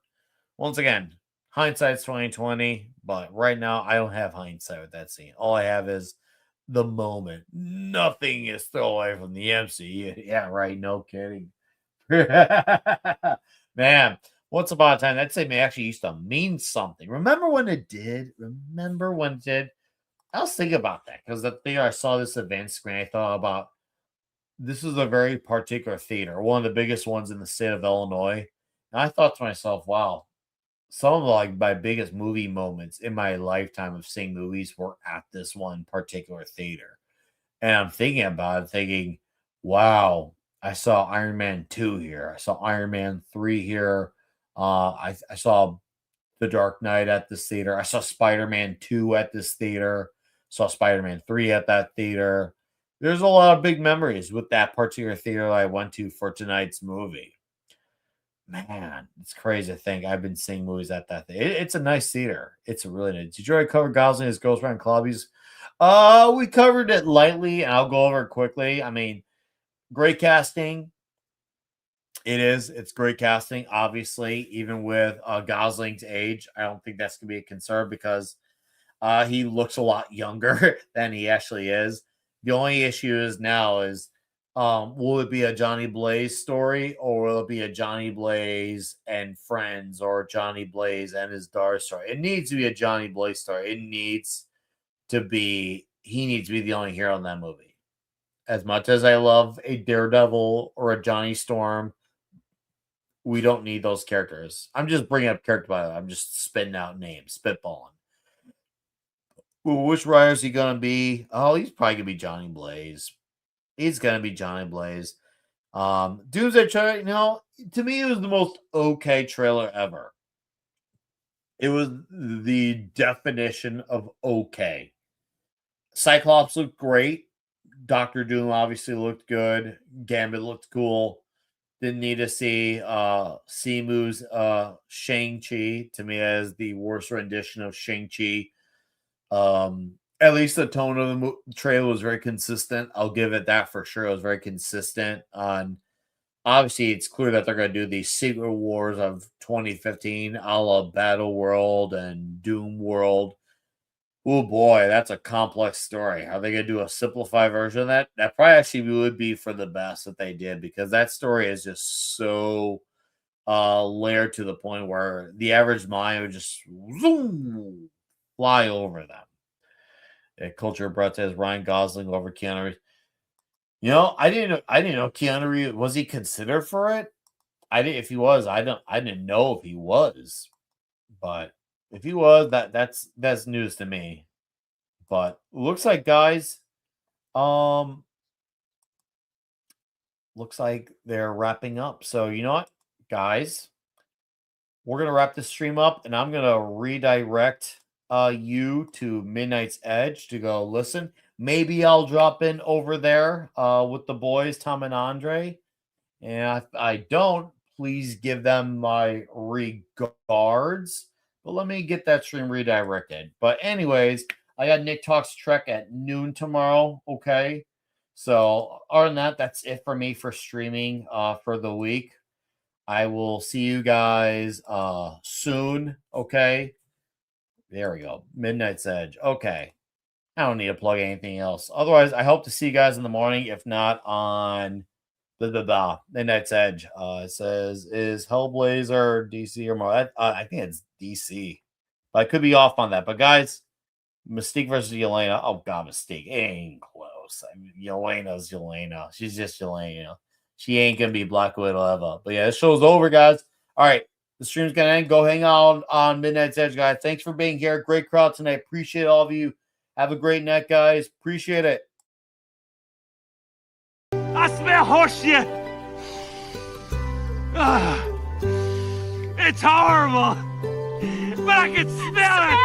Once again, hindsight's 2020, but right now I don't have hindsight with that scene. All I have is the moment. Nothing is thrown away from the MCU. Yeah, right. No kidding. Man. Once upon a time, that segment actually used to mean something. Remember when it did? I was thinking about that because the thing I saw this event screen, I thought about this is a very particular theater, one of the biggest ones in the state of Illinois. And I thought to myself, wow, some of like my biggest movie moments in my lifetime of seeing movies were at this one particular theater. And I'm thinking about it, thinking, wow, I saw Iron Man 2 here. I saw Iron Man 3 here. I saw The Dark Knight at this theater. I saw Spider-Man 2 at this theater. Saw Spider-Man 3 at that theater. There's a lot of big memories with that particular theater I went to for tonight's movie. Man, it's crazy to think I've been seeing movies at that theater. It's a nice theater. It's a really nice. Did you already cover Gosling as Ghost Rider Clubbies? We covered it lightly, and I'll go over it quickly. I mean, great casting. It's great casting, obviously, even with Gosling's age. I don't think that's going to be a concern because he looks a lot younger than he actually is. The only issue is now is Will it be a Johnny Blaze story, or will it be a Johnny Blaze and friends, or Johnny Blaze and his daughter story? It needs to be a Johnny Blaze story. He needs to be the only hero in that movie. As much as I love a Daredevil or a Johnny Storm, we don't need those characters. I'm just bringing up character by the way. I'm just spitting out names, spitballing. Well, which writer is he going to be? Oh, he's probably going to be Johnny Blaze. He's going to be Johnny Blaze. Doomsday trailer, to me, it was the most okay trailer ever. It was the definition of okay. Cyclops looked great. Doctor Doom obviously looked good. Gambit looked cool. Didn't need to see Simu's Shang-Chi. To me, as the worst rendition of Shang-Chi. At least the tone of the trailer was very consistent. I'll give it that for sure. It was very consistent. Obviously, it's clear that they're going to do the Secret Wars of 2015, a la Battle World and Doom World. Oh boy, that's a complex story. Are they going to do a simplified version of that? That probably actually would be for the best that they did, because that story is just so layered to the point where the average mind would just zoom, fly over them. Culture Brett says Ryan Gosling over Keanu Reeves. I didn't know Keanu Reeves, was he considered for it? If he was, I didn't know if he was. But if he was, that's news to me. But looks like, guys, looks like they're wrapping up. So you know what, guys? We're gonna wrap this stream up, and I'm gonna redirect you to Midnight's Edge to go listen. Maybe I'll drop in over there with the boys, Tom and Andre. And if I don't, please give them my regards. But let me get that stream redirected. But anyways, I got Nick Talks Trek at noon tomorrow. Okay. So other than that, that's it for me for streaming for the week. I will see you guys soon. Okay. There we go. Midnight's Edge. Okay. I don't need to plug anything else. Otherwise, I hope to see you guys in the morning. If not, on Midnight's Edge. It says, is Hellblazer DC or more? I think it's DC. But I could be off on that. But guys, Mystique versus Yelena. Oh, God, Mystique. It ain't close. I mean, Yelena's Yelena. She's just Yelena. She ain't going to be Black Widow ever. But yeah, this show's over, guys. All right. The stream's going to end. Go hang out on Midnight's Edge, guys. Thanks for being here. Great crowd tonight. Appreciate all of you. Have a great night, guys. Appreciate it. I smell horse shit. It's horrible, but I can smell it.